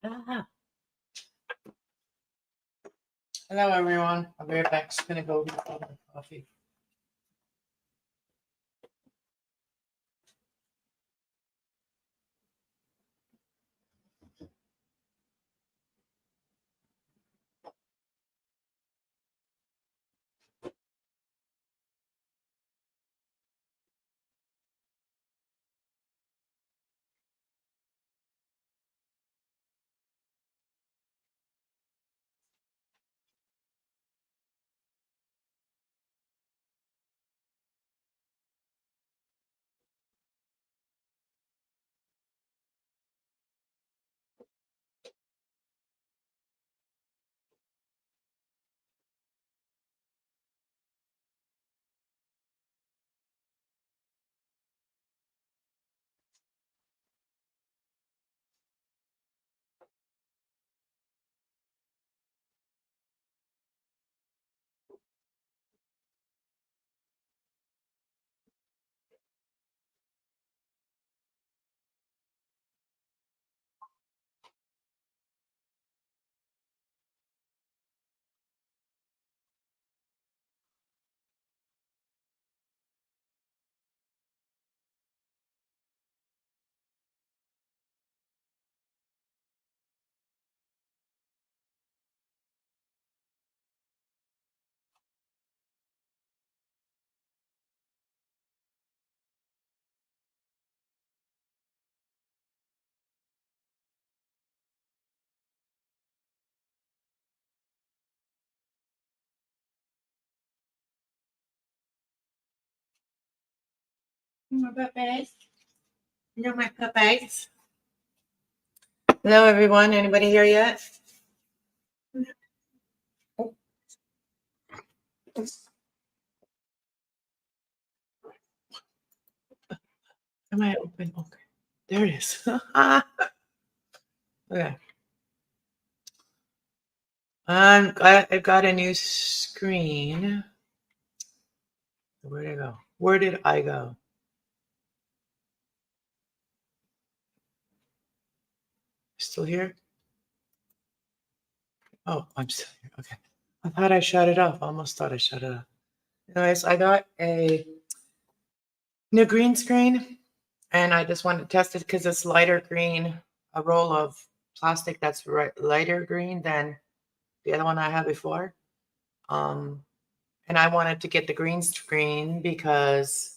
Ah. Hello, everyone. I'll be right back. Just gonna go get my coffee. My puppies. You know my puppies. Hello, everyone. Anybody here yet? Oh. Am I open? Okay. There it is. Okay. I've got a new screen. Where did I go? Where did I go? Still here? Oh, I'm still here. Okay. I thought I shut it off. Almost thought I shut it off. Anyways, I got a new green screen and I just wanted to test it because it's lighter green, a roll of plastic that's lighter green than the other one I had before. And I wanted to get the green screen because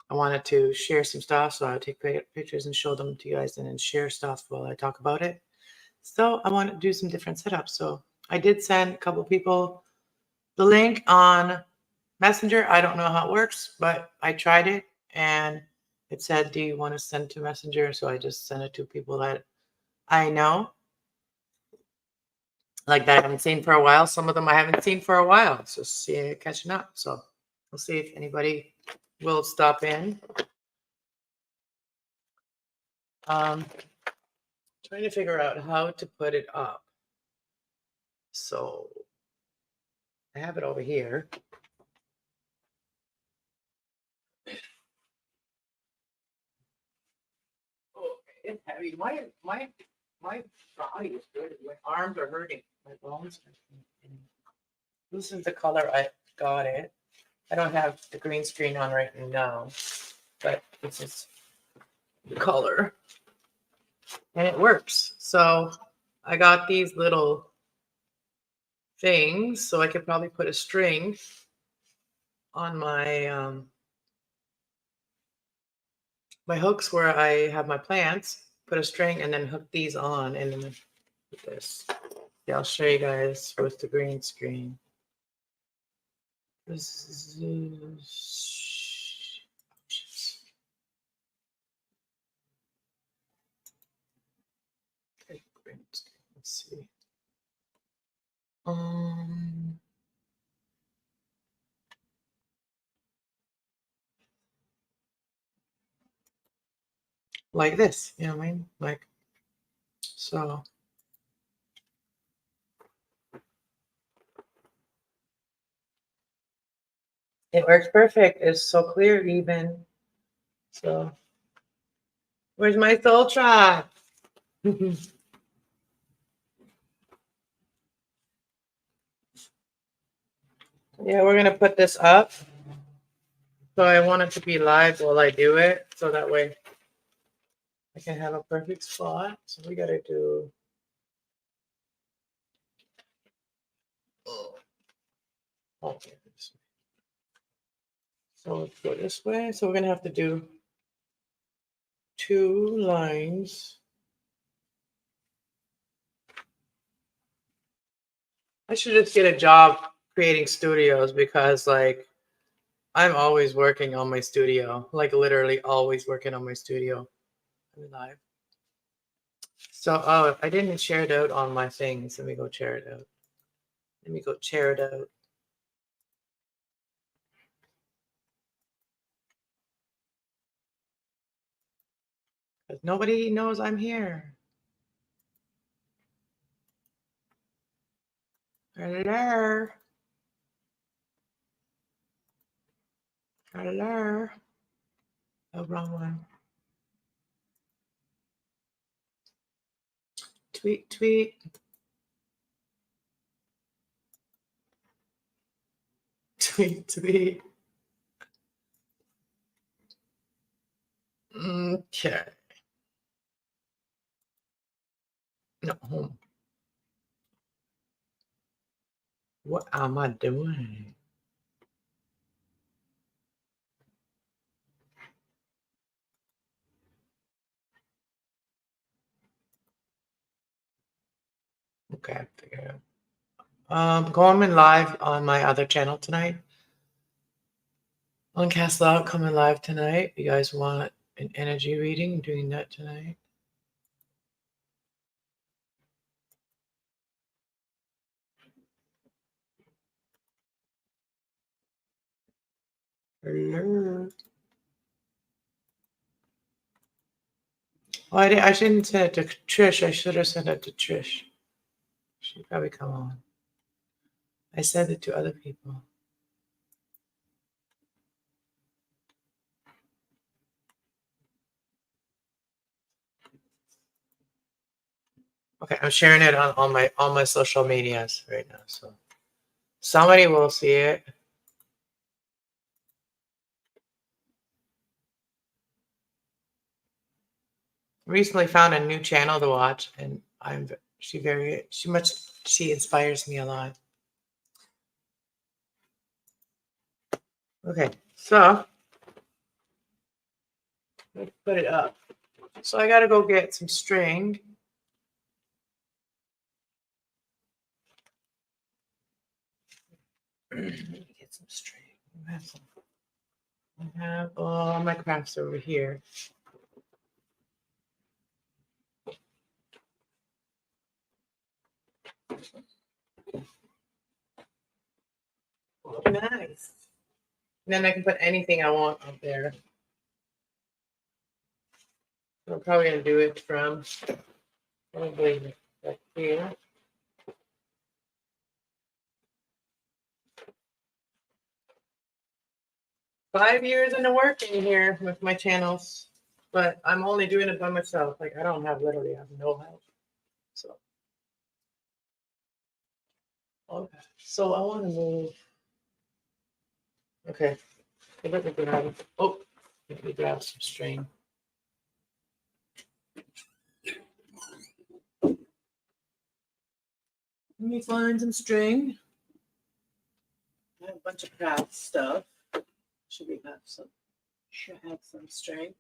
I wanted to share some stuff. So I would take pictures and show them to you guys and then share stuff while I talk about it. So I want to do some different setups. So I did send a couple people the link on Messenger. I don't know how it works, but I tried it and it said, do you want to send to Messenger? So I just sent it to people that I know, like that I haven't seen for a while. Some of them I haven't seen for a while. So catching up. So we'll see if anybody will stop in. Trying to figure out how to put it up. So I have it over here. Oh, it's heavy. My body is good. My arms are hurting. My bones are hurting. This is the color I got it. I don't have the green screen on right now, but this is the color. And it works. So I got these little things, so I could probably put a string on my my hooks where I have my plants, put a string and then hook these on and then put this. Yeah, I'll show you guys with the green screen. This is okay, green screen. Let's see. Like this, you know what I mean? Like so. It works perfect. It's so clear even. So where's my soul tribe? Yeah, we're gonna put this up. So I want it to be live while I do it, so that way I can have a perfect spot. So we gotta do. Okay. So let's go this way. So we're gonna have to do 2 lines. I should just get a job creating studios because like I'm always working on my studio, like literally always working on my studio. I'm live. So oh, I didn't share it out on my things. Let me go share it out. Let me go share it out. 'Cause nobody knows I'm here. Hello. Hello. Oh, wrong one. Tweet, tweet. Tweet, tweet. Okay. No, home. What am I doing? Okay, figure it out. Going live on my other channel tonight. On Cast Loud, coming live tonight. You guys want an energy reading? I'm doing that tonight. Hello. Oh, I shouldn't send it to Trish. I should have sent it to Trish. She'd probably come on. I sent it to other people. Okay, I'm sharing it on all my social medias right now. So somebody will see it. Recently found a new channel to watch, and she inspires me a lot. Okay, so let's put it up. So I gotta go get some string. Let me get some string. I have all my crafts over here. Nice. And then I can put anything I want up there. So I'm probably gonna do it from probably like here. Five years into working here with my channels, but I'm only doing it by myself. Like I don't have literally I have no help. So okay. So I want to move. Okay. Let me grab. Oh, let me grab some string. Let me find some string. I have a bunch of craft stuff. Should we have some? Should have some string.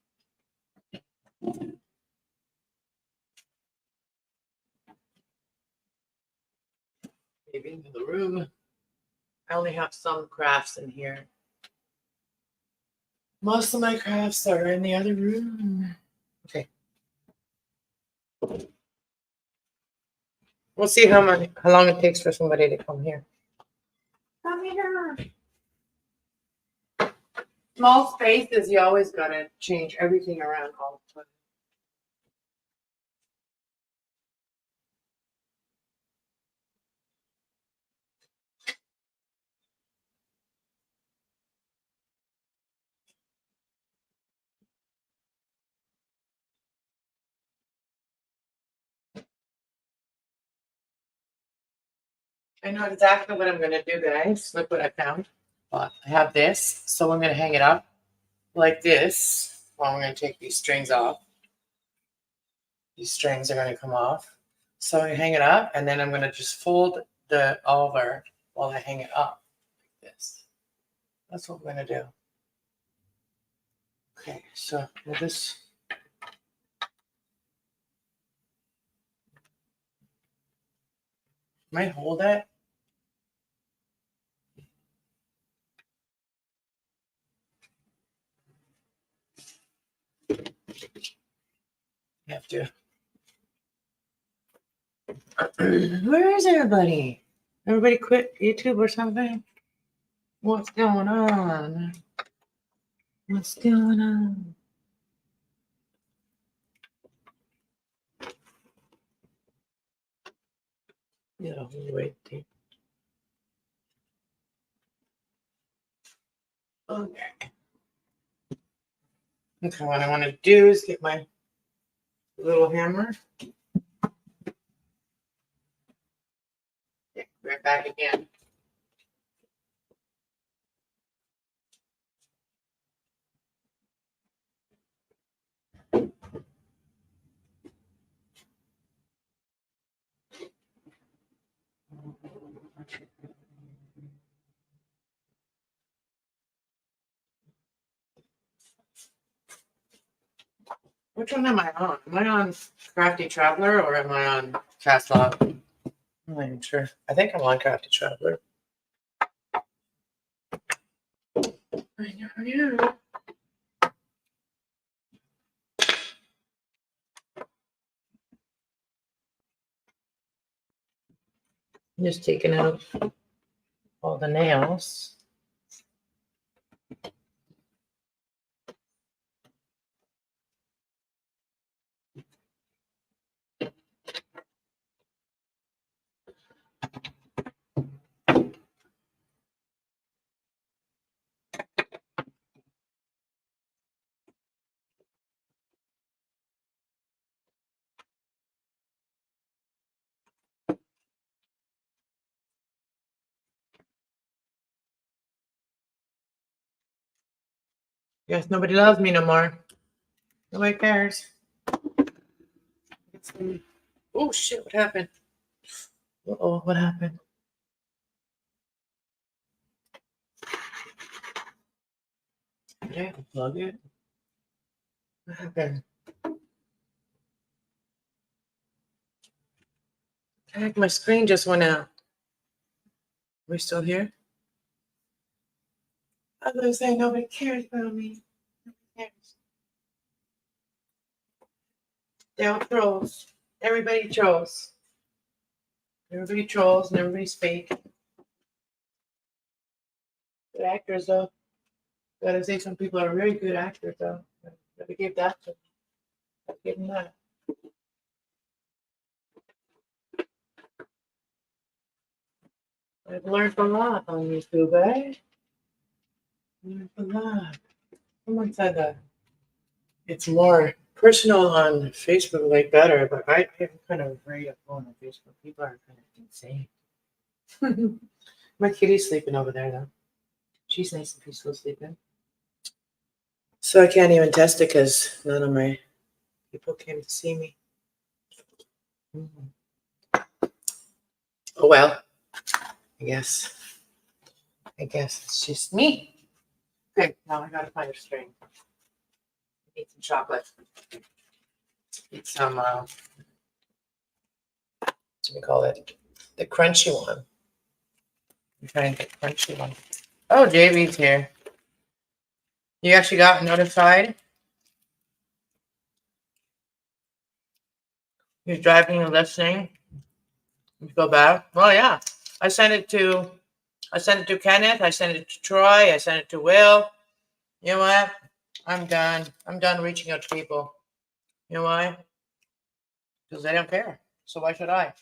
Maybe into the room. I only have some crafts in here. Most of my crafts are in the other room. Okay. We'll see how long it takes for somebody to come here. Come here. Small spaces, you always gotta change everything around all the time. I know exactly what I'm going to do, guys. Look what I found. I have this, so I'm going to hang it up like this. Well, I'm going to take these strings off. These strings are going to come off. So I hang it up, and then I'm going to just fold the over while I hang it up like this. That's what we're going to do. Okay, so with this, might hold it. You have to. Where is everybody? Everybody quit YouTube or something? What's going on? What's going on? Yeah, wait. Okay. Okay, what I want to do is get my little hammer. Yeah, right back again. Which one am I on? Am I on Crafty Traveler or am I on Cast Log? I'm not even sure. I think I'm on Crafty Traveler. I know. I'm just taking out all the nails. Yes, nobody loves me no more. Nobody cares. Oh shit, what happened? Uh-oh, what happened? Did I unplug it? What happened? Heck, my screen just went out. We're still here? I was gonna say nobody cares about me. Nobody cares. They're all trolls. Everybody trolls. Everybody trolls and everybody's fake. Good actors though. Gotta say some people are very good actors though. Gotta give that to gotta give them that. I've learned a lot on YouTube, eh? Learned a lot. Someone said that it's more personal on Facebook, like better, but I'm kind of afraid of going on Facebook. People are kind of insane. My kitty's sleeping over there though. She's nice and peaceful sleeping. So I can't even test it because none of my people came to see me. Oh well, I guess. I guess it's just me. Okay, now I gotta find a string. Eat some chocolate. Eat some, what do we call it? The crunchy one. I'm trying to get crunchy one. Oh, JV's here. You actually got notified? You're driving and listening? You feel bad? Well, yeah. I sent it to Kenneth. I sent it to Troy. I sent it to Will. You know what? I'm done. I'm done reaching out to people. You know why? Because they don't care. So why should I?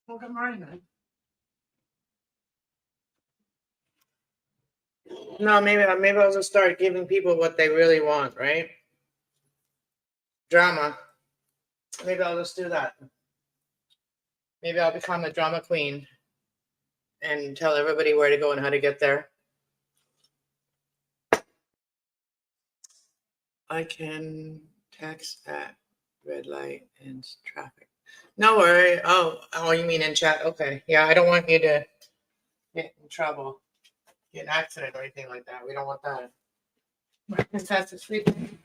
Well, good morning, then. No, maybe I'll just start giving people what they really want, right? Drama. Maybe I'll just do that. Maybe I'll become a drama queen and tell everybody where to go and how to get there. I can text at red light and traffic. No worry. Oh, you mean in chat? Okay. Yeah, I don't want you to get in trouble, get an accident or anything like that. We don't want that. My princess is sleeping.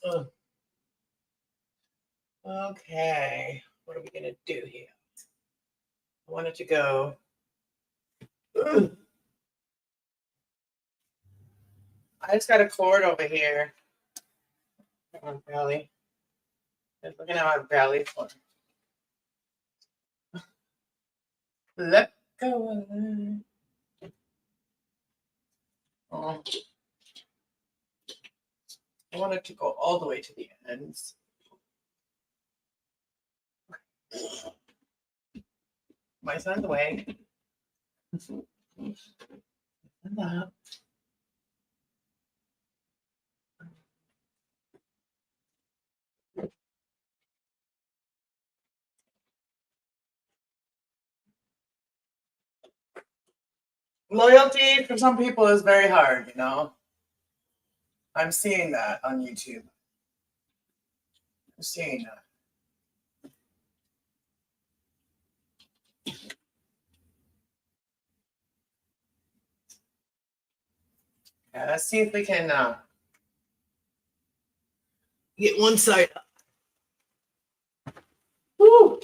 Ugh. Okay. What are we gonna do here? I wanted to go. Ugh. I just got a cord over here. On belly. Just looking at my belly for. Let go. Oh. I wanted to go all the way to the ends. My son's away. Loyalty for some people is very hard, you know. I'm seeing that on YouTube. I'm seeing that. Yeah, let's see if we can get one side up. Woo!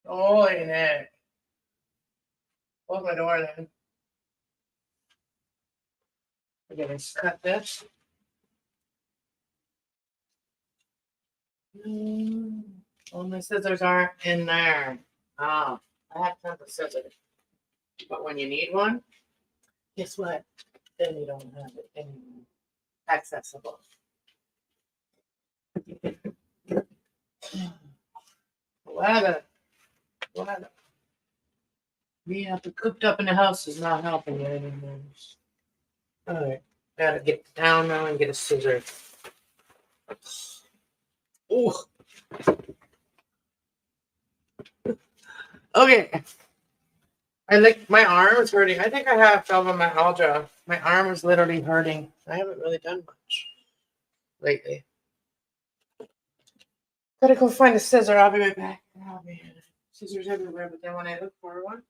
Oh, Nick. Close my door then. We're gonna cut this. Oh, my scissors aren't in there. Ah, I have tons of scissors. But when you need one, guess what? Then you don't have it anymore. Accessible. Weather. Being up and cooped up in the house is not helping you anymore. All right, gotta get down now and get a scissor. Ooh. Okay. My arm is hurting. I think I have fibromyalgia. My arm is literally hurting. I haven't really done much lately. Gotta go find a scissor. I'll be right back. Oh man, scissors everywhere. But then when I look for one,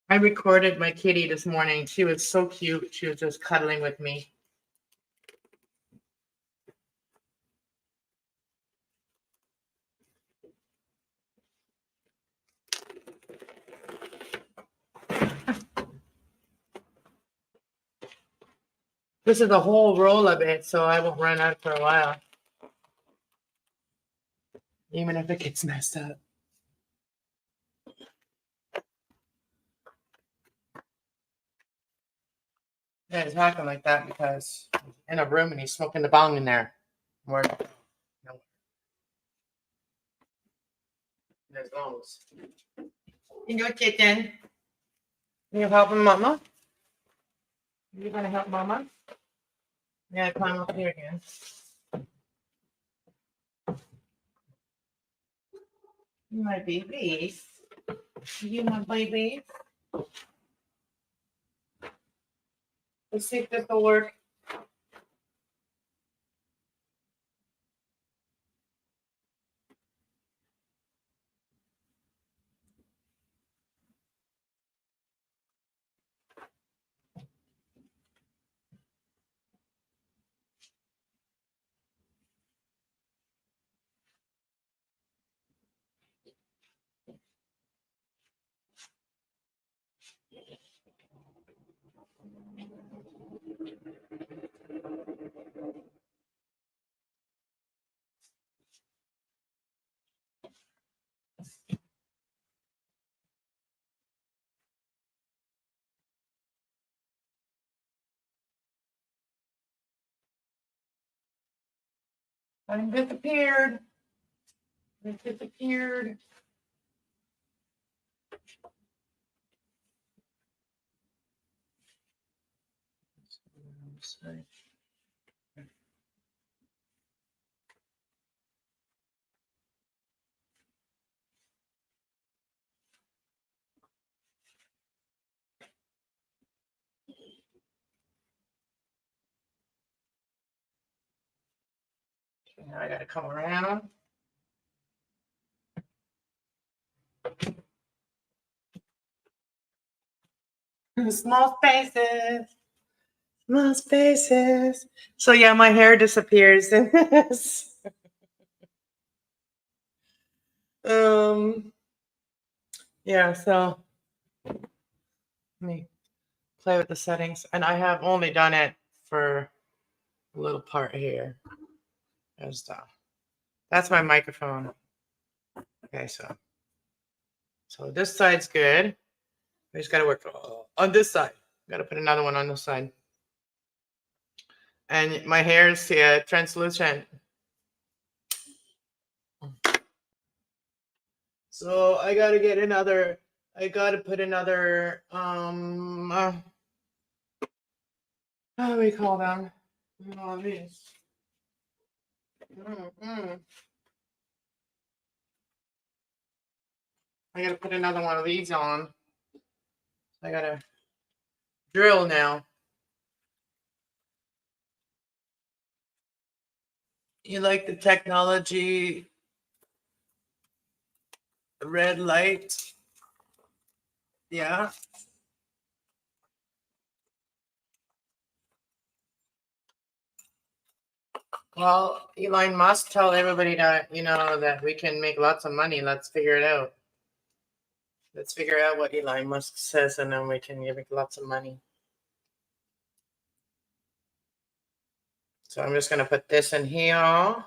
I recorded my kitty this morning. She was so cute. She was just cuddling with me. This is a whole roll of it, so I won't run out for a while. Even if it gets messed up. Yeah, he's acting like that because he's in a room and he's smoking the bong in there. Where there's lungs. You know, kitten. You helping Mama? You gonna help Mama? Yeah, climb up here again. My baby. You my baby. Let's see if this will work. I'm disappeared. It disappeared. Now I gotta come around. Small spaces. Small spaces. So yeah, my hair disappears in this. Yeah, so let me play with the settings. And I have only done it for a little part here. That's my microphone. Okay, so this side's good. I just gotta work on this side. Gotta put another one on this side. And my hair is translucent. So I gotta get another. I gotta put another. How do we call them? Oh, these. I gotta put another one of these on. I gotta drill now. You like the technology? The red light. Yeah. Well, Elon Musk tell everybody that, that we can make lots of money. Let's figure it out. Let's figure out what Elon Musk says, and then we can make lots of money. So I'm just going to put this in here.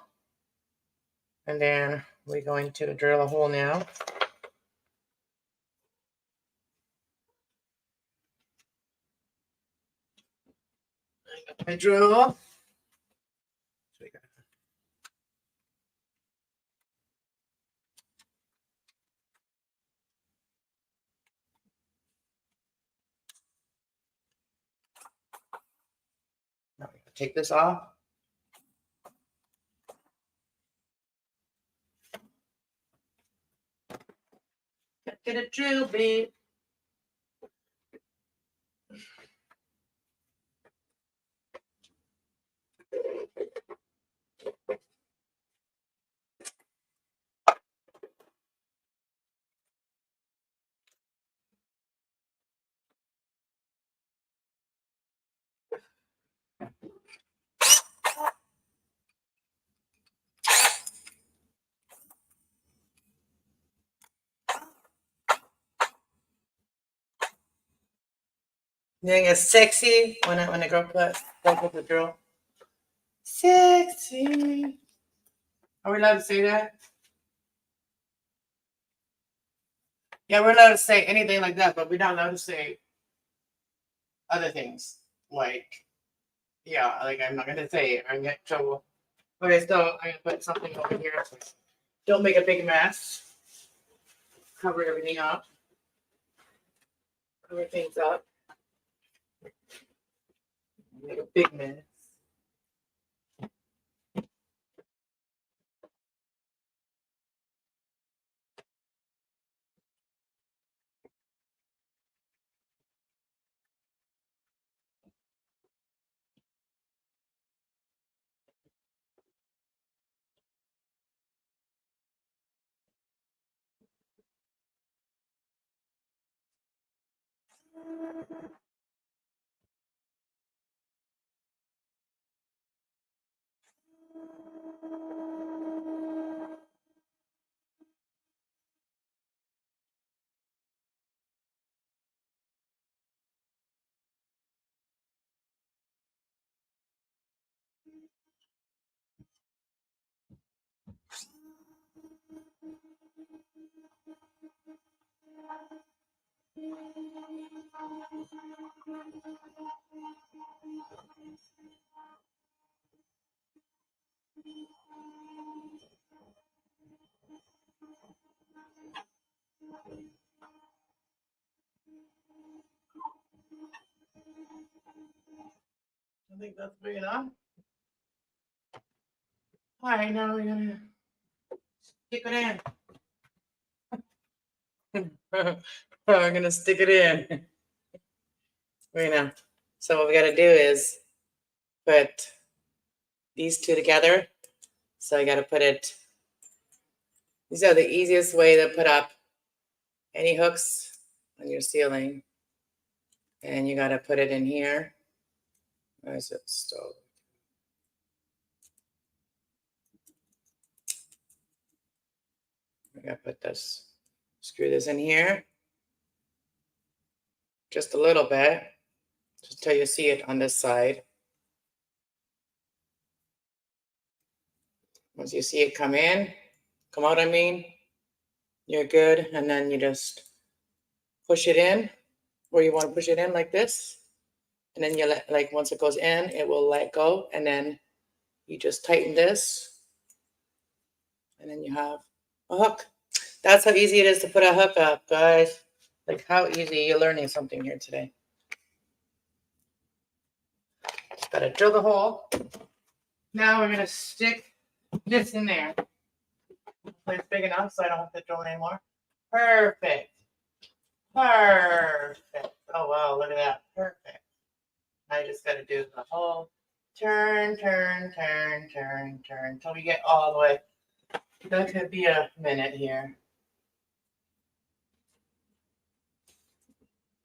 And then we're going to drill a hole now. I got my drill. Now we take this off. Get a drill bit. You think it's sexy when I go put the drill? Sexy. Are we allowed to say that? Yeah, we're allowed to say anything like that, but we're not allowed to say other things. Like, yeah, like I'm not gonna say it. I'm gonna get in trouble. Okay, so I'm gonna put something over here. Don't make a big mess. Cover everything up. Cover things up. Make a big mess. think that's big enough. All right, now we're gonna stick it in. We're gonna stick it in. Right now. So what we gotta do is put these two together. So I gotta put it. These are the easiest way to put up any hooks on your ceiling. And you gotta put it in here. Where's it stove? I gotta put this, screw this in here. Just a little bit, just till you see it on this side. Once you see it come out, I mean, you're good. And then you just push it in where you want to push it in like this. And then you let, like, once it goes in, it will let go. And then you just tighten this. And then you have a hook. That's how easy it is to put a hook up, guys. Like, how easy. You're learning something here today. Just gotta drill the hole. Now we're gonna stick this in there. Hopefully it's big enough so I don't have to drill anymore. Perfect. Perfect. Oh wow, look at that. Perfect. I just gotta do the whole turn, turn, turn, turn, turn until we get all the way. That could be a minute here.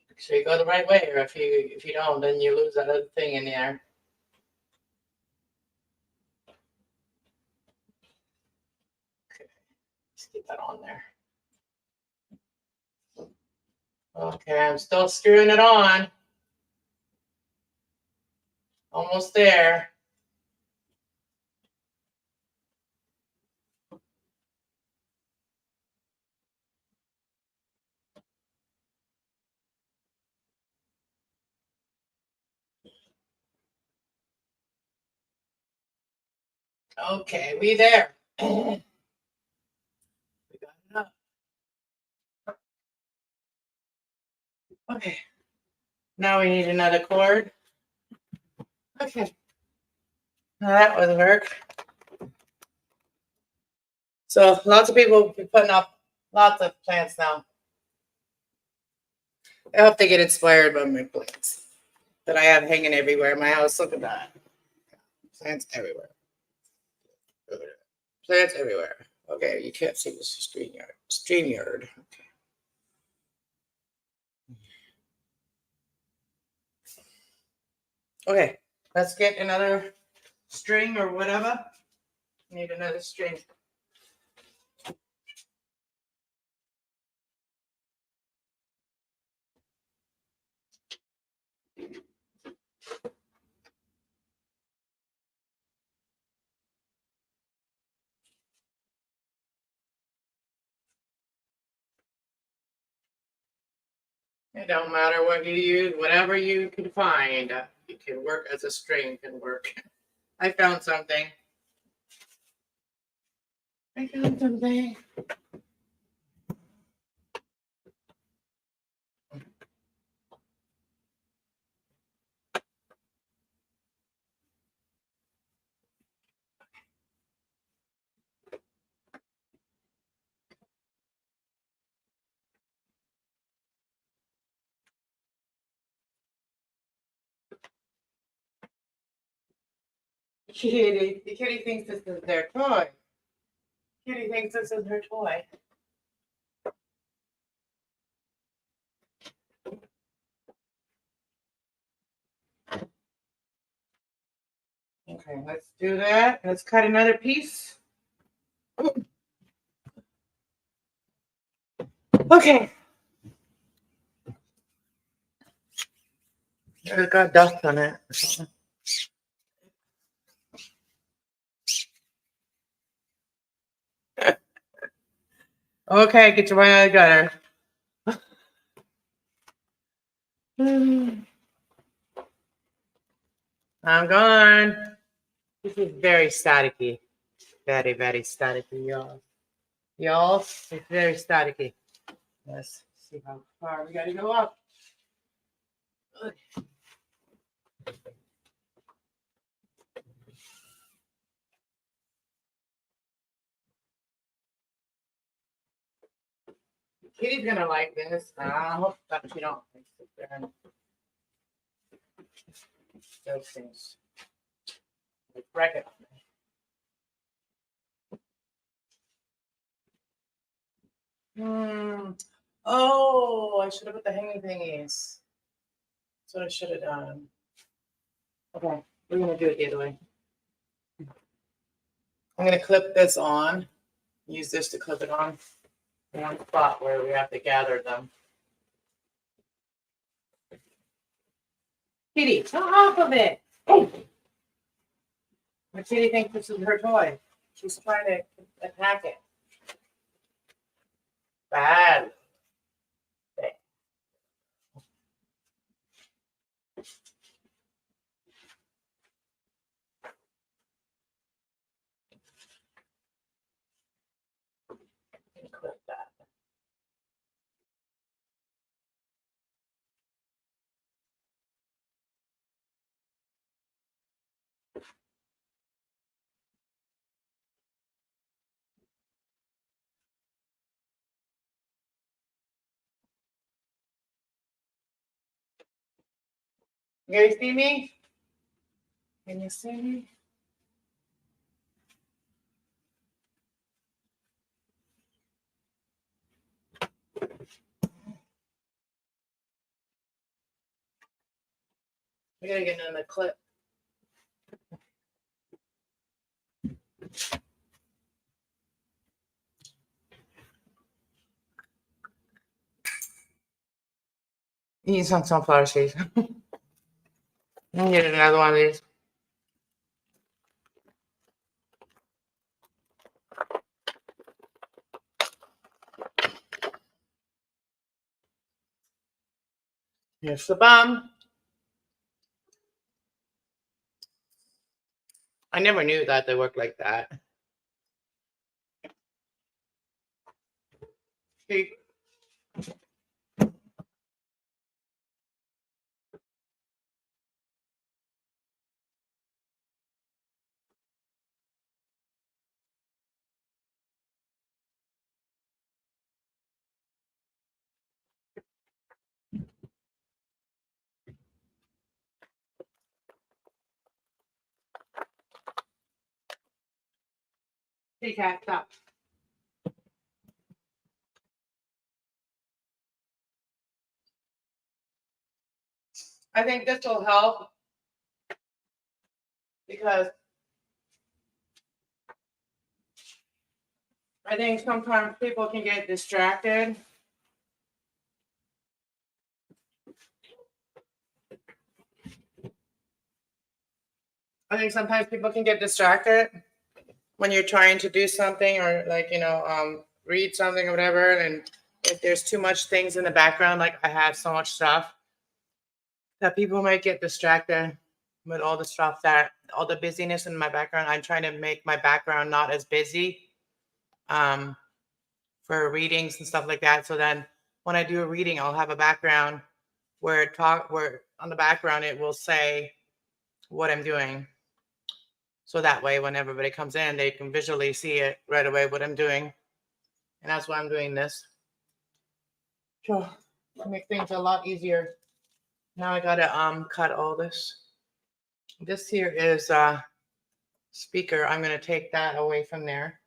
Make sure you go the right way, or if you don't, then you lose that other thing in there. Okay, let's get that on there. Okay, I'm still screwing it on. Almost there. Okay, we there. We got it up. Okay. Now we need another cord. Okay. Now that was work. So lots of people will be putting up lots of plants now. I hope they get inspired by my plants that I have hanging everywhere in my house. Look at that. Plants everywhere. Plants everywhere. Okay, you can't see this StreamYard. StreamYard. Okay. Okay, let's get another string or whatever. Need another string. It don't matter what you use, whatever you can find, it can work as a string, can work. I found something. I found something. Kitty, the kitty thinks this is their toy. Kitty thinks this is her toy. Okay, let's do that. Let's cut another piece. Okay. It's got dust on it. Okay, get your way out of the gutter. I'm gone. This is very staticky. Very, very staticky, y'all. Y'all, it's very staticky. Let's see how far we gotta go up. Kitty's gonna like this. I hope that you don't sit there and those things. Like, break it. Oh, I should have put the hanging thingies. That's what I should have done. Okay, we're gonna do it the other way. I'm gonna clip this on. Use this to clip it on one spot where we have to gather them. Kitty, come off of it. Oh. But Kitty thinks this is her toy. She's trying to attack it. Bad. Clip that. You guys see me? Can you see me? We gotta get in the clip. You need some sunflower seeds. I'm getting another one of these. Here's the bum. I never knew that they work like that. See? Hey, cat, stop. I think this will help because I think sometimes people can get distracted. I think sometimes people can get distracted when you're trying to do something or like, read something or whatever. And if there's too much things in the background, like I have so much stuff that people might get distracted with all the stuff all the busyness in my background. I'm trying to make my background not as busy for readings and stuff like that. So then when I do a reading, I'll have a background where on the background it will say what I'm doing. So that way, when everybody comes in, they can visually see it right away what I'm doing. And that's why I'm doing this. So to make things a lot easier. Now I gotta cut all this. This here is speaker. I'm gonna take that away from there.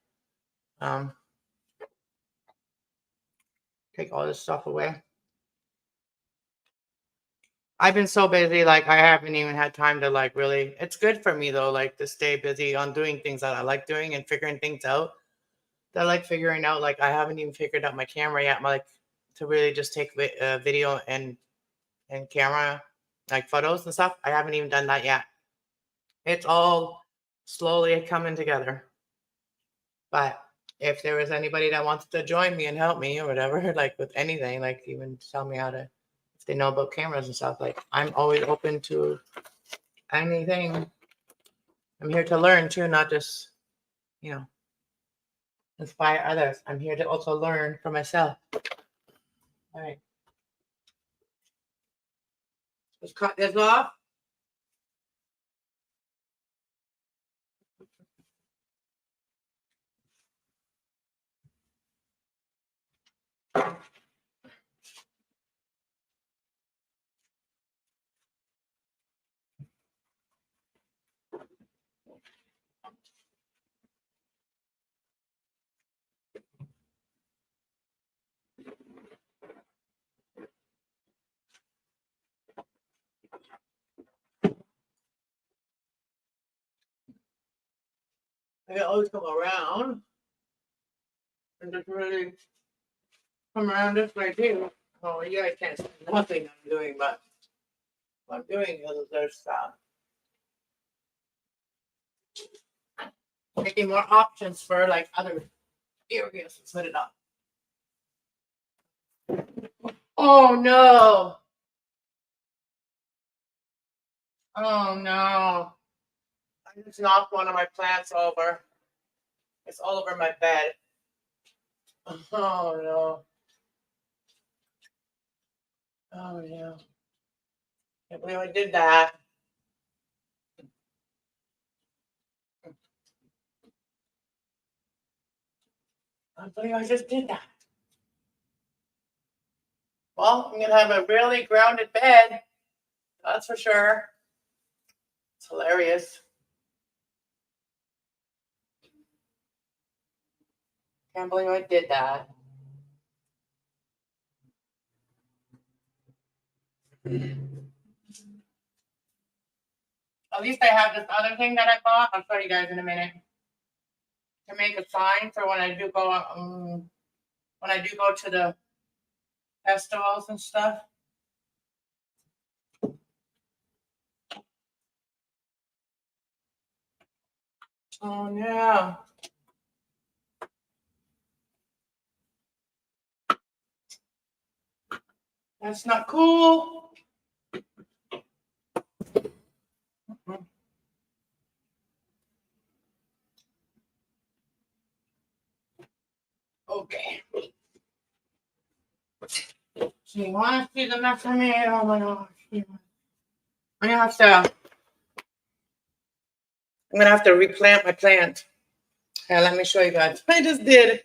Take all this stuff away. I've been so busy, like I haven't even had time to like really. It's good for me though, like to stay busy on doing things that I like doing and figuring things out. That I like figuring out. Like I haven't even figured out my camera yet. Like to really just take video and camera, like photos and stuff. I haven't even done that yet. It's all slowly coming together. But if there was anybody that wants to join me and help me or whatever, like with anything, like even tell me how to, if they know about cameras and stuff, like I'm always open to anything. I'm here to learn too, not just, inspire others. I'm here to also learn for myself. All right. Let's cut this off. I can always come around and just really come around this way too. Oh, you guys can't see nothing I'm doing, but what I'm doing is there's making more options for like other areas to put it up. Oh no! Oh no! I just knocked one of my plants over. It's all over my bed. Oh no! Oh no! Can't believe I did that. I can't believe I just did that. Well, I'm gonna have a really grounded bed. That's for sure. It's hilarious. Can't believe I did that. At least I have this other thing that I bought. I'll show you guys in a minute. To make a sign for when I do go to the festivals and stuff. Oh yeah. That's not cool. Okay. So you want to see the mess I made? Oh my gosh. I'm gonna have to replant my plant. Yeah, let me show you guys. I just did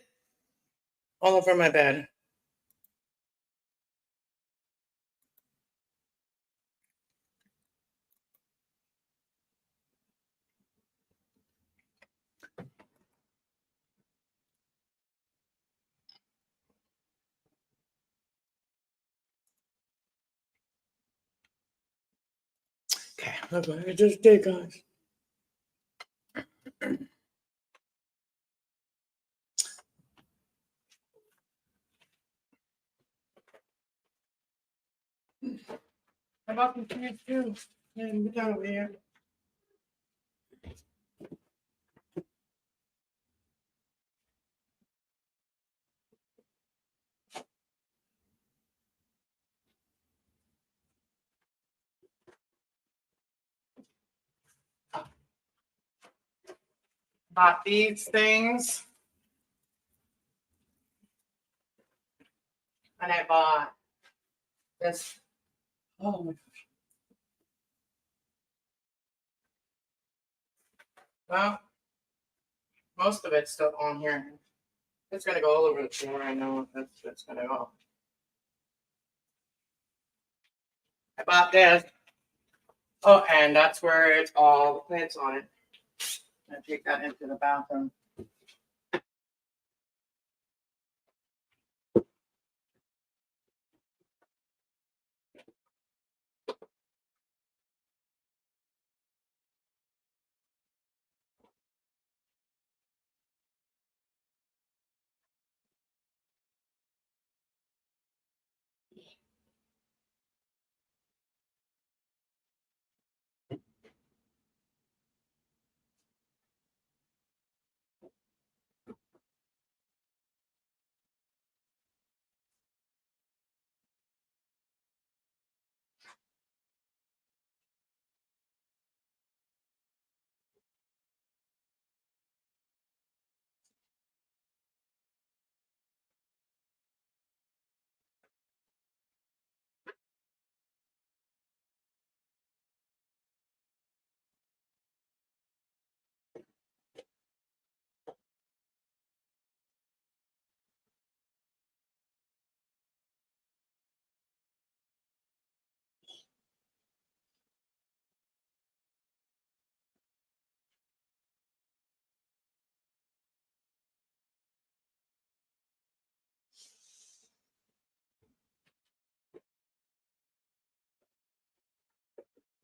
all over my bed. Okay, look what I just did, guys. How about some cheese too? Yeah, get down over here. Bought these things. And I bought this. Oh my gosh. Well, most of it's still on here. It's gonna go all over the floor. I know that's gonna go. I bought this. Oh, and that's where it's all the plants on it. I take that into the bathroom.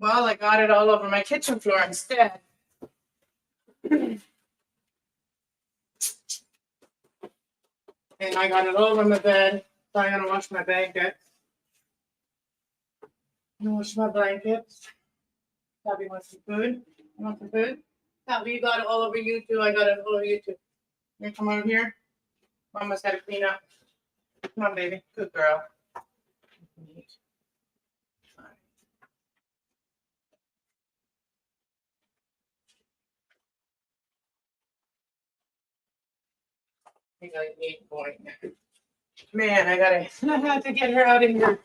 Well, I got it all over my kitchen floor instead. And I got it all over my bed. So I'm gonna wash my blanket. I'm gonna wash my blankets. Tabby wants some food. You want some food? Tabby, you got it all over you too. I got it all over you too. You come over here. Mama's got to clean up. Come on, baby. Good girl. I got 8 point. Man, I had to get her out of here.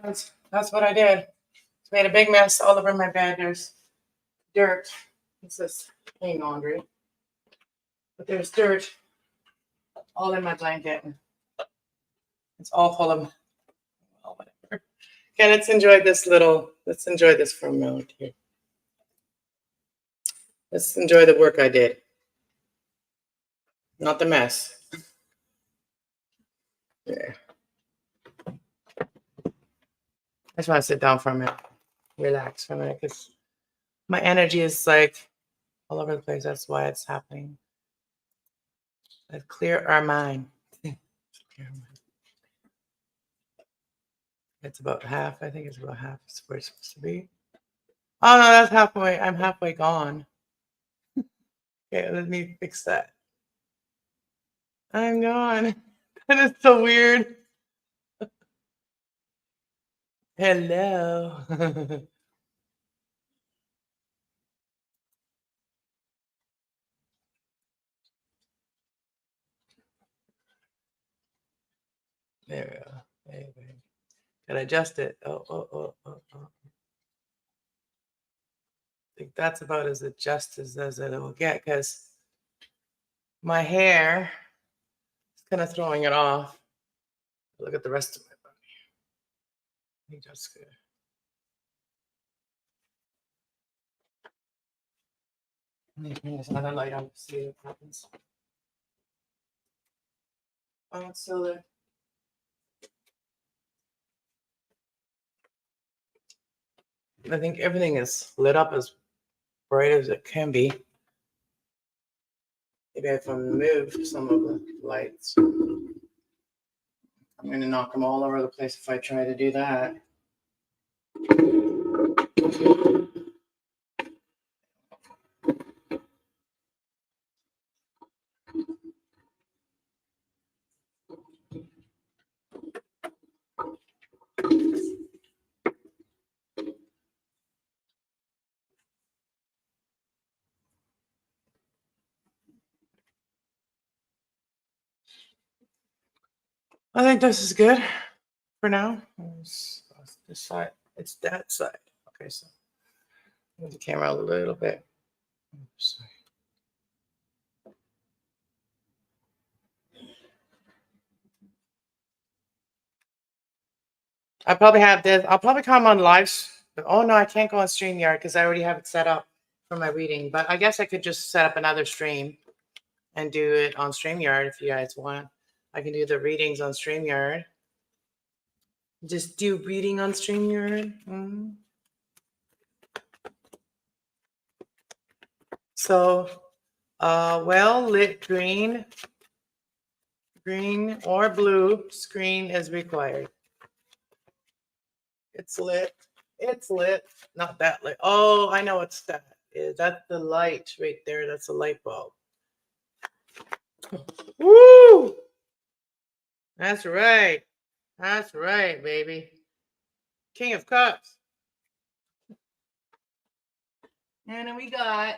That's what I did. It's made a big mess all over my bed. There's dirt. It's this clean laundry. But there's dirt all in my blanket. It's all full of, well, whatever. Okay, let's enjoy this for a moment here. Let's enjoy the work I did. Not the mess. Yeah. I just want to sit down for a minute, relax for a minute, because my energy is like all over the place. That's why it's happening. Let's clear our mind. It's about half. I think it's about half. It's where it's supposed to be. Oh no, that's halfway. I'm halfway gone. Okay, let me fix that. I'm gone. That is so weird. Hello. There we go. There we go. Can I adjust it? Oh. I think that's about as adjusted as it will get, because my hair is kind of throwing it off. Look at the rest of my body. I think that's good. There's another light on to see what happens. Oh, it's still there. I think everything is lit up as bright as it can be. Maybe if I move some of the lights, I'm going to knock them all over the place if I try to do that. I think this is good for now. It's this side. It's that side. Okay, so move the camera a little bit. Oops. I probably have this. I'll probably come on live. Oh no, I can't go on StreamYard because I already have it set up for my reading. But I guess I could just set up another stream and do it on StreamYard if you guys want. I can do the readings on StreamYard. Just do reading on StreamYard. Mm-hmm. So, well lit green or blue screen is required. It's lit. It's lit. Not that lit. Oh, I know what's that is. That's the light right there. That's a light bulb. Woo! That's right. That's right, baby. King of Cups. And then we got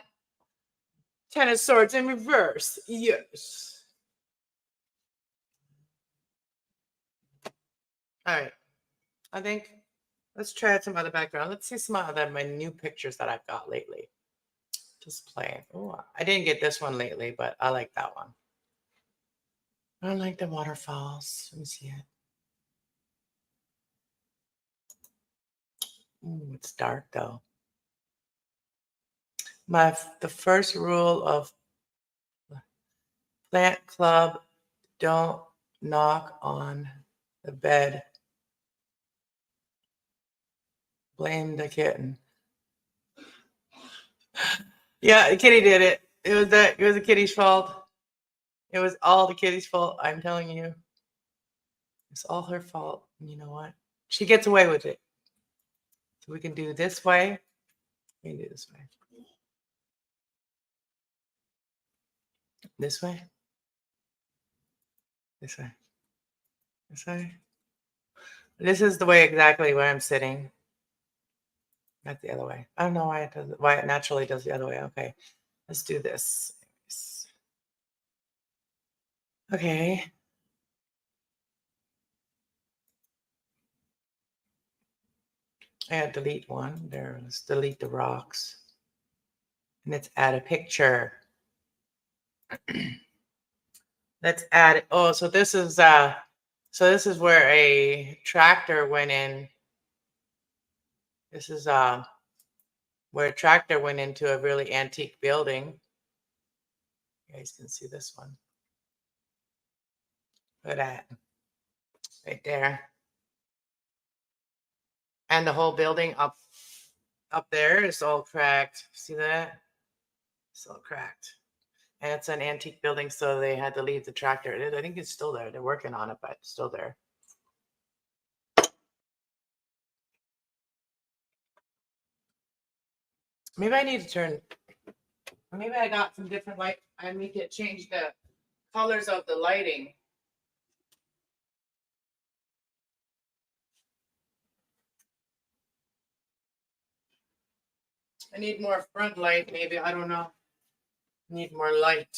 Ten of Swords in reverse. Yes. All right. I think let's try some other background. Let's see some other my new pictures that I've got lately. Just playing. Oh, I didn't get this one lately, but I like that one. I like the waterfalls. Let me see it. Ooh, it's dark though. The first rule of Plant Club: don't knock on the bed. Blame the kitten. Yeah, the kitty did it. It was the kitty's fault. It was all the kitty's fault. I'm telling you. It's all her fault. You know what? She gets away with it. So we can do this way. We can do this way. This way. This way. This way. This is the way exactly where I'm sitting. Not the other way. I don't know why it does why it naturally does the other way. Okay. Let's do this. Okay. I had to delete one. There, let's delete the rocks. And let's add a picture. Let's add oh, so this is where a tractor went in. This is where a tractor went into a really antique building. You guys can see this one. Look at that. Right there. And the whole building up there is all cracked. See that? It's all cracked. And it's an antique building, so they had to leave the tractor. I think it's still there. They're working on it, but it's still there. Maybe I need to turn. Maybe I got some different light. I need to change the colors of the lighting. I need more front light, maybe. I don't know. Need more light.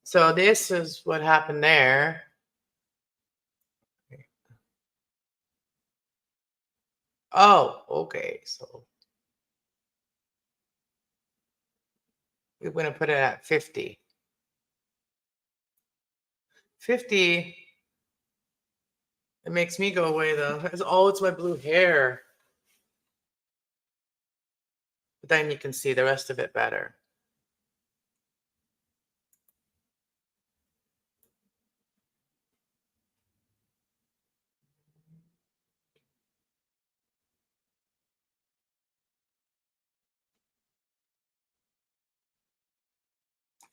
So this is what happened there. Oh, okay. So we're going to put it at 50. 50. It makes me go away though. Oh, it's my blue hair. But then you can see the rest of it better.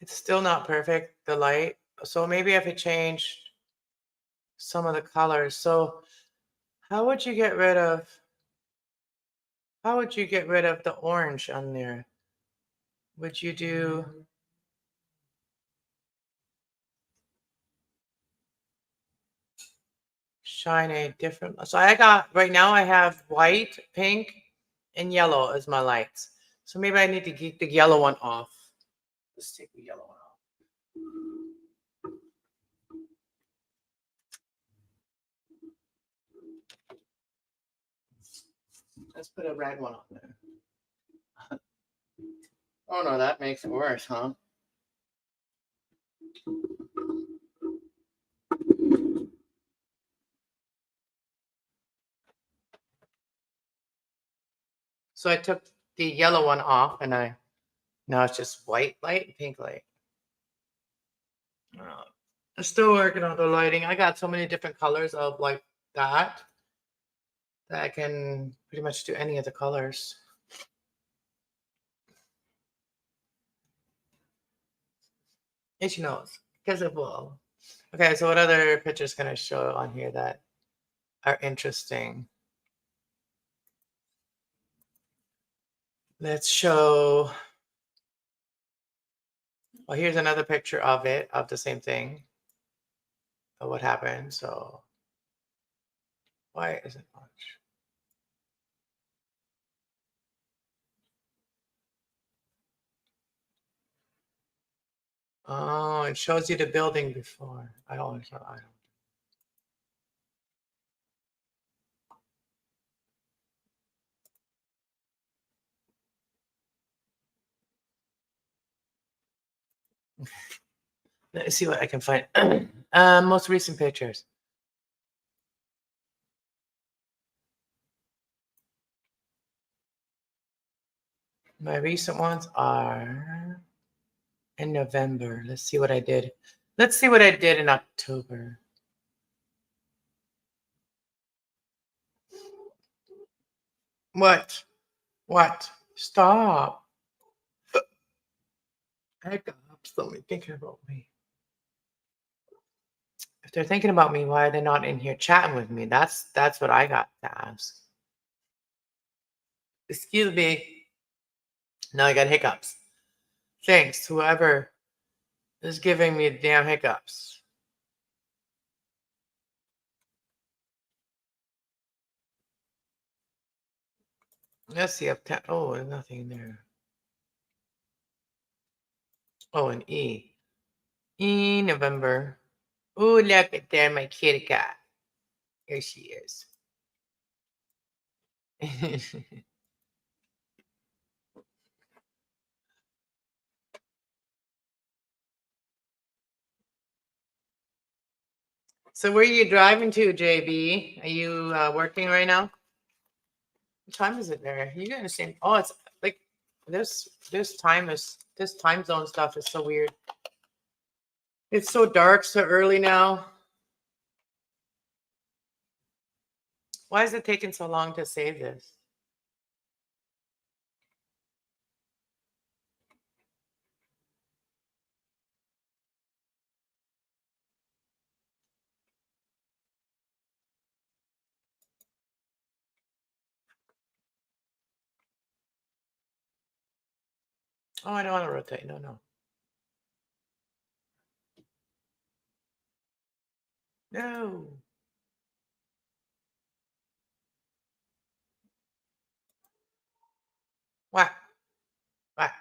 It's still not perfect, the light. So maybe if I change some of the colors. So how would you get rid of the orange on there? Would you do shine a different so I got right now I have white, pink, and yellow as my lights. So maybe I need to keep the yellow one off. Let's take the yellow one off. Let's put a red one on there. Oh no, that makes it worse, huh? So I took the yellow one off and now it's just white light and pink light. I'm still working on the lighting. I got so many different colors of like that I can pretty much do any of the colors. Itchy nose, because it will. Okay, so what other pictures can I show on here that are interesting? Let's show. Well, here's another picture of it, of the same thing, of what happened. So why isn't much? Oh, it shows you the building before. I don't. Let's see what I can find. Most recent pictures. My recent ones are in November. Let's see what I did. Let's see what I did in October. What? What? Stop. Hiccups. Somebody thinking about me. If they're thinking about me, why are they not in here chatting with me? That's what I got to ask. Excuse me. Now I got hiccups. Thanks, whoever is giving me the damn hiccups. Let's see up top. Oh, there's nothing there. Oh, an E. E November. Oh, look at there, my kitty cat. Here she is. So where are you driving to, JB? Are you working right now? What time is it there? You understand? Oh, it's like this time zone stuff is so weird. It's so dark so early now. Why is it taking so long to save this? Oh, I don't want to rotate. No, no. No. What? What?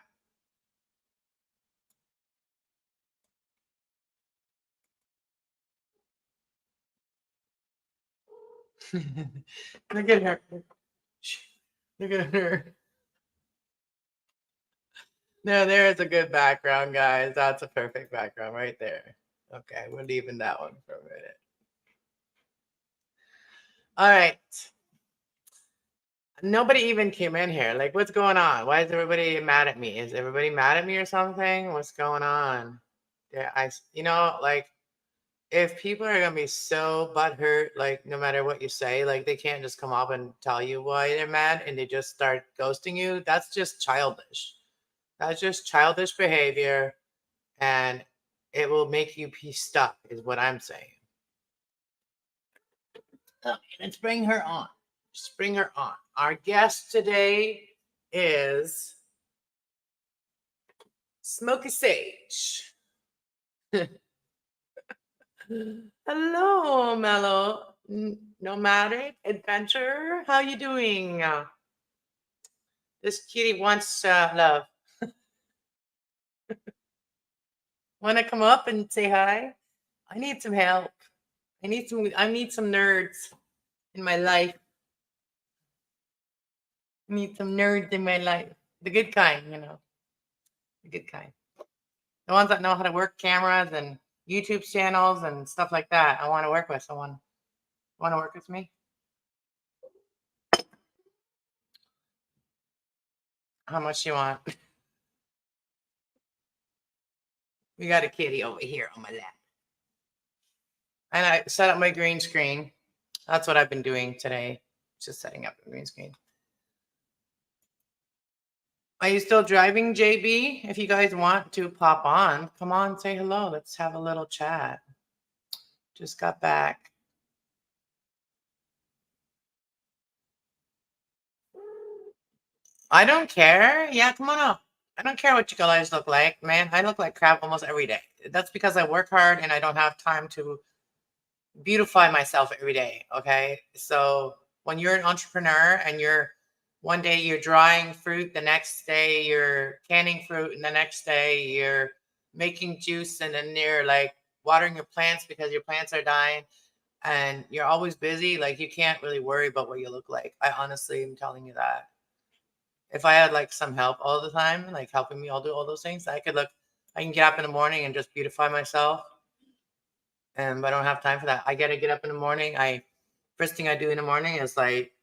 Look at her. Look at her. No, there is a good background, guys. That's a perfect background right there. Okay, we're leaving that one for a minute. All right. Nobody even came in here. Like, what's going on? Why is everybody mad at me? Is everybody mad at me or something? What's going on? Yeah, like, if people are gonna be so butthurt, like, no matter what you say, like, they can't just come up and tell you why they're mad and they just start ghosting you. That's just childish. That's just childish behavior, and it will make you be stuck, is what I'm saying. Okay, let's bring her on. Just bring her on. Our guest today is Smoky Sage. Hello, Mellow Nomadic Adventurer. How you doing? This kitty wants love. Want to come up and say hi? I need some help. I need some nerds in my life. I need some nerds in my life. The good kind, The good kind. The ones that know how to work cameras and YouTube channels and stuff like that. I want to work with someone. Want to work with me? How much you want? We got a kitty over here on my lap. And I set up my green screen. That's what I've been doing today. Just setting up the green screen. Are you still driving, JB? If you guys want to pop on, come on, say hello. Let's have a little chat. Just got back. I don't care. Yeah, come on up. I don't care what you guys look like, man. I look like crap almost every day. That's because I work hard and I don't have time to beautify myself every day. Okay. So when you're an entrepreneur and one day you're drying fruit, the next day you're canning fruit, and the next day you're making juice, and then you're like watering your plants because your plants are dying, and you're always busy, like you can't really worry about what you look like. I honestly am telling you that. If I had like some help all the time, like helping me all do all those things, I can get up in the morning and just beautify myself. And I don't have time for that. I gotta get up in the morning. First thing I do in the morning is like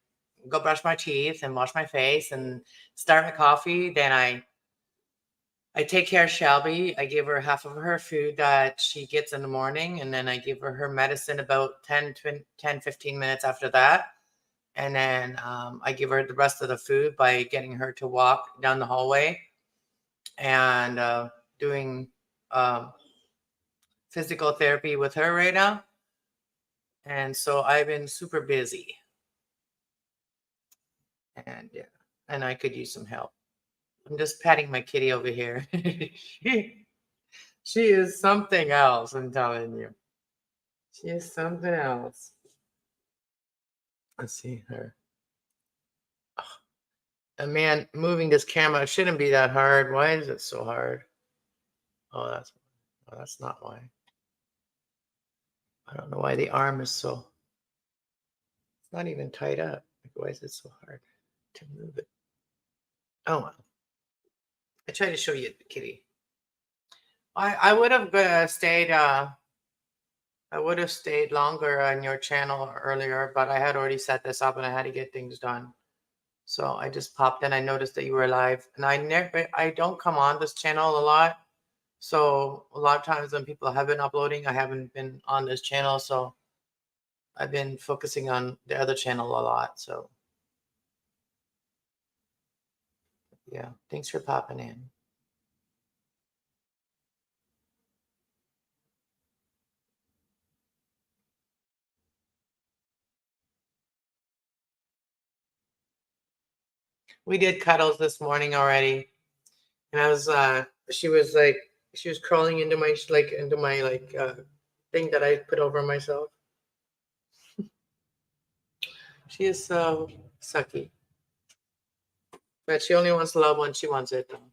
go brush my teeth and wash my face and start my coffee. Then I take care of Shelby. I give her half of her food that she gets in the morning, and then I give her medicine about 10, 15 minutes after that. And then I give her the rest of the food by getting her to walk down the hallway and doing physical therapy with her right now. And so I've been super busy. And yeah, and I could use some help. I'm just patting my kitty over here. She is something else, I'm telling you. She is something else. Let's see her. And man, moving this camera shouldn't be that hard. Why is it so hard? Oh, that's not why. I don't know why the arm is so. It's not even tied up. Like, why is it so hard to move it? Oh well. I tried to show you the kitty. I would have stayed. I would have stayed longer on your channel earlier, but I had already set this up and I had to get things done. So I just popped in. I noticed that you were live, and I don't come on this channel a lot. So a lot of times when people have been uploading, I haven't been on this channel. So I've been focusing on the other channel a lot. So yeah, thanks for popping in. We did cuddles this morning already, and I was she was crawling into my thing that I put over myself. She is so sucky, but she only wants love when she wants it. Though.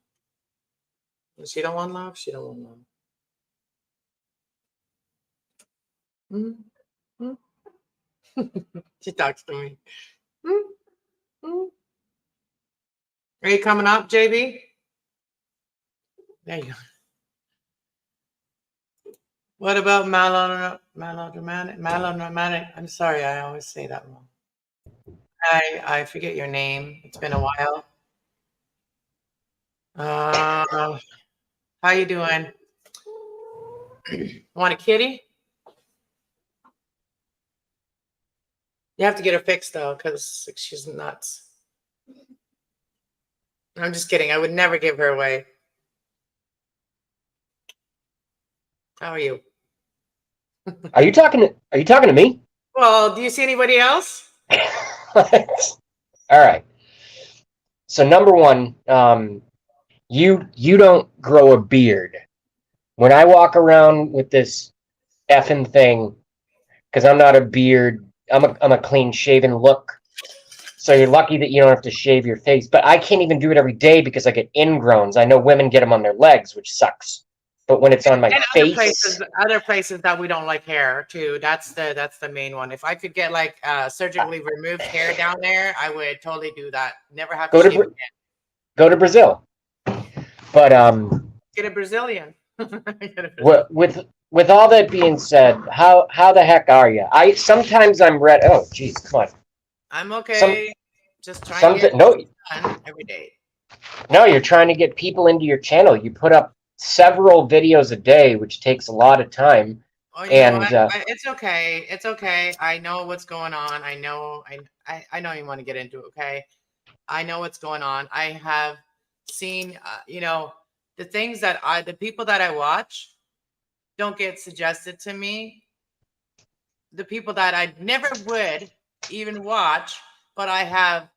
When she don't want love, she don't want love. Mm-hmm. She talks to me. Mm-hmm. Are you coming up, JB? There you go. What about melodramatic? I'm sorry, I always say that wrong. I forget your name. It's been a while. How you doing? Want a kitty? You have to get her fixed though, because she's nuts. I'm just kidding. I would never give her away. How are you? Are you talking to me? Well, do you see anybody else? All right. So number one, you don't grow a beard. When I walk around with this effing thing, because I'm not a beard, I'm a clean shaven look. So you're lucky that you don't have to shave your face. But I can't even do it every day because I get ingrowns. I know women get them on their legs, which sucks. But when it's on my And face, other places that we don't like hair too. That's the main one. If I could get like surgically removed hair down there, I would totally do that. Never have to go shave to again. go to Brazil. But Get a Brazilian. with all that being said, how the heck are you? I sometimes I'm ready. Oh, geez, come on. I'm okay. Just trying to get Something no, done every day. no, you're trying to get people into your channel. You put up several videos a day, which takes a lot of time. Oh, you know And what? It's okay. It's okay. I know what's going on. I know. I know you want to get into it. Okay. I know what's going on. I have seen. The things the people that I watch don't get suggested to me. The people that I never would even watch, but I have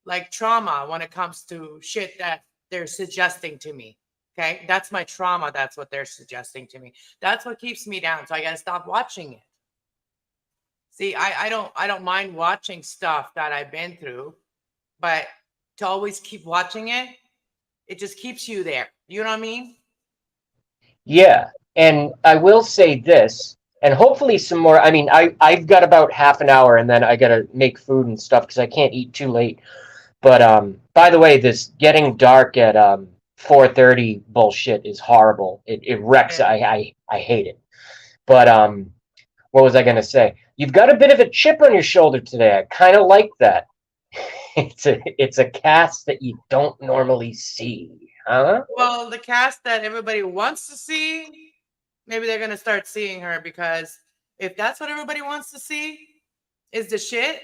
like trauma when it comes to shit that they're suggesting to me. Okay. That's my trauma. That's what they're suggesting to me. That's what keeps me down. So I got to stop watching it. See, I don't mind watching stuff that I've been through, but to always keep watching it, it just keeps you there. You know what I mean? yeah, and I will say this, and hopefully some more. I mean, I've got about half an hour, and then I gotta make food and stuff because I can't eat too late. But by the way, this getting dark at 4:30 bullshit is horrible. It wrecks. Yeah. I hate it. But what was I gonna say? You've got a bit of a chip on your shoulder today. I kind of like that. It's a cast that you don't normally see, huh? Well, the cast that everybody wants to see, maybe they're gonna start seeing her, because if that's what everybody wants to see, is the shit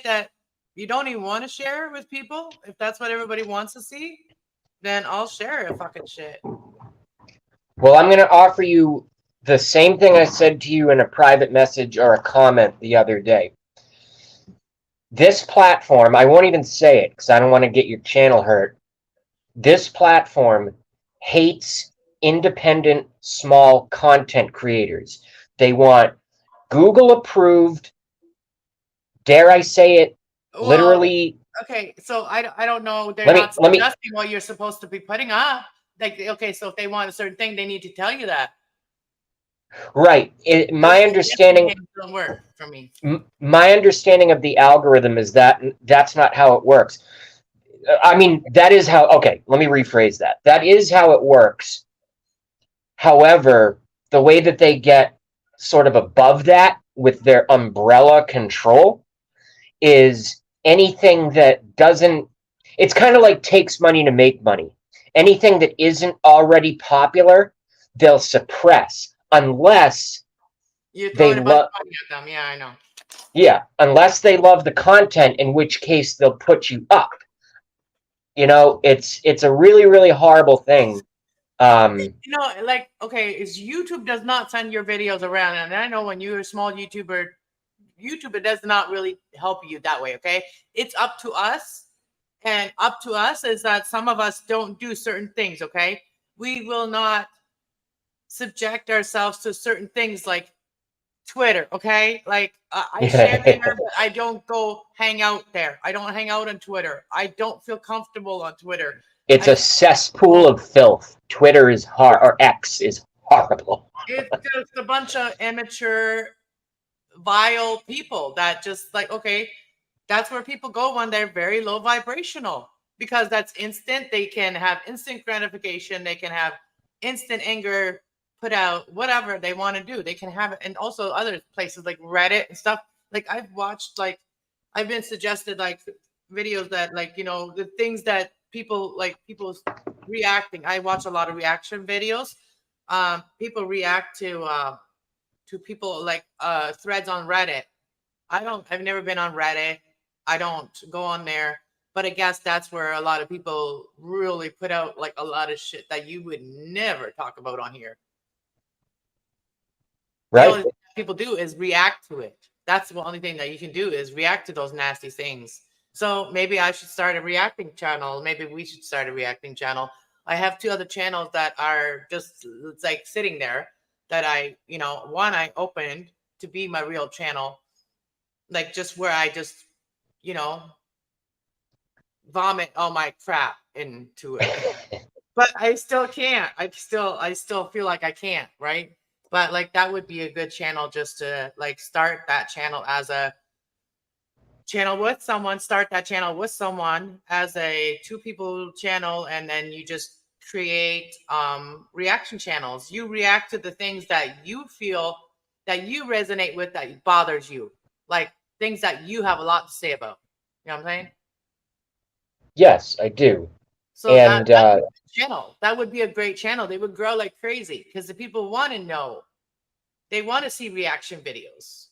that you don't even want to share with people. If that's what everybody wants to see, then I'll share a fucking shit. Well, I'm going to offer you the same thing I said to you in a private message or a comment the other day. This platform, I won't even say it because I don't want to get your channel hurt. This platform hates independent, small content creators. They want Google approved, dare I say it, Well, literally. okay, so I don't know. They're Let me not let me suggesting what you're supposed to be putting up. Like, okay, so if they want a certain thing, they need to tell you that. right. Those My suggesting understanding games don't work for me. my understanding of the algorithm is that that's not how it works. I mean, that is how, okay, let me rephrase that. That is how it works. However, the way that they get sort of above that with their umbrella control is anything that doesn't, it's kind of like takes money to make money. Anything that isn't already popular, they'll suppress unless You're they throwing a bunch love, of money at them. Yeah, I know. yeah, unless they love the content, in which case they'll put you up. You know, it's a really, really horrible thing. You know, like, okay, is YouTube does not send your videos around, and I know when you're a small YouTuber, YouTube it does not really help you that way. Okay, it's up to us, and up to us is that some of us don't do certain things. Okay, we will not subject ourselves to certain things like Twitter. Okay, like I share there, but I don't go hang out there. I don't hang out on Twitter. I don't feel comfortable on Twitter. It's I a cesspool of filth. Twitter is hard, or X is horrible. It's just a bunch of immature, vile people that just like, okay, that's where people go when they're very low vibrational because that's instant. They can have instant gratification. They can have instant anger put out, whatever they want to do. They can have it. And also other places like Reddit and stuff. Like I've watched, like, I've been suggested like videos that, like, you know, the things that people like, people's reacting. I watch a lot of reaction videos. People react to people like threads on Reddit. I've never been on Reddit. I don't go on there, but I guess that's where a lot of people really put out like a lot of shit that you would never talk about on here. The Right? only thing people do is react to it. That's the only thing that you can do is react to those nasty things. So maybe I should start a reacting channel. Maybe we should start a reacting channel. I have two other channels that are just, it's like sitting there that I, you know, one I opened to be my real channel, like just where I just, you know, vomit all my crap into it. But I still can't. I still feel like I can't, right? But like that would be a good channel just to like start that channel as a channel with someone, start that channel with someone as a two people channel, and then you just create reaction channels. You react to the things that you feel that you resonate with, that bothers you, like things that you have a lot to say about. You know what I'm saying? Yes, I do. So that And that's a good channel. That would be a great channel. They would grow like crazy because the people want to know. They want to see reaction videos.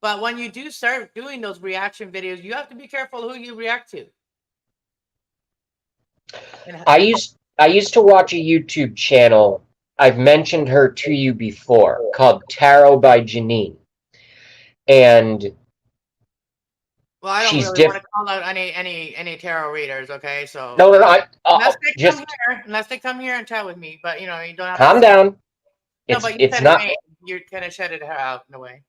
But when you do start doing those reaction videos, you have to be careful who you react to. And I used to watch a YouTube channel. I've mentioned her to you before, called Tarot by Janine. And well, I don't she's really want diff to call out any tarot readers, okay? So no, no, no. unless they come here and chat with me, but you know, you don't have to Calm say down. no, It's but you it's said her not. name. You kind of shutted her out in a way.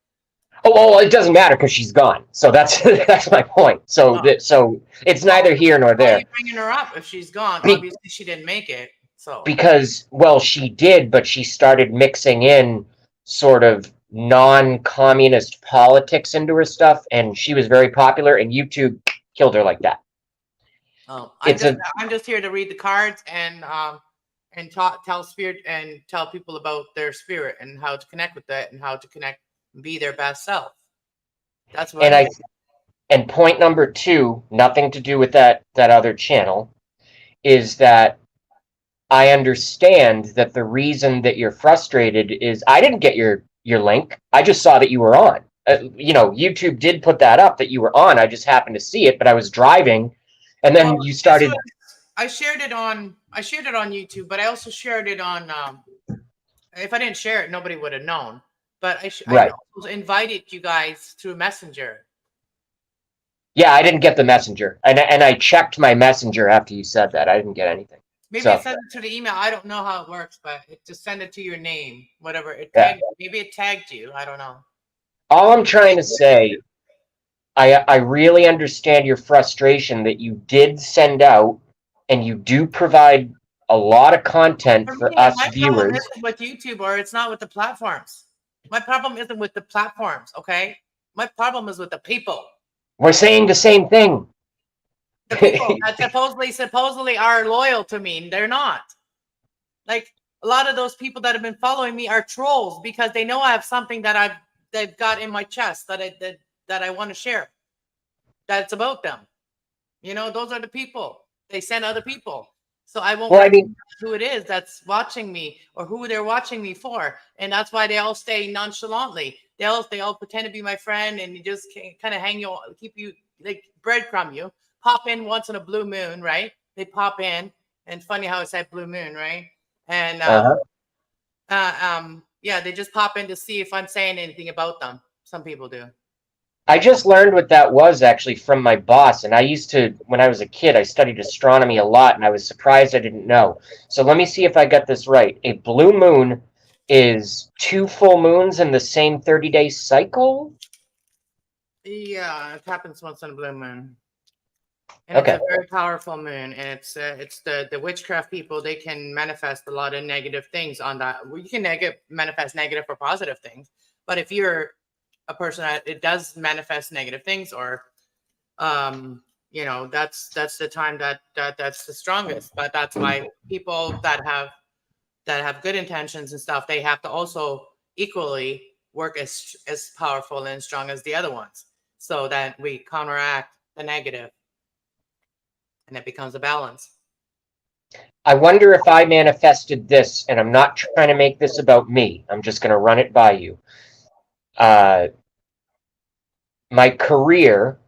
Oh, it doesn't matter because she's gone. So that's that's my point. So Oh. so it's Well, neither here nor why are you there. bringing her up if she's gone? Be, Obviously, she didn't make it. So because, well, she did, but she started mixing in sort of non-communist politics into her stuff, and she was very popular, and YouTube killed her like that. oh, It's a I'm just here to read the cards and tell spirit and tell people about their spirit and how to connect with that and how to connect and be their best self. That's what and I'm I here. and point number two, nothing to do with that other channel, is that I understand that the reason that you're frustrated is I didn't get your link. I just saw that you were on. You know, YouTube did put that up that you were on. I just happened to see it, but I was driving, and Well, then you started. I shared it on I shared it on YouTube, but I also shared it on. If I didn't share it, nobody would have known. But I Right. also invited you guys through Messenger. Yeah, I didn't get the messenger, and I checked my messenger after you said that. I didn't get anything. Maybe it So sent it to the email. I don't know how it works, but it just send it to your name, whatever. It yeah, tagged. Maybe it tagged you. I don't know. all I'm trying to say, I really understand your frustration that you did send out, and you do provide a lot of content For for me, us my problem viewers. isn't with YouTube or it's not with the platforms. My problem isn't with the platforms. Okay, my problem is with the people. We're saying the same thing. The people that supposedly are loyal to me, they're not. Like a lot of those people that have been following me are trolls because they know I have something that they've got in my chest that I want to share. That's about them. You know, those are the people. They send other people. So I won't Well, I mean, recognize who it is that's watching me or who they're watching me for. And that's why they all stay nonchalantly. They all pretend to be my friend and you just kind of hang you, keep you like breadcrumb you. Pop in once in a blue moon, right? They pop in, and funny how it said blue moon, right? And uh-huh. yeah, they just pop in to see if I'm saying anything about them. Some people do. I just learned what that was actually from my boss. And I used to, when I was a kid, I studied astronomy a lot, and I was surprised I didn't know. So let me see if I got this right. A blue moon is 2 full moons in the same 30-day cycle? Yeah, it happens once in a blue moon. And it's Okay. a very powerful moon, and it's the witchcraft people. They can manifest a lot of negative things on that. Well, you can manifest negative or positive things, but if you're a person that it does manifest negative things, or that's the time that's the strongest. But that's why people that have good intentions and stuff, they have to also equally work as powerful and strong as the other ones, so that we counteract the negative and it becomes a balance. I wonder if I manifested this, and I'm not trying to make this about me. I'm just going to run it by you. Uh, my career,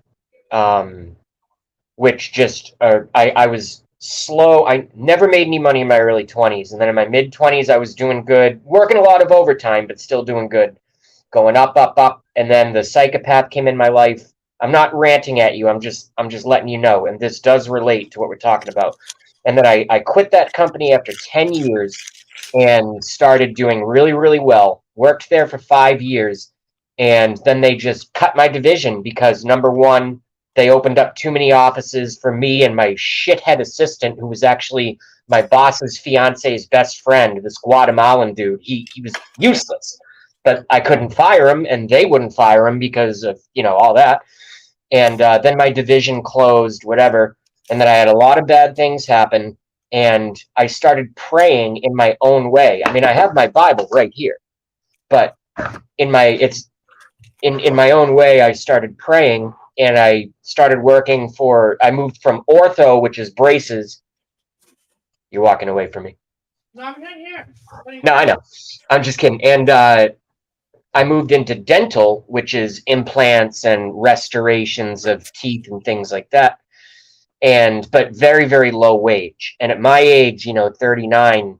which just I was slow. I never made any money in my early 20s, and then in my mid 20s, I was doing good, working a lot of overtime, but still doing good, going up, up, up. And then the psychopath came in my life. I'm not ranting at you. I'm just letting you know, and this does relate to what we're talking about. And then I quit that company after 10 years and started doing really, really well. Worked there for 5 years, and then they just cut my division because number one, they opened up too many offices for me and my shithead assistant, who was actually my boss's fiance's best friend, this Guatemalan dude. He was useless, but I couldn't fire him, and they wouldn't fire him because of all that. And then my division closed, whatever. And then I had a lot of bad things happen, and I started praying in my own way. I mean, I have my Bible right here, but in my own way, I started praying, and I started working I moved from ortho, which is braces. You're walking away from me. No, I'm right here. No, I know. I'm just kidding. And I moved into dental, which is implants and restorations of teeth and things like that. But very, very low wage. And at my age, 39,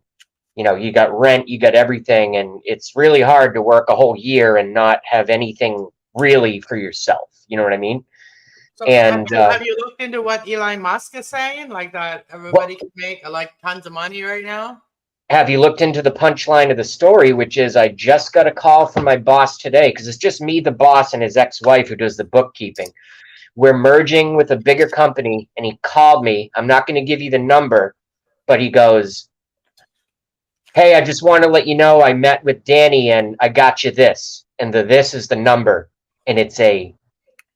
you got rent, you got everything, and it's really hard to work a whole year and not have anything really for yourself. You know what I mean? So have And you have you looked into what Elon Musk is saying? Like that what everybody can make like tons of money right now? have you looked into the punchline of the story, which is I just got a call from my boss today, because it's just me, the boss, and his ex-wife who does the bookkeeping. We're merging with a bigger company, and he called me. I'm not going to give you the number, but he goes, "Hey, I just want to let you know I met with Danny and I got you this." And this is the number. And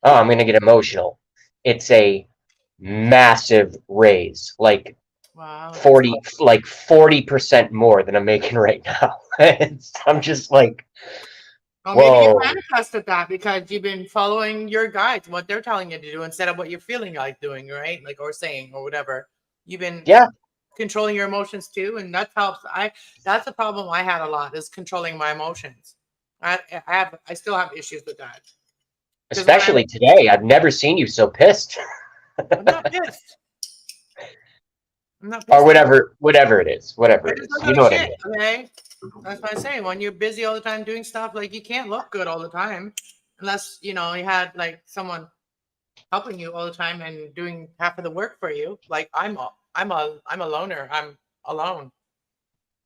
I'm going to get emotional. It's a massive raise, like Wow, that's 40% more than I'm making right now. I'm just like, well. Maybe you whoa. manifested that because you've been following your guides, what they're telling you to do instead of what you're feeling like doing, right? Like or saying or whatever. You've been Yeah, controlling your emotions too, and that helps. That's the problem I had a lot is controlling my emotions. I still have issues with that because when especially today. I've never seen you so pissed. I'm not pissed. I'm not or pissed off. whatever it is, whatever I it just is. don't You give a know what I shit. mean? Okay, that's what I say. When you're busy all the time doing stuff, like you can't look good all the time, unless you had like someone helping you all the time and doing half of the work for you. Like I'm a loner. I'm alone.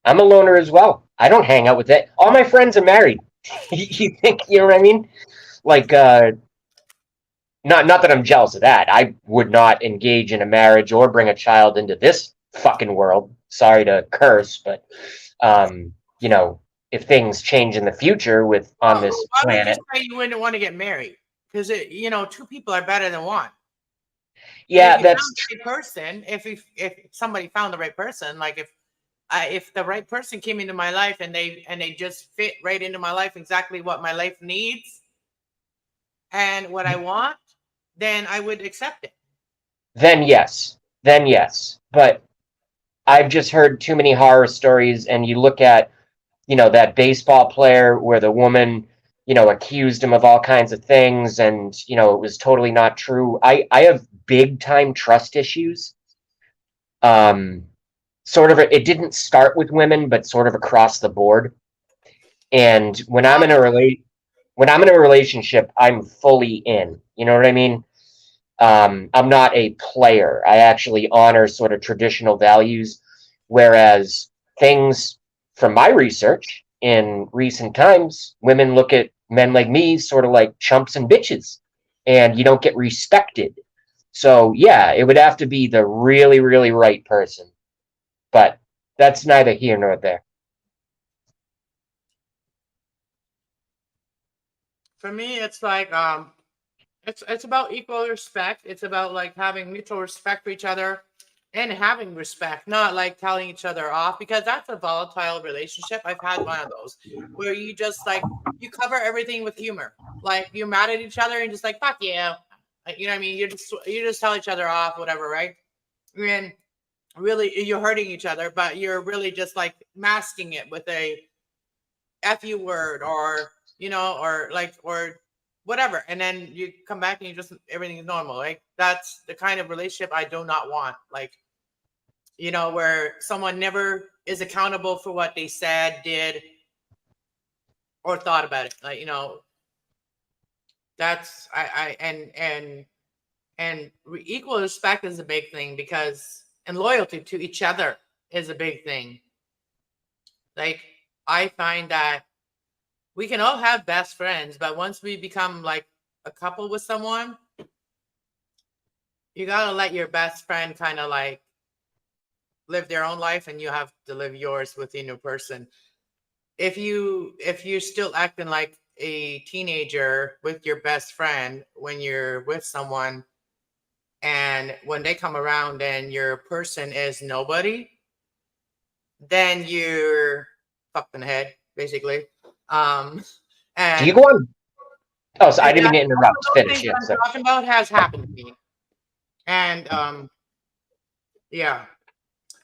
I'm a loner as well. I don't hang out with it. All my friends are married. You think, you know what I mean? Like, not that I'm jealous of that. I would not engage in a marriage or bring a child into this fucking world. Sorry to curse, but you know, if things change in the future with on Well, this why would you planet, say you wouldn't want to get married? Because two people are better than one. And if yeah, you found that's the right person, if somebody found the right person, like if the right person came into my life and they just fit right into my life exactly what my life needs and what I want, then I would accept it. then yes. But I've just heard too many horror stories, and you look at, you know, that baseball player where the woman, you know, accused him of all kinds of things, and you know it was totally not true. I have big time trust issues. Um, sort of it didn't start with women, but sort of across the board. And Well, when I'm in a relationship, I'm fully in. You know what I mean? I'm not a player. I actually honor sort of traditional values, whereas things from my research in recent times, women look at men like me sort of like chumps and bitches, and you don't get respected. So yeah, it would have to be the really, really right person. But that's neither here nor there. for me, it's like it's about equal respect. It's about like having mutual respect for each other and having respect, not like telling each other off because that's a volatile relationship. I've had one of those where you just like you cover everything with humor. Like you're mad at each other and just like fuck you. Like, you know what I mean? You just tell each other off, whatever, right? And really you're hurting each other, but you're really just like masking it with a fu word or or like or whatever, and then you come back and you just everything is normal. Like that's the kind of relationship I do not want. Like where someone never is accountable for what they said, did, or thought about it. Like that's I and equal respect is a big thing because and loyalty to each other is a big thing. Like I find that we can all have best friends, but once we become like a couple with someone, you gotta let your best friend kind of like live their own life, and you have to live yours with the new person. If you're still acting like a teenager with your best friend when you're with someone, and when they come around and your person is nobody, then you're fucked in the head, basically. Um, Do you and go on? Oh, so I and didn't that, mean to interrupt. those Finish. things Yeah. that I'm So talking about has happened to me. And yeah,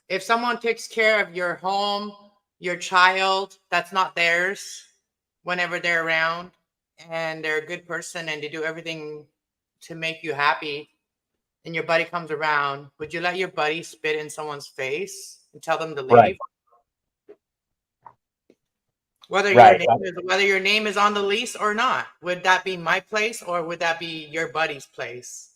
if someone takes care of your home, your child, that's not theirs whenever they're around, and they're a good person and they do everything to make you happy, and your buddy comes around, would you let your buddy spit in someone's face and tell them to right, leave? Whether your right. name is whether your name is on the lease or not, would that be my place or would that be your buddy's place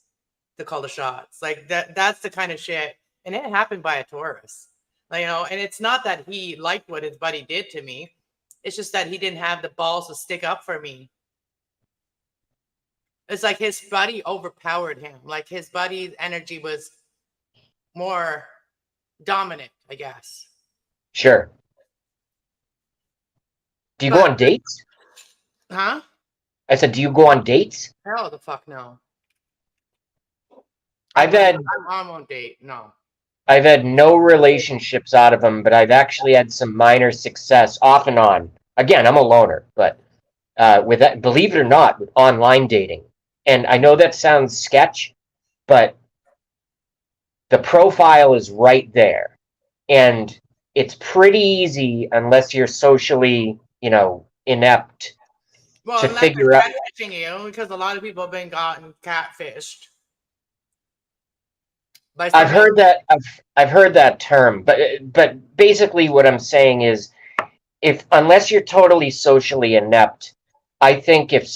to call the shots? Like that's the kind of shit. And it happened by a tourist. Like, and it's not that he liked what his buddy did to me. It's just that he didn't have the balls to stick up for me. It's like his buddy overpowered him. Like his buddy's energy was more dominant, I guess. Sure. Do you go But on dates? huh? I said, do you go on dates? Hell the fuck no. I I've wouldn't. had I won't date. No. I've had no relationships out of them, but I've actually had some minor success off and on. Again, I'm a loner, but with that, believe it or not, with online dating. And I know that sounds sketch, but the profile is right there. And it's pretty easy unless you're socially, you know, inept Well, to unless figure out. they're catfishing you, because a lot of people have been gotten catfished. By I've somebody. heard that. I've heard that term, but basically what I'm saying is, if unless you're totally socially inept, I think if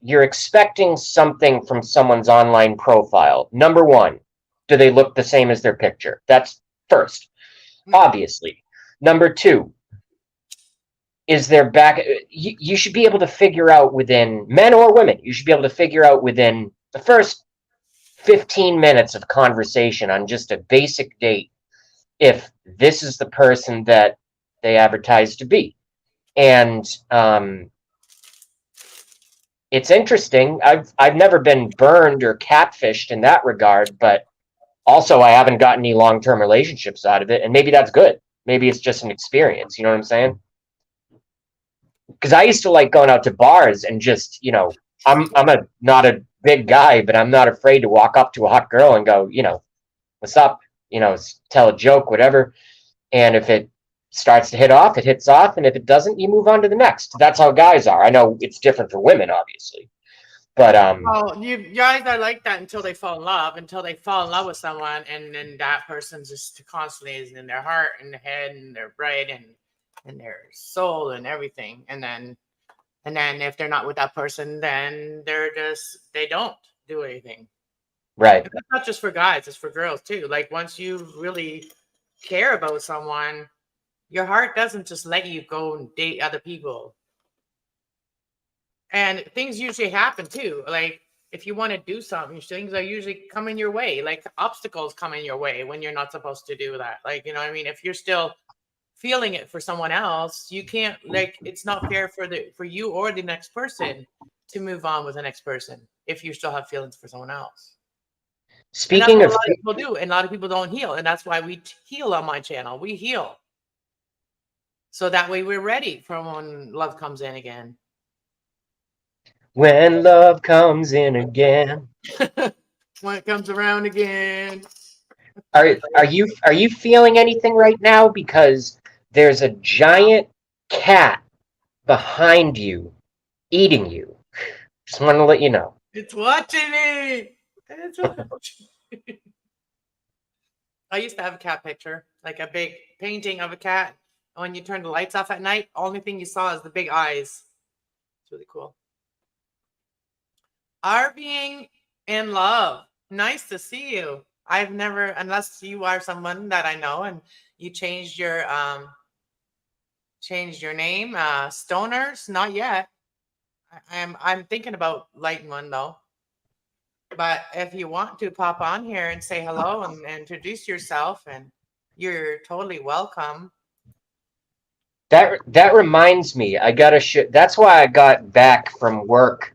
you're expecting something from someone's online profile, number one, do they look the same as their picture? That's first, Mhm. obviously. Number two, is their back. You should be able to figure out within men or women. You should be able to figure out within the first 15 minutes of conversation on just a basic date if this is the person that they advertise to be. And it's interesting. I've never been burned or catfished in that regard, but also I haven't gotten any long-term relationships out of it, and maybe that's good. Maybe it's just an experience. You know what I'm saying? Because I used to like going out to bars and just, I'm a not a big guy, but I'm not afraid to walk up to a hot girl and go, what's up? Tell a joke, whatever. And if it starts to hit off, it hits off, and if it doesn't, you move on to the next. That's how guys are. I know it's different for women, obviously, but Well, you guys are like that until they fall in love, with someone, and then that person just constantly is in their heart and their head and their brain and their soul and everything. And then if they're not with that person, then they don't do anything. right. And that's not just for guys, it's for girls too. Like once you really care about someone, your heart doesn't just let you go and date other people. And things usually happen too. Like if you want to do something, things are usually coming your way. Like obstacles coming your way when you're not supposed to do that. Like, you know what I mean? If you're still feeling it for someone else, you can't, like, it's not fair for you or the next person to move on with the next person if you still have feelings for someone else. And that's Speaking what a of, lot of people do. And a lot of people don't heal. And that's why we heal on my channel. We heal. So that way we're ready for when love comes in again. when love comes in again, When it comes around again. are you feeling anything right now? Because there's a giant cat behind you eating you. Just want to let you know. It's watching me. It's watching me. I used to have a cat picture, like a big painting of a cat. And when you turn the lights off at night, only thing you saw is the big eyes. It's really cool. Are being in love. Nice to see you. I've never, unless you are someone that I know and you changed your name. Stoners, not yet. I'm thinking about lighting one though. But if you want to pop on here and say hello and introduce yourself, and you're totally welcome. That reminds me, I gotta that's why I got back from work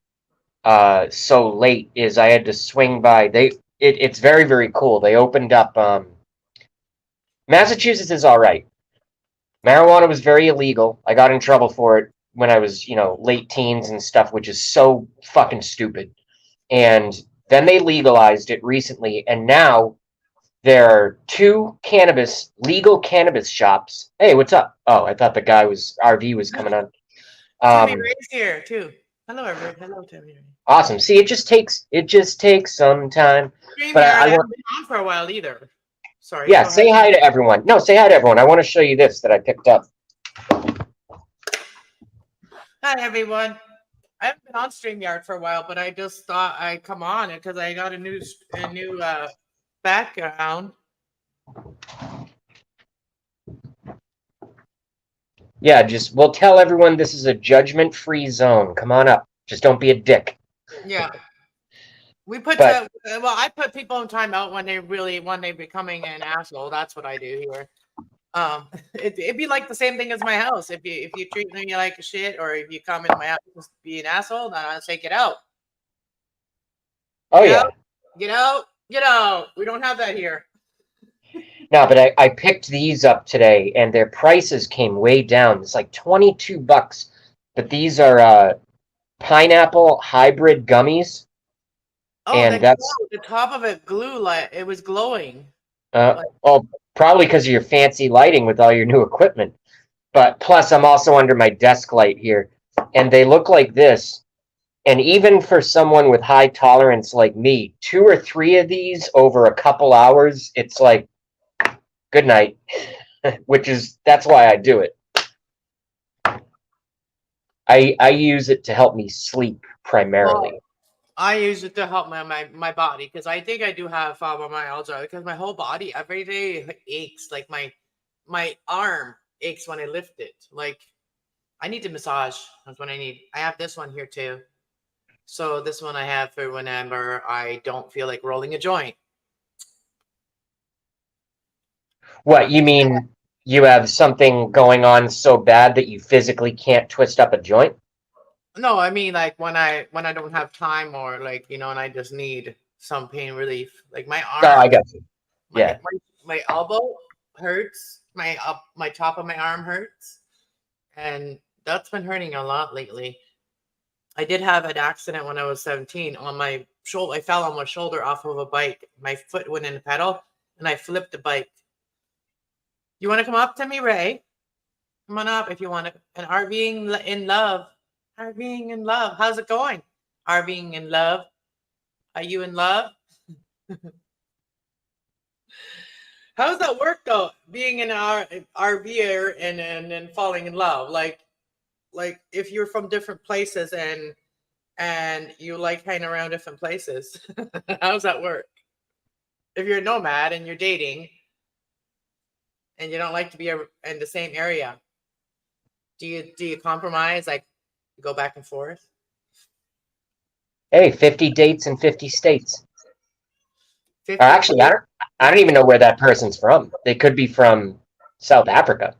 so late, is I had to swing by. It's very, very cool. They opened up Massachusetts is all right. Marijuana was very illegal. I got in trouble for it when I was, late teens and stuff, which is so fucking stupid. And then they legalized it recently, and now there are two legal cannabis shops. Hey, what's up? Oh, I thought the guy was RV was coming on. Timmy Um, Ray's here too. Hello, everybody. Hello, Timmy Ray. awesome. See, it just takes some time. But StreamYard, I I want, haven't been on for a while either. Sorry, yeah, go ahead. say hi to everyone. No, say hi to everyone. I want to show you this that I picked up. Hi, everyone. I haven't been on StreamYard for a while, but I just thought I'd come on it because I got a new background. Yeah, we'll tell everyone this is a judgment-free zone. Come on up. Just don't be a dick. Yeah. We put But I put people in timeout when they're becoming an asshole. That's what I do here. It'd be like the same thing as my house. If you treat me like a shit, or if you come into my house just to be an asshole, then I say get out, oh get yeah, out, get out, get out. We don't have that here. no, but I picked these up today, and their prices came way down. It's like $22, but these are pineapple hybrid gummies, Oh, and that glow, that's the top of it glue, like it was glowing. Like, well, probably because of your fancy lighting with all your new equipment. But plus, I'm also under my desk light here, and they look like this. And even for someone with high tolerance like me, 2 or 3 of these over a couple hours, it's like, good night, that's why I do it. I use it to help me sleep primarily. Well, I use it to help my body because I think I do have fibromyalgia because my whole body every day aches. Like my arm aches when I lift it. Like I need to massage. That's what I need. I have this one here too. So this one I have for whenever I don't feel like rolling a joint. What, you mean you have something going on so bad that you physically can't twist up a joint? No, I mean like when I don't have time or like and I just need some pain relief. Like my Oh, I arm, got you. my Yeah. my elbow hurts. My top of my arm hurts, and that's been hurting a lot lately. I did have an accident when I was 17 on my shoulder. I fell on my shoulder off of a bike. My foot went in the pedal, and I flipped the bike. You want to come up to me, Ray? Come on up if you want to. And RVing in love. RVing in love. How's it going? RVing in love. Are you in love? How does that work though? Being an RVer and falling in love, like if you're from different places and you like hanging around different places, how does that work? If you're a nomad and you're dating and you don't like to be in the same area, do you compromise, like go back and forth? Hey, 50 dates in 50 states. Or 50 actually, I don't even know where that person's from. They could be from South Africa.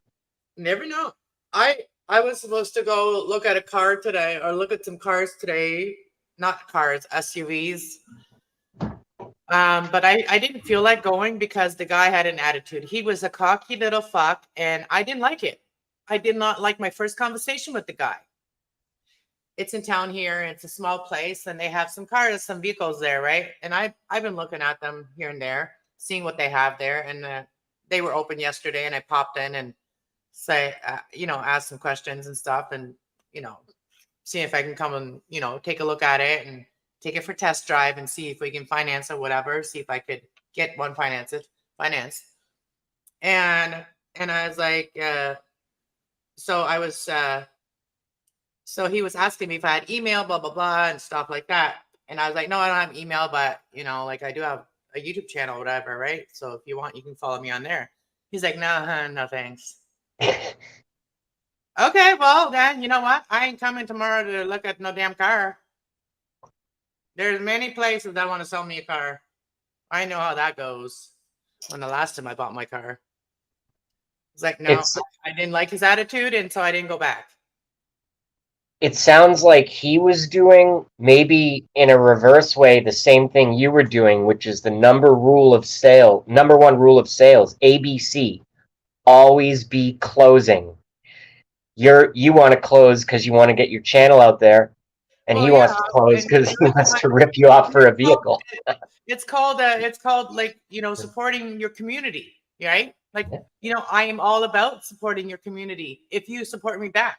Never know. I was supposed to go look at a car today or look at some cars today, not cars, SUVs. But I didn't feel like going because the guy had an attitude. He was a cocky little fuck, and I didn't like it. I did not like my first conversation with the guy. It's in town here, and it's a small place, and they have some cars, some vehicles there, right? And I've been looking at them here and there, seeing what they have there, and they were open yesterday, and I popped in and say, ask some questions and stuff, and see if I can come and take a look at it and take it for test drive and see if we can finance or whatever. See if I could get one financed. And I was like, so I was, so he was asking me if I had email, blah blah blah, and stuff like that. And I was like, no, I don't have email, but like I do have a YouTube channel, or whatever, right? So if you want, you can follow me on there. He's like, no, no, thanks. Okay, well then, you know what? I ain't coming tomorrow to look at no damn car. There's many places that want to sell me a car. I know how that goes. When the last time I bought my car, it's like, no, I didn't like his attitude, and so I didn't go back. It sounds like he was doing, maybe in a reverse way, the same thing you were doing, which is the number one rule of sales, ABC. Always be closing. You want to close because you want to get your channel out there, and he wants to close because he wants to rip you off for a vehicle. It's called like supporting your community, right? Like I am all about supporting your community. If you support me back,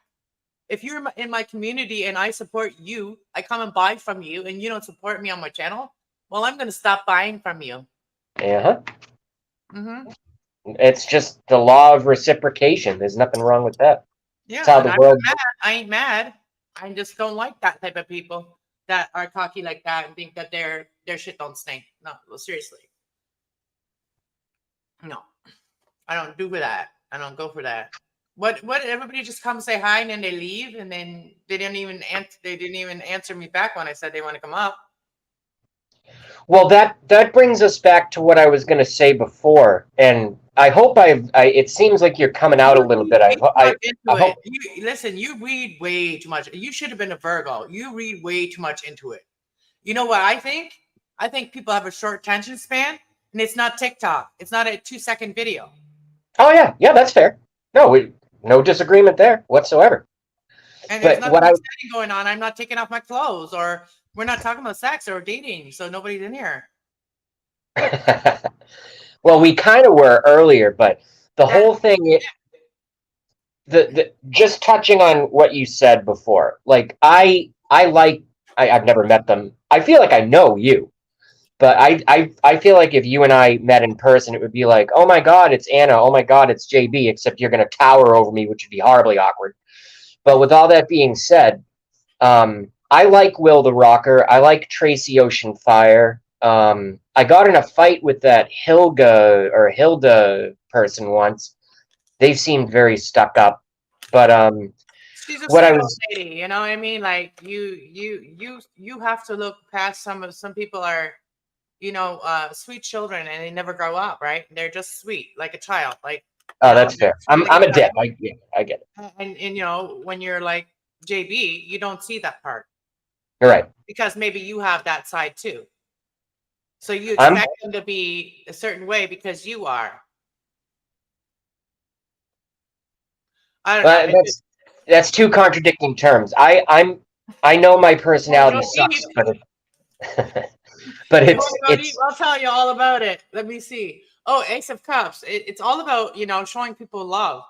if you're in my community and I support you, I come and buy from you, and you don't support me on my channel, well, I'm going to stop buying from you. Yeah. It's just the law of reciprocation. There's nothing wrong with that. Yeah, and I ain't mad. I just don't like that type of people that are cocky like that and think that their shit don't stink. No, well, seriously. No, I don't do for that. I don't go for that. What? Everybody just come say hi and then they leave, and then they didn't even answer me back when I said they want to come up. Well, that brings us back to what I was going to say before, and I hope it seems like you're coming out a little bit. I hope. Listen, you read way too much. You should have been a Virgo. You read way too much into it. You know what I think? I think people have a short attention span, and it's not TikTok. It's not a 2-second video. Oh yeah, that's fair. No disagreement there whatsoever. And there's nothing exciting going on. I'm not taking off my clothes, or we're not talking about sex or dating, so nobody's in here. Well, we kind of were earlier, but the whole thing, just touching on what you said before, like I like I've never met them. I feel like I know you, but I feel like if you and I met in person, it would be like, oh my God, it's Anna. Oh my God, it's JB, except you're going to tower over me, which would be horribly awkward. But with all that being said, I like Will the Rocker. I like Tracy Ocean Fire. I got in a fight with that Hilda person once. They seemed very stuck up. But She's a what I sweet old was lady, you know what I mean? Like you have to look past some people are, sweet children and they never grow up, right? They're just sweet, like a child, like oh, that's they're fair. sweet like a I'm a child. dick. I get it. And when you're like JB, you don't see that part You're right. because maybe you have that side too. So you I'm expect them to be a certain way because you are. I don't know. It just, that's two contradicting terms. I know my well, personality go deep. sucks, but but You want to go deep? it's I'll tell you all about it. Let me see. Oh, Ace of Cups. It's all about, showing people love,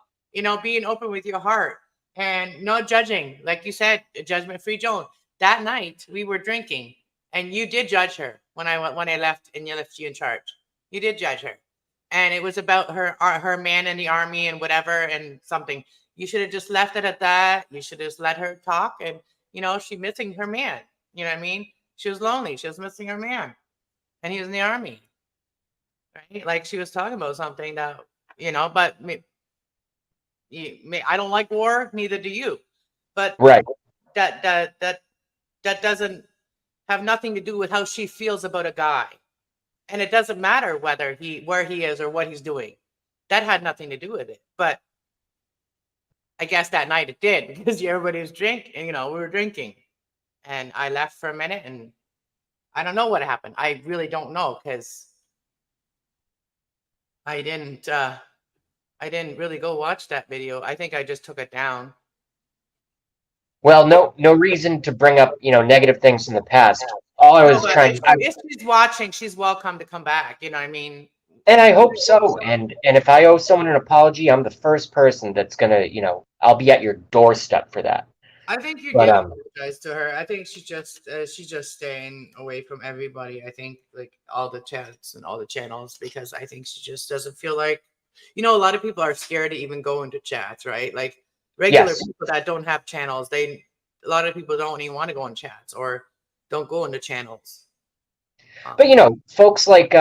being open with your heart and no judging. Like you said, a judgment-free zone. That night we were drinking and you did judge her when I left and you left you in charge. You did judge her. And it was about her man in the army and whatever and something. You should have just left it at that. You should have just let her talk and she missing her man. You know what I mean? She was lonely. She was missing her man and he was in the army, right? Like she was talking about something that, but I don't like war, neither do you. But right. that that that that doesn't have nothing to do with how she feels about a guy. And it doesn't matter where he is or what he's doing. That had nothing to do with it. But I guess that night it did because everybody was drinking, we were drinking. And I left for a minute and I don't know what happened. I really don't know because I didn't uh I didn't really go watch that video. I think I just took it down. Well, no reason to bring up, negative things in the past. All I No, was but trying if she's watching, she's welcome to come back. You know what I mean? and I hope so. And if I owe someone an apology, I'm the first person that's gonna, I'll be at your doorstep for that. I think you But did apologize to her. I think she's just staying away from everybody. I think like all the chats and all the channels because I think she just doesn't feel like a lot of people are scared to even go into chats, right? Like regular yes. people that don't have channels, a lot of people don't even want to go in chats or don't go into channels. But folks like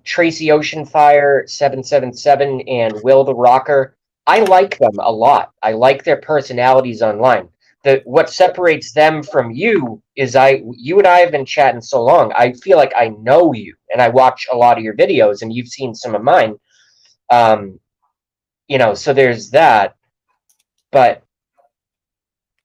Tracy Oceanfire 777 and Will the Rocker, I like them a lot. I like their personalities online. What separates them from you is you and I have been chatting so long. I feel like I know you, and I watch a lot of your videos, and you've seen some of mine. So there's that. But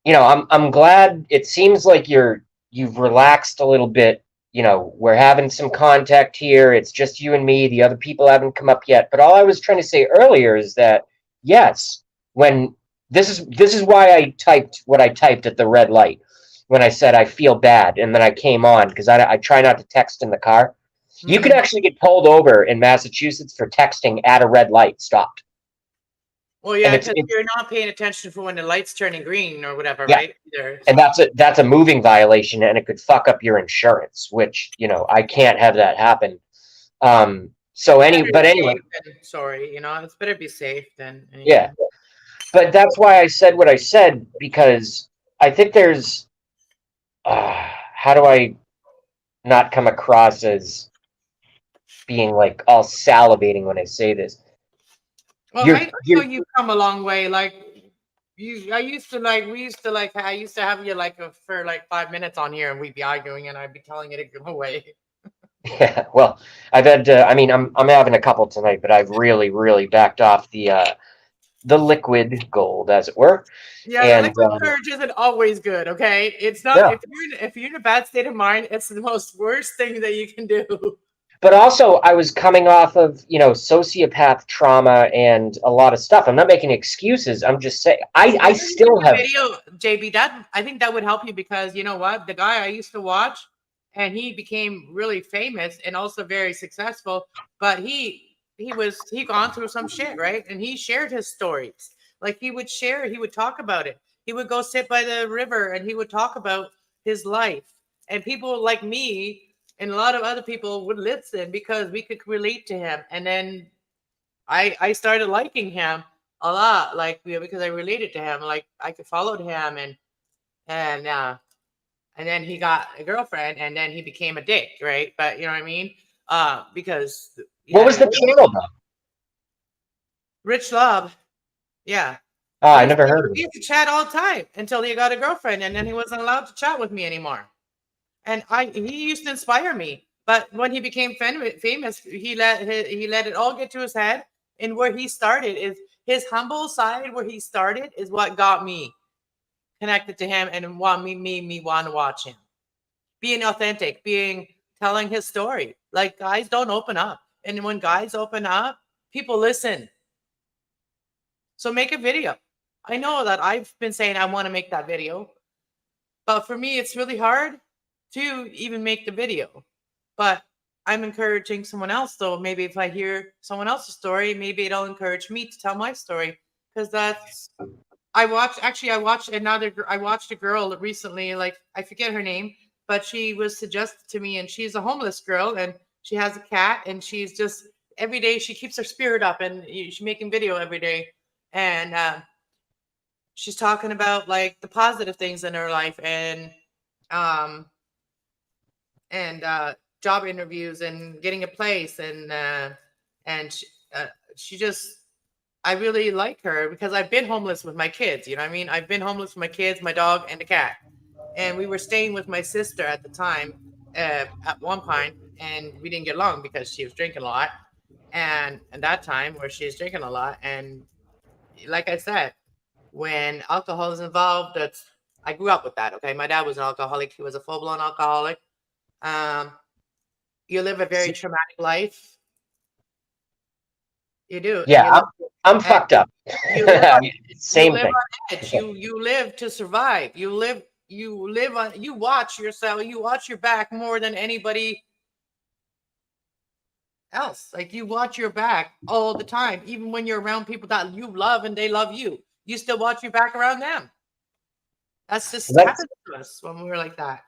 I'm glad. It seems like you've relaxed a little bit. We're having some contact here. It's just you and me. The other people haven't come up yet. But all I was trying to say earlier is that yes, when this is why I typed what I typed at the red light when I said I feel bad, and then I came on because I try not to text in the car. You could actually get pulled over in Massachusetts for texting at a red light stopped. Well, And yeah, it's because you're not paying attention for when the light's turning green or whatever, yeah. right? Either. And that's a moving violation, and it could fuck up your insurance, which I can't have that happen. So anyway, Sorry, it's better be safe than anything. yeah. But that's why I said what I said, because I think there's how do I not come across as being like all salivating when I say this? Well, I know you've come a long way. Like I used to I used to have you for like 5 minutes on here, and we'd be arguing, and I'd be telling you to go away. Yeah, well, I've had. I mean, I'm having a couple tonight, but I've really backed off the liquid gold, as it were. Yeah, the And liquid courage isn't always good. Okay, it's not. yeah, If you're in a bad state of mind, it's the most worst thing that you can do. but also I was coming off of sociopath trauma and a lot of stuff. I'm not making excuses. I'm just saying I still have video, JB. That I think that would help you because you know what, the guy I used to watch, and he became really famous and also very successful. But he gone through some shit, right? And he shared his stories. Like he would share, he would talk about it. He would go sit by the river and he would talk about his life. And people like me and a lot of other people would listen because we could relate to him. And then I started liking him a lot, like because I related to him. Like I could followed him and and then he got a girlfriend and then he became a dick, right? But you know what I mean? Because he What had was a the channel though? Rich Love. Yeah. Oh, I never heard of We it. used to chat all the time until he got a girlfriend and then he wasn't allowed to chat with me anymore. And he used to inspire me. But when he became famous, he let it all get to his head. And where he started is his humble side. Where he started is what got me connected to him and want me want to watch him. Being authentic, being telling his story. Like guys don't open up, and when guys open up, people listen. So make a video. I know that I've been saying I want to make that video, but for me, it's really hard to even make the video. But I'm encouraging someone else, though. Maybe if I hear someone else's story, maybe it'll encourage me to tell my story. Because that's I watched a girl recently, like I forget her name, but she was suggested to me, and she's a homeless girl, and she has a cat, and she's just every day she keeps her spirit up, and she's making video every day, and she's talking about like the positive things in her life, um and job interviews and getting a place, and she just I really like her because I've been homeless with my kids. You know what I mean? I've been homeless with my kids, my dog, and the cat. And we were staying with my sister at the time, at one point, and we didn't get along because she was drinking a lot. And at that time, where she was drinking a lot, and like I said, when alcohol is involved, that's I grew up with that. Okay, my dad was an alcoholic; he was a full blown alcoholic. Um, you live a very traumatic life. You do, and Yeah, I'm and fucked up. you live you Same live thing. on edge. You live to survive. You live on you watch yourself, you watch your back more than anybody else. Like you watch your back all the time, even when you're around people that you love and they love you. You still watch your back around them. That's just Let's happens to us when we're like that.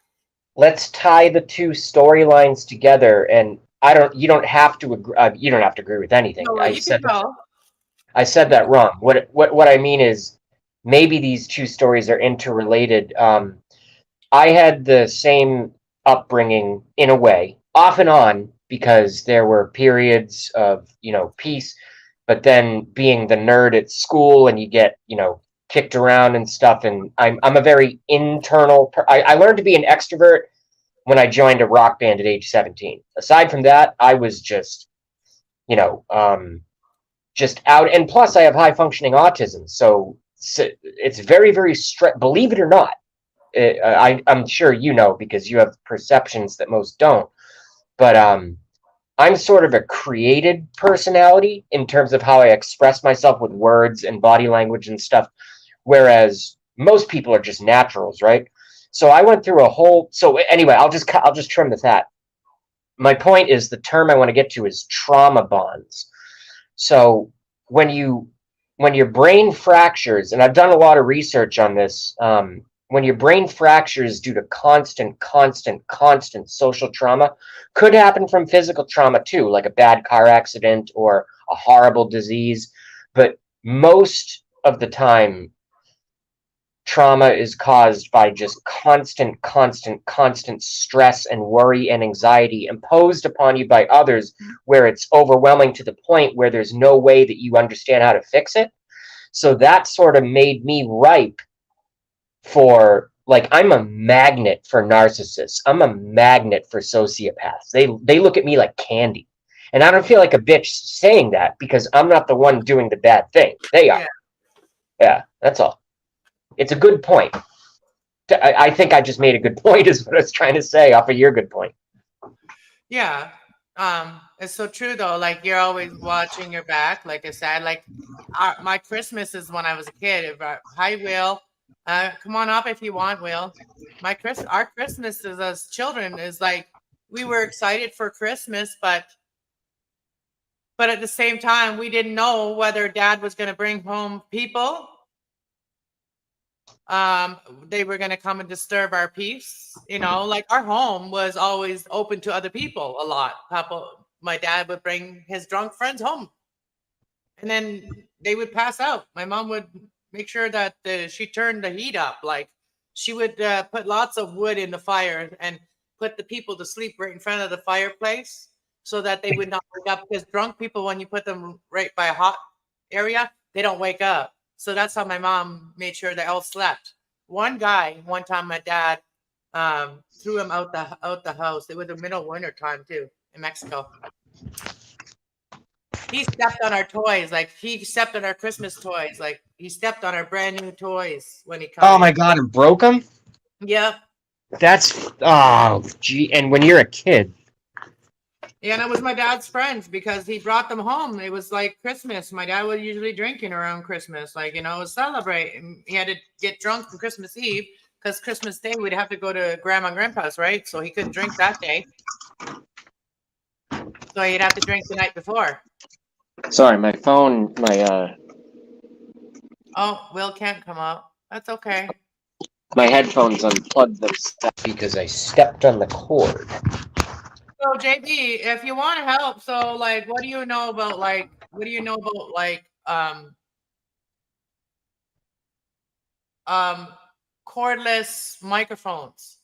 let's tie the two storylines together, and you don't have to agree, you don't have to agree with anything. No, well, you can tell. I said You that can, wrong. What I mean is maybe these two stories are interrelated. I had the same upbringing in a way, off and on, because there were periods of, peace, but then being the nerd at school and you get, kicked around and stuff. And I'm a very internal, I learned to be an extrovert when I joined a rock band at age 17. Aside from that, I was you know, just out. And plus I have high functioning autism. So it's very, very, believe it or not, I'm sure you know because you have perceptions that most don't. But I'm sort of a created personality in terms of how I express myself with words and body language and stuff, whereas most people are just naturals, right? So I went through a whole. So anyway, I'll just trim the fat. My point is the term I want to get to is trauma bonds. So when you when your brain fractures, and I've done a lot of research on this, when your brain fractures due to constant social trauma, could happen from physical trauma too, like a bad car accident or a horrible disease. But most of the time, trauma is caused by just constant stress and worry and anxiety imposed upon you by others, where it's overwhelming to the point where there's no way that you understand how to fix it. So that sort of made me ripe for, like, I'm a magnet for narcissists. I'm a magnet for sociopaths. They look at me like candy. And I don't feel like a bitch saying that because I'm not the one doing the bad thing. They are. yeah, Yeah, that's all. It's a good point. I think I just made a good point, is what I was trying to say off of your good point. yeah. It's so true though. Like you're always watching your back. Like I said, like my Christmas is when I was a kid. Hi, Will. Come on up if you want, Will. Our Christmases as children is like we were excited for Christmas, but at the same time we didn't know whether Dad was going to bring home people they were going to come and disturb our peace. You know, like our home was always open to other people a lot. My dad would bring his drunk friends home, and then they would pass out. My mom would make sure that she turned the heat up. Like she would put lots of wood in the fire and put the people to sleep right in front of the fireplace so that they would not wake up. Because drunk people, when you put them right by a hot area, they don't wake up. So that's how my mom made sure they all slept. One time, my dad threw him out the house. It was the middle of winter time too in Mexico. He stepped on our toys, like he stepped on our Christmas toys, like he stepped on our brand new toys when he come Oh my in. God, and broke them? Yep. That's, oh, gee. And when you're a kid, Yeah, and it was my dad's friends because he brought them home. It was like Christmas. My dad was usually drinking around Christmas, like, you know, celebrate. And he had to get drunk on Christmas Eve because Christmas Day we'd have to go to grandma and grandpa's, right? So he couldn't drink that day. So he'd have to drink the night before. sorry, my phone, Oh, Will can't come up. That's okay. my headphones unplugged themselves because I stepped on the cord. So JB, if you want to help, so like, what do you know about um cordless microphones?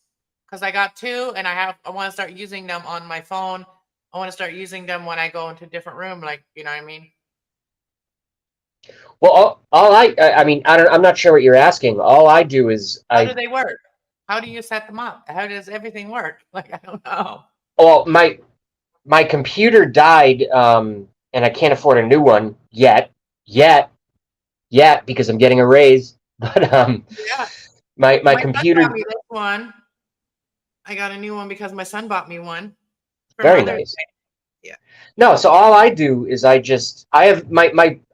Because I got two, and I want to start using them on my phone. I want to start using them when I go into a different room, like you know what I mean. Well, I mean, I'm not sure what you're asking. All I do is How do they work? How do you set them up? How does everything work? Like I don't know. well, my computer died, and I can't afford a new one yet, because I'm getting a raise. But Yeah, my my son got computer, me this one. I got a new one because my son bought me one for very Mother's nice. Day. Yeah. No, so all I do is I have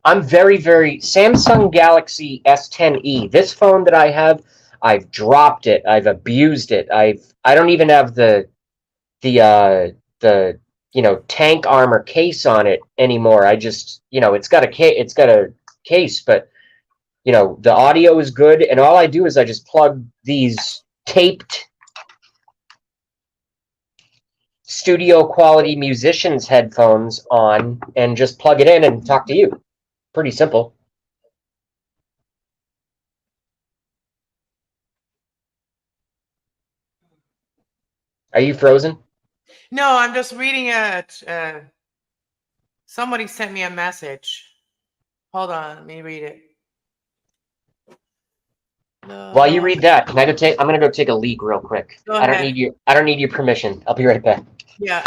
I'm very Samsung Galaxy S10e. This phone that I have, I've dropped it. I've abused it. I don't even have the tank armor case on it anymore. I just, it's got a case, but the audio is good, and all I do is I just plug these taped studio quality musicians headphones on and just plug it in and talk to you. Pretty simple. Are you frozen? No, I'm just reading it. Somebody sent me a message. Hold on, let me read it. While you read that, I'm gonna go take a leak real quick. Go ahead. I don't need your permission. I'll be right back. Yeah.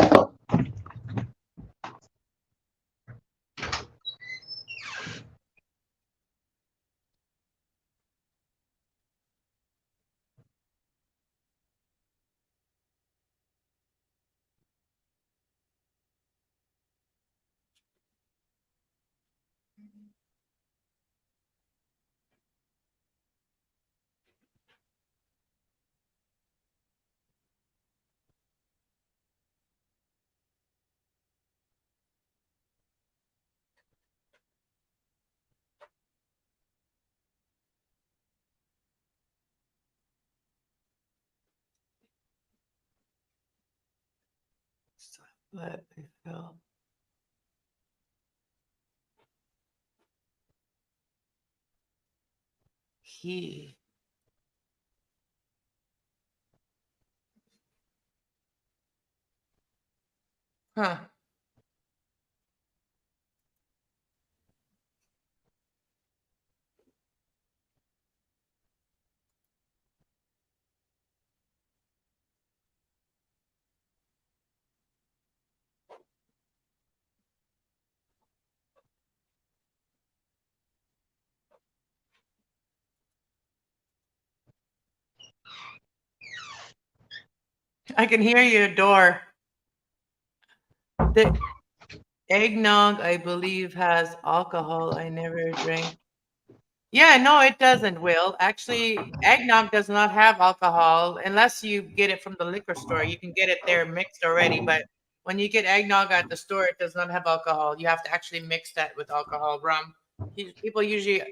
Let me feel. He. Huh. I can hear your door. The eggnog, I believe, has alcohol. I never drink. Yeah, no, it doesn't, Will. Actually, eggnog does not have alcohol unless you get it from the liquor store. You can get it there mixed already, but when you get eggnog at the store, it does not have alcohol. You have to actually mix that with alcohol, rum. People usually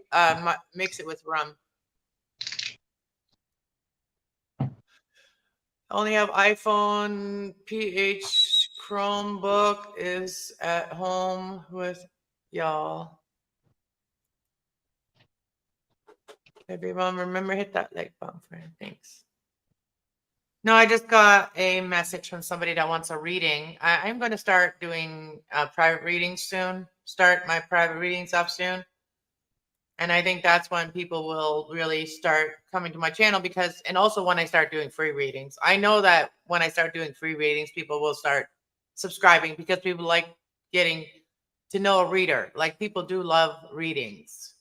mix it with rum. Only have iPhone. PH Chromebook is at home with y'all. Everyone, remember hit that like button, friend. Thanks. No, I just got a message from somebody that wants a reading. I'm going to start doing private readings soon. Start my private readings up soon. And I think that's when people will really start coming to my channel because, and also when I start doing free readings. I know that when I start doing free readings, people will start subscribing because people like getting to know a reader. Like people do love readings.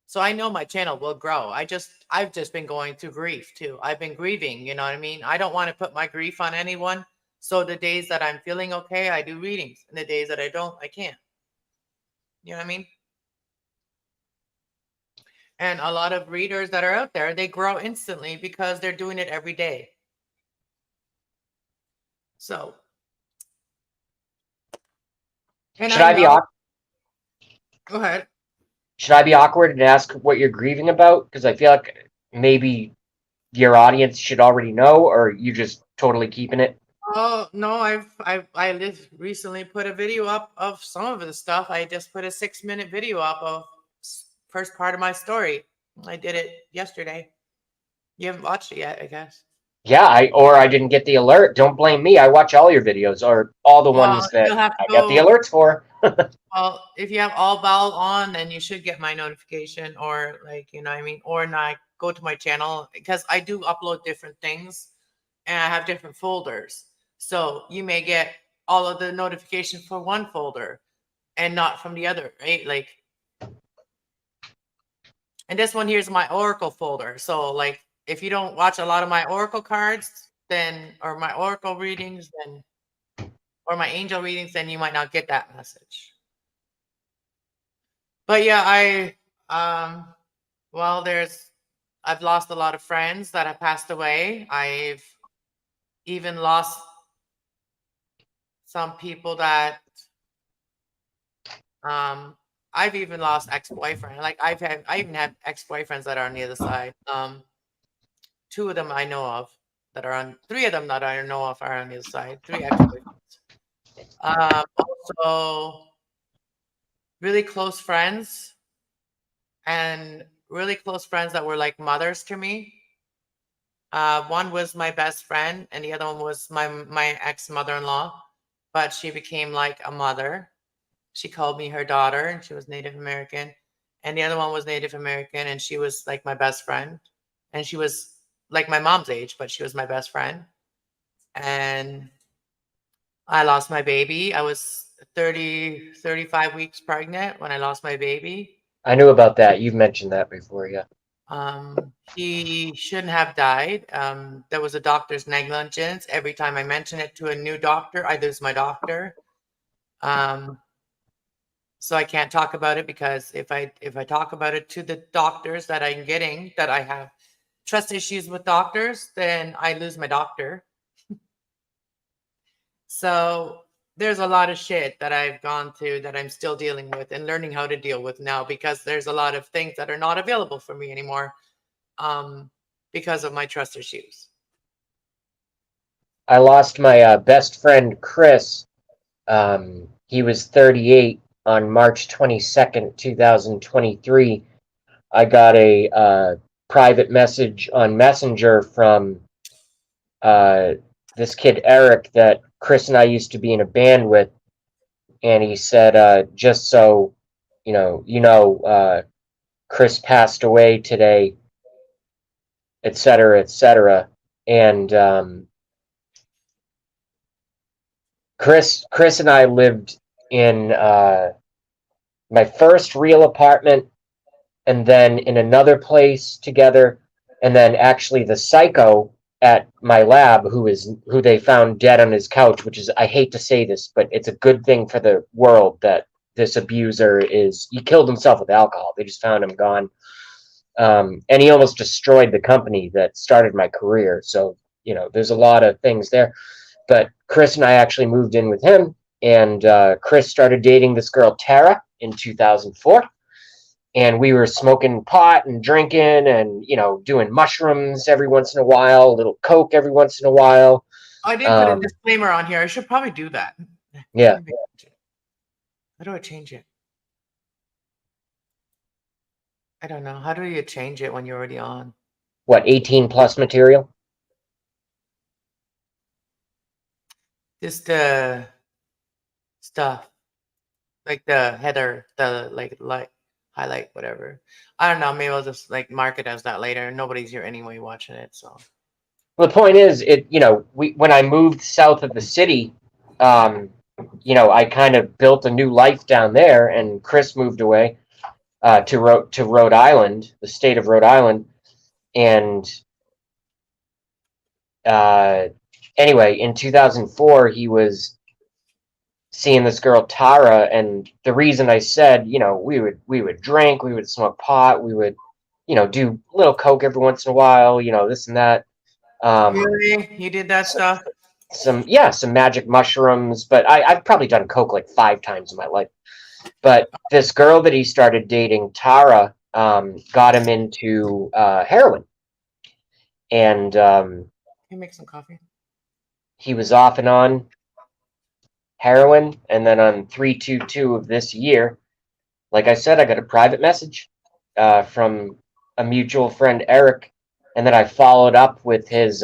So I know my channel will grow. I've just been going through grief too. I've been grieving, you know what I mean? I don't want to put my grief on anyone. So the days that I'm feeling okay, I do readings. And the days that I don't, I can't. You know what I mean? And a lot of readers that are out there, they grow instantly because they're doing it every day. So, and Should I I be know, go ahead. should I be awkward and ask what you're grieving about? Because I feel like maybe your audience should already know, or you just totally keeping it. Oh no, I just recently put a video up of some of the stuff. I just put a 6-minute video up of first part of my story. I did it yesterday. You haven't watched it yet, I guess. Yeah, I didn't get the alert. Don't blame me. I watch all your videos, or all the Well, ones that you'll have to I got the go. alerts for. Well, if you have all bell on, then you should get my notification, or like, you know what I mean? Or not go to my channel because I do upload different things and I have different folders. So you may get all of the notification for one folder and not from the other, right? Like, and this one here's my Oracle folder. So like if you don't watch a lot of my Oracle cards, then or my Oracle readings, then or my angel readings, then you might not get that message. But yeah, well, I've lost a lot of friends that have passed away. I've even lost some people that I've even lost ex-boyfriend. Like I even have ex-boyfriends that are on the other side. Two of them I know of that are on, three of them that I know of are on the other side. Three ex-boyfriends. Also really close friends and really close friends that were like mothers to me. One was my best friend, and the other one was my ex mother-in-law. But she became like a mother. She called me her daughter, and she was Native American. And the other one was Native American, and she was like my best friend. And she was like my mom's age, but she was my best friend. And I lost my baby. I was 35 weeks pregnant when I lost my baby. I knew about that. You've mentioned that before, yeah. He shouldn't have died. There was a doctor's negligence. Every time I mention it to a new doctor, I lose my doctor. So I can't talk about it because if I talk about it to the doctors that I'm getting, that I have trust issues with doctors, then I lose my doctor. So there's a lot of shit that I've gone through that I'm still dealing with and learning how to deal with now because there's a lot of things that are not available for me anymore because of my trust issues. I lost my best friend, Chris. He was 38 on March 22nd, 2023. I got a private message on Messenger from this kid, Eric, that Chris and I used to be in a band with. And he said, just so Chris passed away today, etc., etc. And Chris and I lived in my first real apartment, and then in another place together, and then actually the psycho at my lab who they found dead on his couch, which is, I hate to say this, but it's a good thing for the world that this abuser he killed himself with alcohol. They just found him gone. And he almost destroyed the company that started my career. So, there's a lot of things there. But Chris and I actually moved in with him, and Chris started dating this girl, Tara, in 2004. and we were smoking pot and drinking and, you know, doing mushrooms every once in a while, a little coke every once in a while. I didn't put a disclaimer on here. I should probably do that. Yeah. How do I change it? I don't know. How do you change it when you're already on? What, 18 plus material? Just the stuff, like the header, the like highlight, whatever. I don't know. Maybe I'll just like mark it as that later. Nobody's here anyway watching it, so. Well, the point is, you know, when I moved south of the city, you know, I kind of built a new life down there, and Chris moved away to Rhode Island, the state of Rhode Island, and anyway, in 2004, he was seeing this girl Tara, and the reason I said, you know, we would drink, we would smoke pot, we would, you know, do a little coke every once in a while, you know, this and that. Really? You did that stuff? Some magic mushrooms, but I've probably done coke like 5 times in my life. But this girl that he started dating, Tara, got him into heroin, and Can you make some coffee? he was off and on heroin, and then on 3/22 of this year, like I said, I got a private message from a mutual friend, Eric, and then I followed up with his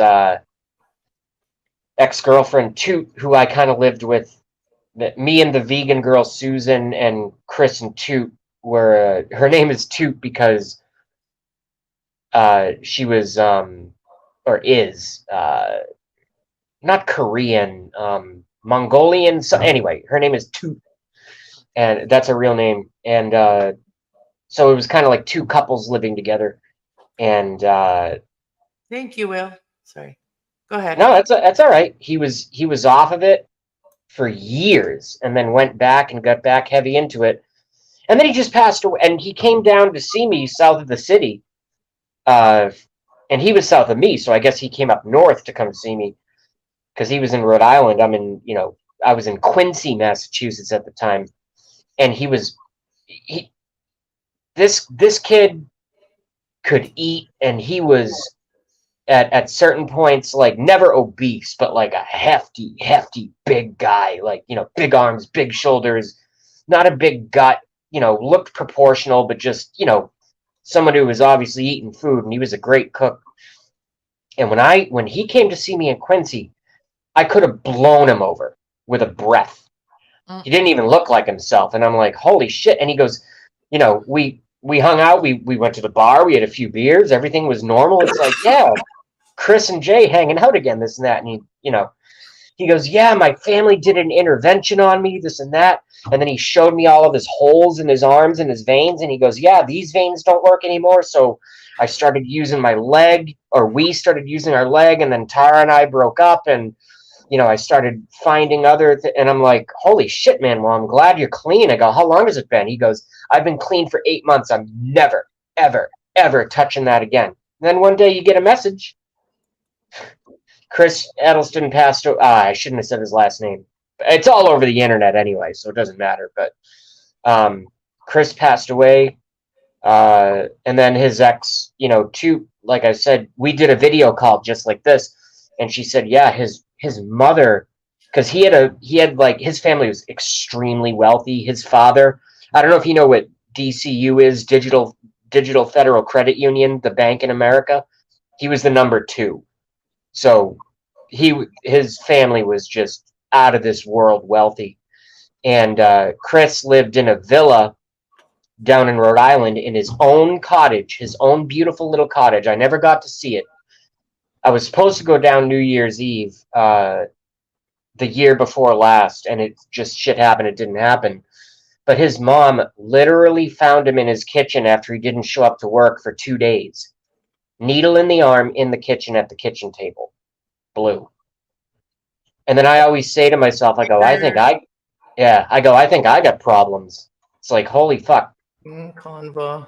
ex-girlfriend, Toot, who I kind of lived with. Me and the vegan girl, Susan, and Chris and Toot were, her name is Toot because she was, or is, not Korean, Mongolian. So anyway, her name is Toot, and that's her real name. And so it was kind of like 2 couples living together. And Thank you, Will. Sorry. Go ahead. no, that's all right. He was off of it for years, and then went back and got back heavy into it. And then he just passed away. And he came down to see me south of the city. And he was south of me, so I guess he came up north to come see me because he was in Rhode Island. I'm in, you know, I was in Quincy, Massachusetts at the time, and this kid could eat, and he was at certain points like never obese, but like a hefty big guy, like, you know, big arms, big shoulders, not a big gut, you know, looked proportional, but just, you know, someone who was obviously eating food, and he was a great cook. And when he came to see me in Quincy, I could have blown him over with a breath. He didn't even look like himself, and I'm like, holy shit. And he goes, you know, we hung out, we went to the bar, we had a few beers, everything was normal. It's like, yeah, Chris and Jay hanging out again, this and that. And he, you know, he goes, yeah, my family did an intervention on me, this and that. And then he showed me all of his holes in his arms and his veins. And he goes, yeah, these veins don't work anymore. So I started using my leg, or we started using our leg. And then Tara and I broke up, and, you know, I started finding and I'm like, holy shit, man. Well, I'm glad you're clean. I go, how long has it been? He goes, I've been clean for 8 months. I'm never, ever, ever touching that again. And then one day you get a message. Chris Edelston passed away. I shouldn't have said his last name. It's all over the internet anyway, so it doesn't matter. But Chris passed away. And then his ex, you know, like I said, we did a video call just like this. And she said, yeah, his mother, because he had like, his family was extremely wealthy. His father, I don't know if you know what DCU is, Digital Federal Credit Union, the bank in America. He was the number 2. So his family was just out of this world wealthy. And Chris lived in a villa down in Rhode Island in his own cottage, his own beautiful little cottage. I never got to see it. I was supposed to go down New Year's Eve the year before last, and it just shit happened. It didn't happen. But his mom literally found him in his kitchen after he didn't show up to work for 2 days. Needle in the arm in the kitchen at the kitchen table. Blue. And then I always say to myself, I think I got problems. It's like, holy fuck. Convo.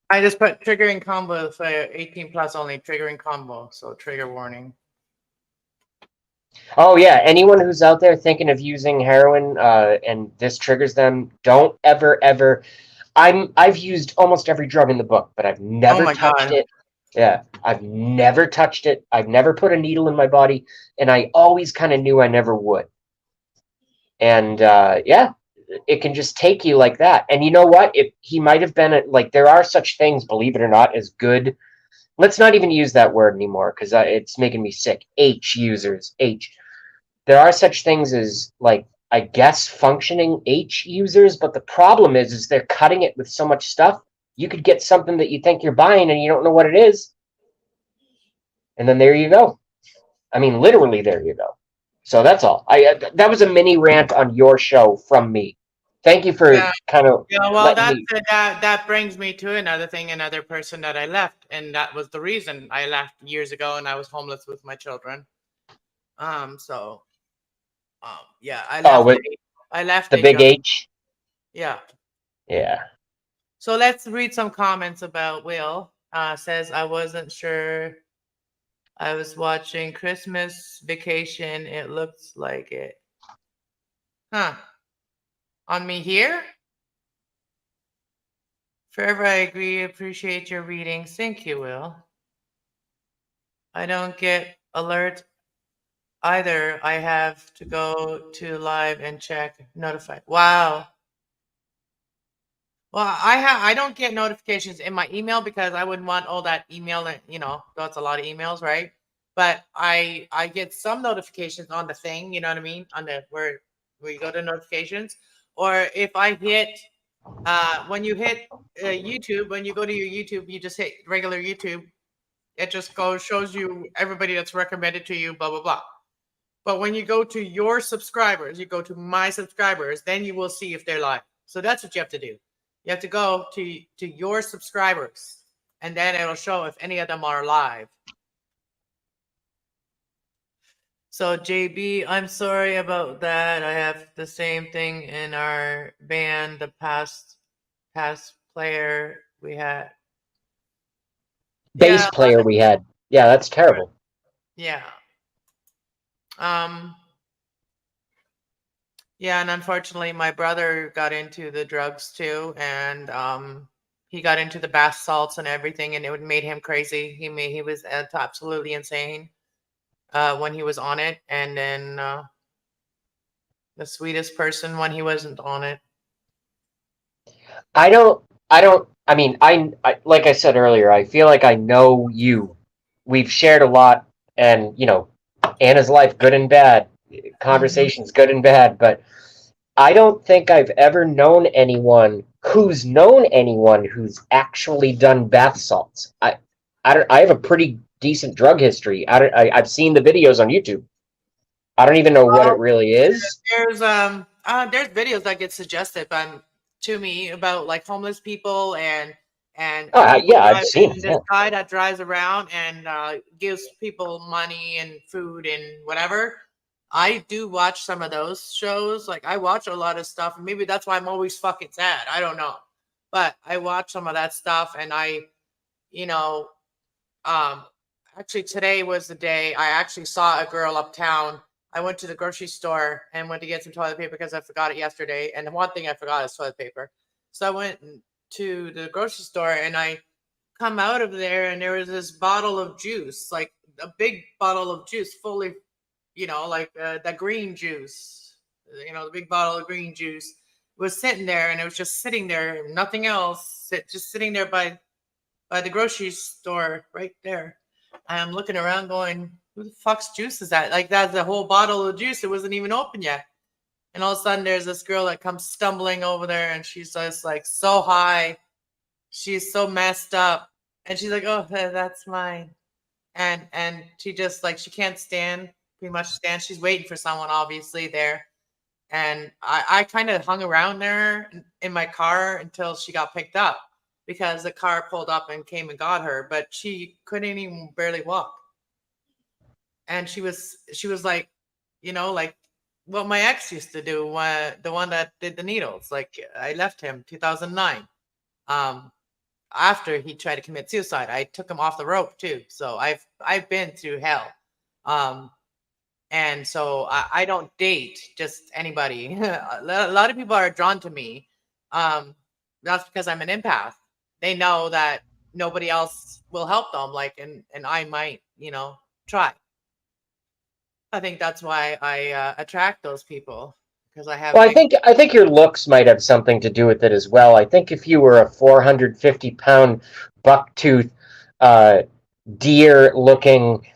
I just put triggering combo, so 18 plus only, triggering combo, so trigger warning. Oh yeah, anyone who's out there thinking of using heroin and this triggers them, don't ever. I've used almost every drug in the book, but I've Oh never my touched God. it. Yeah, I've never touched it. I've never put a needle in my body, and I always kind of knew I never would. And yeah, it can just take you like that. And you know what? If he might have been like, there are such things, believe it or not, as good. Let's not even use that word anymore because it's making me sick. H users, H. There are such things as, like, I guess functioning H users, but the problem is they're cutting it with so much stuff. You could get something that you think you're buying and you don't know what it is, and then there you go. I mean, literally, there you go. So that's all. That was a mini rant on your show from me. Thank you for Yeah. kind of Yeah. Well, letting that's me. that brings me to another thing, another person that I left, and that was the reason I left years ago, and I was homeless with my children. So yeah, Oh, with I left the a big young. H. Yeah. Yeah. So let's read some comments about Will. Says I wasn't sure. I was watching Christmas Vacation. It looks like it. Huh. On me here? Forever I agree. Appreciate your readings. Thank you, Will. I don't get alert either. I have to go to live and check notify. Wow. Well, I don't get notifications in my email because I wouldn't want all that email and that's a lot of emails, right? But I get some notifications on the thing, you know what I mean? On the where you go to notifications. Or if I hit when you hit YouTube, when you go to your YouTube, you just hit regular YouTube. It just goes shows you everybody that's recommended to you, blah blah blah. But when you go to your subscribers, you go to my subscribers, then you will see if they're live. So that's what you have to do. You have to go to your subscribers, and then it'll show if any of them are live. So JB, I'm sorry about that. I have the same thing in our band. The past player we had. Bass Yeah, player we had. Yeah, that's terrible. yeah. Um, Yeah, and unfortunately, my brother got into the drugs too, and he got into the bath salts and everything, and it would made him crazy. He was absolutely insane when he was on it, and then the sweetest person when he wasn't on it. I don't. I mean, like I said earlier, I feel like I know you. We've shared a lot, and Anna's life, good and bad, Hmm. conversations, good and bad. But I don't think I've ever known anyone who's actually done bath salts. I have a pretty decent drug history. I've seen the videos on YouTube. I don't even know what it Well, really is. there's videos that get suggested to me about like homeless people and Oh, people yeah, I've seen driving. it. This Yeah. guy that drives around and gives people money and food and whatever. I do watch some of those shows. Like I watch a lot of stuff, and maybe that's why I'm always fucking sad. I don't know, but I watch some of that stuff, and you know, um, actually, today was the day I actually saw a girl uptown. I went to the grocery store and went to get some toilet paper because I forgot it yesterday. And the one thing I forgot is toilet paper. So I went to the grocery store and I come out of there and there was this bottle of juice, like a big bottle of juice, fully, like the green juice, the big bottle of green juice was sitting there and it was just sitting there, nothing else, just sitting there by the grocery store right there. I'm looking around going, who the fuck's juice is that? Like that's a whole bottle of juice. It wasn't even open yet. And all of a sudden there's this girl that comes stumbling over there and she's just like so high. She's so messed up. And she's like, oh, that's mine. And she just like she can't stand, pretty much stand. She's waiting for someone obviously there. And I kind of hung around there in my car until she got picked up because the car pulled up and came and got her, but she couldn't even barely walk. And she was like, like what my ex used to do, the one that did the needles. Like I left him 2009. Um, After he tried to commit suicide, I took him off the rope too. So I've been through hell. Um, And so I don't date just anybody. A lot of people are drawn to me. That's because I'm an empath. They know that nobody else will help them. Like, and I might, try. I think that's why I attract those people because I have Well, big. I think your looks might have something to do with it as well. I think if you were a 450-pound bucktooth, uh, deer-looking,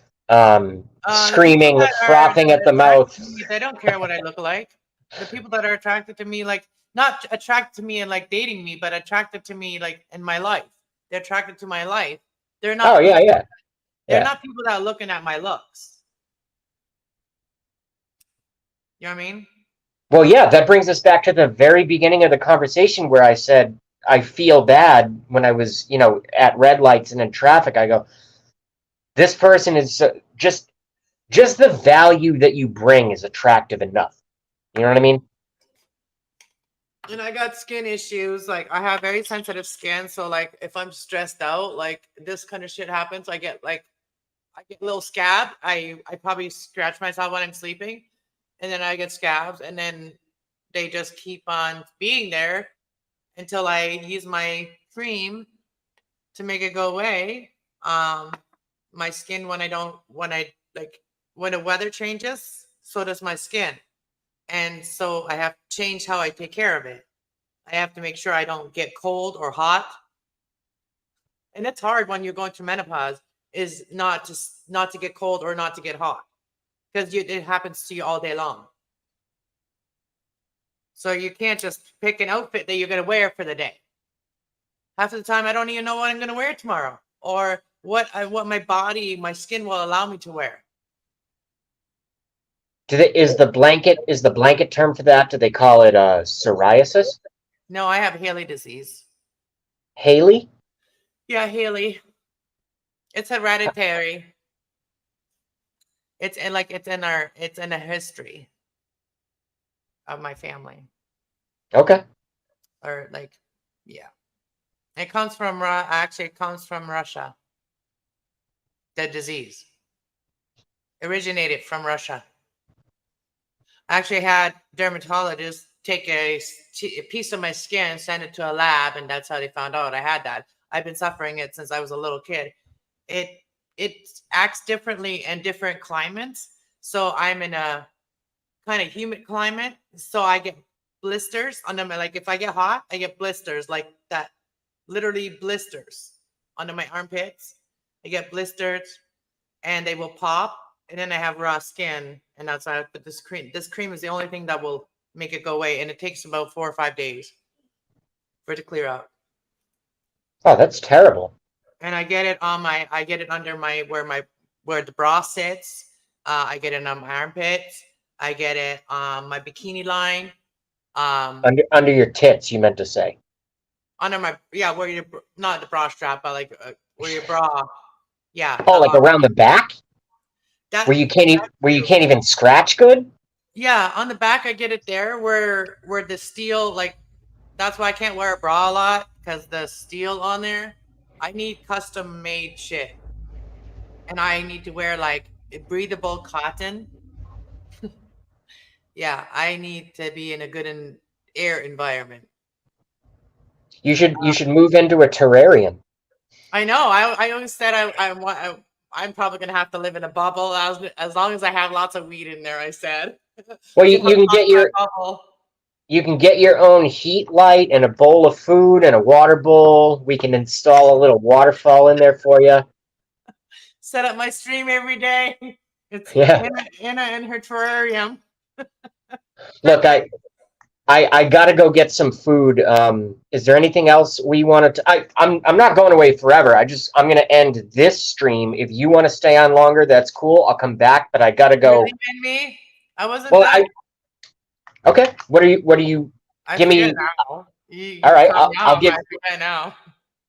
The people screaming, that are frothing at the attracted mouth. to me, they don't care what I look like. The people that are attracted to me, like not attracted to me and like dating me, but attracted to me like in my life. They're attracted to my life. They're Oh not yeah, people. yeah, They're yeah. not people that are looking at my looks. You know what I mean? Well, yeah, that brings us back to the very beginning of the conversation where I said I feel bad when I was, at red lights and in traffic. I go, this person is just the value that you bring is attractive enough. You know what I mean? And I got skin issues. Like I have very sensitive skin, so like if I'm stressed out, like this kind of shit happens. I get a little scab. I probably scratch myself when I'm sleeping, and then I get scabs, and then they just keep on being there until I use my cream to make it go away. Um, my skin when the weather changes, so does my skin, and so I have to change how I take care of it. I have to make sure I don't get cold or hot, and it's hard when you're going through menopause. Is not to get cold or not to get hot because it happens to you all day long. So you can't just pick an outfit that you're going to wear for the day. Half of the time, I don't even know what I'm going to wear tomorrow or what my skin will allow me to wear. Is the blanket term for that? Do they call it psoriasis? No, I have Haley disease. Haley? Yeah, Haley. It's hereditary. It's in the history of my family. Okay. Or like, yeah. It comes from Russia. The disease originated from Russia. I actually had dermatologists take a piece of my skin, send it to a lab, and that's how they found out I had that. I've been suffering it since I was a little kid. It it acts differently in different climates. So I'm in a kind of humid climate, so I get blisters under my like if I get hot, I get blisters like that, literally blisters under my armpits. I get blisters and they will pop, and then I have raw skin, and that's why I put this cream. This cream is the only thing that will make it go away, and it takes about 4 or 5 days for it to clear out. Oh, that's terrible. And I get it under where the bra sits. I get it on my armpits. I get it on my bikini line. Under your tits, you meant to say. Under my where your not the bra strap, but like where your bra, yeah, Oh, like around the back, that where you can't even scratch good. yeah, on the back I get it there where the steel like that's why I can't wear a bra a lot because the steel on there. I need custom made shit, and I need to wear like breathable cotton. Yeah, I need to be in a good air environment. You should move into a terrarium. I know. I always said I'm probably gonna have to live in a bubble as long as I have lots of weed in there. I said Well, we can you have can fun get in my bubble. you can get your own heat light and a bowl of food and a water bowl. We can install a little waterfall in there for you. Set up my stream every day. It's Yeah. Anna in her terrarium. Look, I gotta go get some food. Is there anything else we wanted to? I'm not going away forever. I'm gonna end this stream. If you want to stay on longer, that's cool. I'll come back, but I gotta You're go. leaving me. I wasn't Well, done. okay. What do you I give forget me? now. All You right, caught me I'll out, but give I forget now.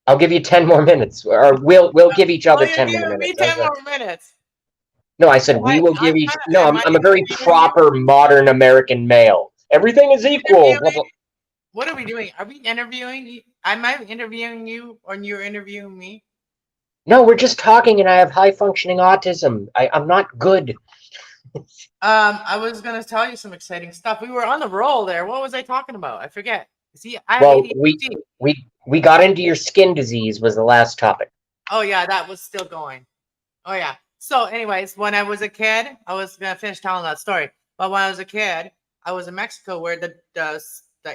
I'll give you 10 more minutes, or we'll give each Oh, other you're 10 more giving me minutes. 10 more minutes. No, I said we will give each. No, Am I I'm a very interviewing? proper modern American male. Everything is equal. Blah, Interviewing? blah. What are we doing? Are we interviewing you? Am I interviewing you or you're interviewing me? No, we're just talking, and I have high functioning autism. I'm not good. I was gonna tell you some exciting stuff. We were on the roll there. What was I talking about? I forget. See, I have Well, we ADHD. we we got into your skin disease was the last topic. Oh yeah, that was still going. Oh yeah. So, anyways, when I was a kid, I was gonna finish telling that story. But when I was a kid, I was in Mexico where the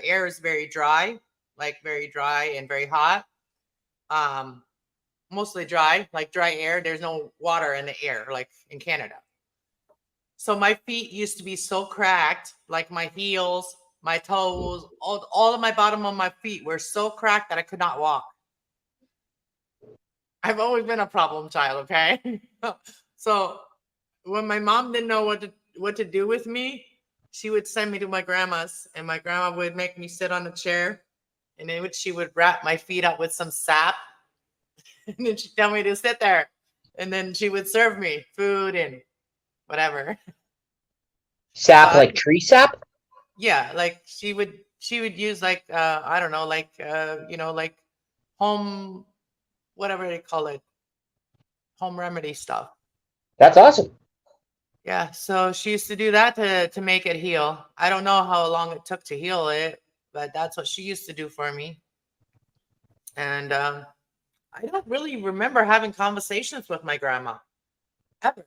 air is very dry, like very dry and very hot. Um, Mostly dry, like dry air. There's no water in the air, like in Canada. So my feet used to be so cracked, like my heels, my toes, all of my bottom of my feet were so cracked that I could not walk. I've always been a problem child, okay? So when my mom didn't know what to do with me, she would send me to my grandma's, and my grandma would make me sit on a chair, and then she would wrap my feet up with some sap, and then she'd tell me to sit there, and then she would serve me food and whatever. Sap Uh, like tree sap? yeah, like she would use like I don't know, like like home whatever they call it, home remedy stuff. That's awesome. Yeah, so she used to do that to make it heal. I don't know how long it took to heal it, but that's what she used to do for me. And I don't really remember having conversations with my grandma ever.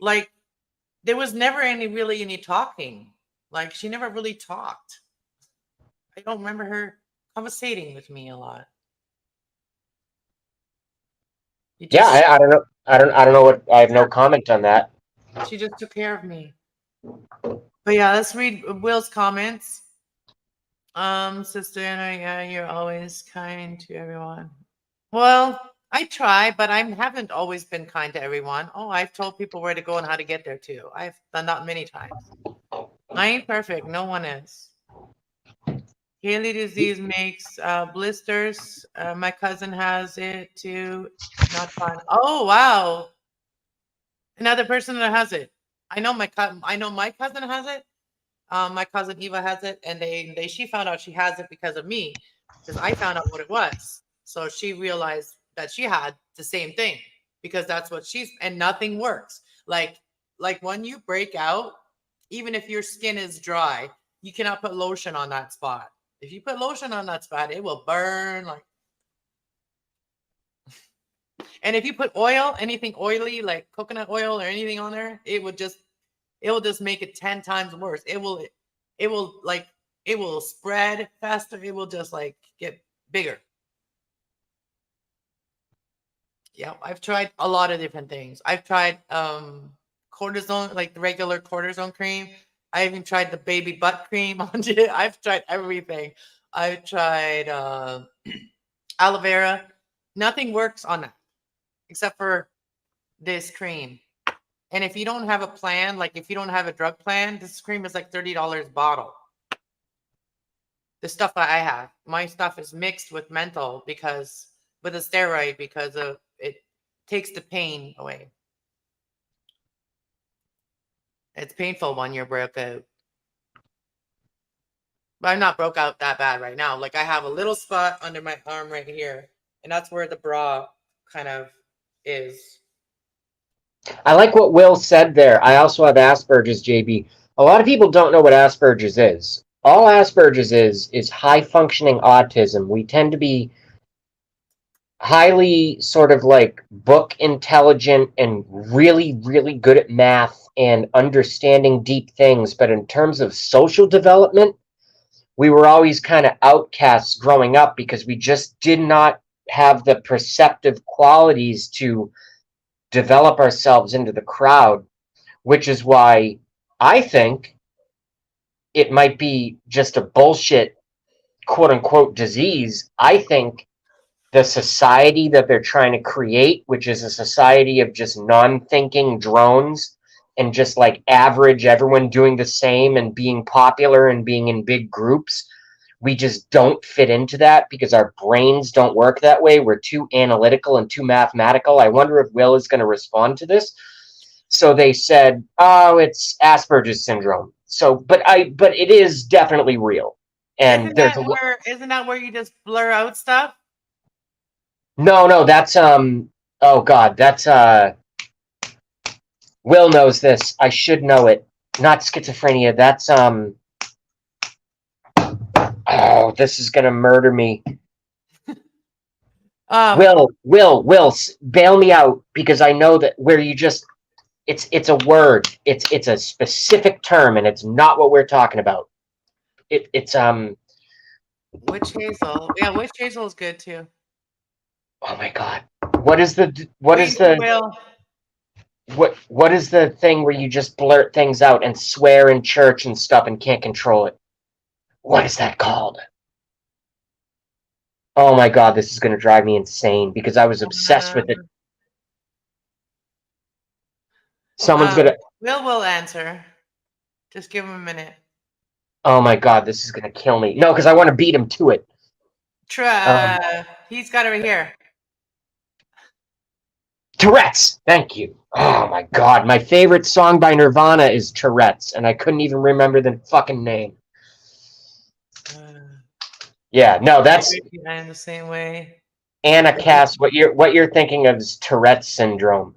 Like there was never any talking. Like she never really talked. I don't remember her conversating with me a lot. You Yeah, just I don't know. I don't know what I have no comment on that. She just took care of me. But yeah, let's read Will's comments. Sister Anna, yeah, you're always kind to everyone. Well, I try, but I haven't always been kind to everyone. Oh, I've told people where to go and how to get there too. I've done that many times. I ain't perfect. No one is. Haley disease makes blisters. My cousin has it too. Not fun. Oh wow, another person that has it. I know my cousin has it. My cousin Eva has it, and she found out she has it because of me, because I found out what it was. So she realized that she had the same thing because that's what she's and nothing works. Like when you break out, even if your skin is dry, you cannot put lotion on that spot. If you put lotion on that spot, it will burn like. And if you put oil, anything oily like coconut oil or anything on there, it will just make it 10 times worse. It will like it will spread faster. It will just like get bigger. Yeah, I've tried a lot of different things. I've tried cortisone, like the regular cortisone cream. I even tried the baby butt cream on it. I've tried everything. I've tried aloe vera. Nothing works on that except for this cream. And if you don't have a plan, like if you don't have a drug plan, this cream is like $30 bottle. The stuff that I have, my stuff is mixed with menthol because with a steroid because of it takes the pain away. It's painful when you're broke out. But I'm not broke out that bad right now. Like I have a little spot under my arm right here, and that's where the bra kind of is. I like what Will said there. I also have Asperger's, JB. A lot of people don't know what Asperger's is. All Asperger's is high functioning autism. We tend to be highly sort of like book intelligent and really, really good at math and understanding deep things. But in terms of social development, we were always kind of outcasts growing up because we just did not have the perceptive qualities to develop ourselves into the crowd, which is why I think it might be just a bullshit quote unquote disease. I think the society that they're trying to create, which is a society of just non thinking drones and just like average, everyone doing the same and being popular and being in big groups. We just don't fit into that because our brains don't work that way. We're too analytical and too mathematical. I wonder if Will is going to respond to this. So they said, "Oh, it's Asperger's syndrome." So, but it is definitely real. And there's a Isn't that where you just blur out stuff? no, that's oh god, that's Will knows this. I should know it. Not schizophrenia. That's oh, this is gonna murder me. Will, bail me out because I know that where you just it's a word. It's a specific term and it's not what we're talking about. It's Witch hazel. Yeah, witch hazel is good too. oh my god. What is the Will. what is the thing where you just blurt things out and swear in church and stuff and can't control it? What is that called? Oh my god, this is going to drive me insane because I was obsessed with it. Someone's going to Will answer. Just give him a minute. Oh my god, this is going to kill me. No, because I want to beat him to it. He's got it right here. Tourette's. Thank you. Oh my god, my favorite song by Nirvana is Tourette's, and I couldn't even remember the fucking name. Yeah, no, that's in the same way. Anna Cass. What you're thinking of is Tourette's syndrome.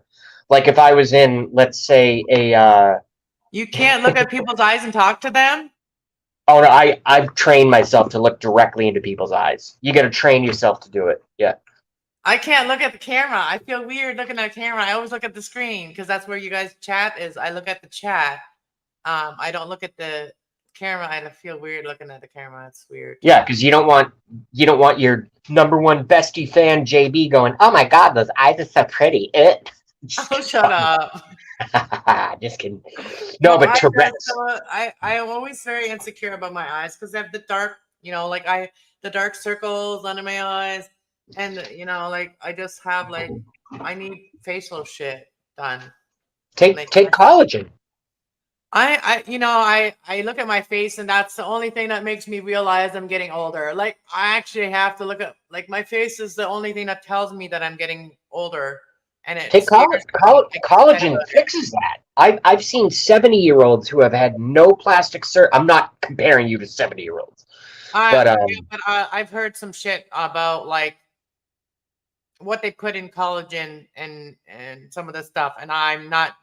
Like if I was in, let's say, a you can't look at people's eyes and talk to them. Oh no, I've trained myself to look directly into people's eyes. You got to train yourself to do it. Yeah. I can't look at the camera. I feel weird looking at the camera. I always look at the screen because that's where you guys chat is. I look at the chat. I don't look at the camera. I feel weird looking at the camera. It's weird. Yeah, because you don't want your number one bestie fan JB going, "Oh my god, those eyes are so pretty." Oh, shut up. Just kidding. No, but Tourette's. I am always very insecure about my eyes because they have the dark, like the dark circles under my eyes. And like I just have like I need facial shit done. Take collagen. I look at my face and that's the only thing that makes me realize I'm getting older. Like I actually have to look at like my face is the only thing that tells me that I'm getting older. And it take collagen fixes that. I've seen 70-year-olds who have had no plastic surgery. I'm not comparing you to 70-year-olds, but I've heard some shit about like what they put in collagen and some of the stuff, and I'm not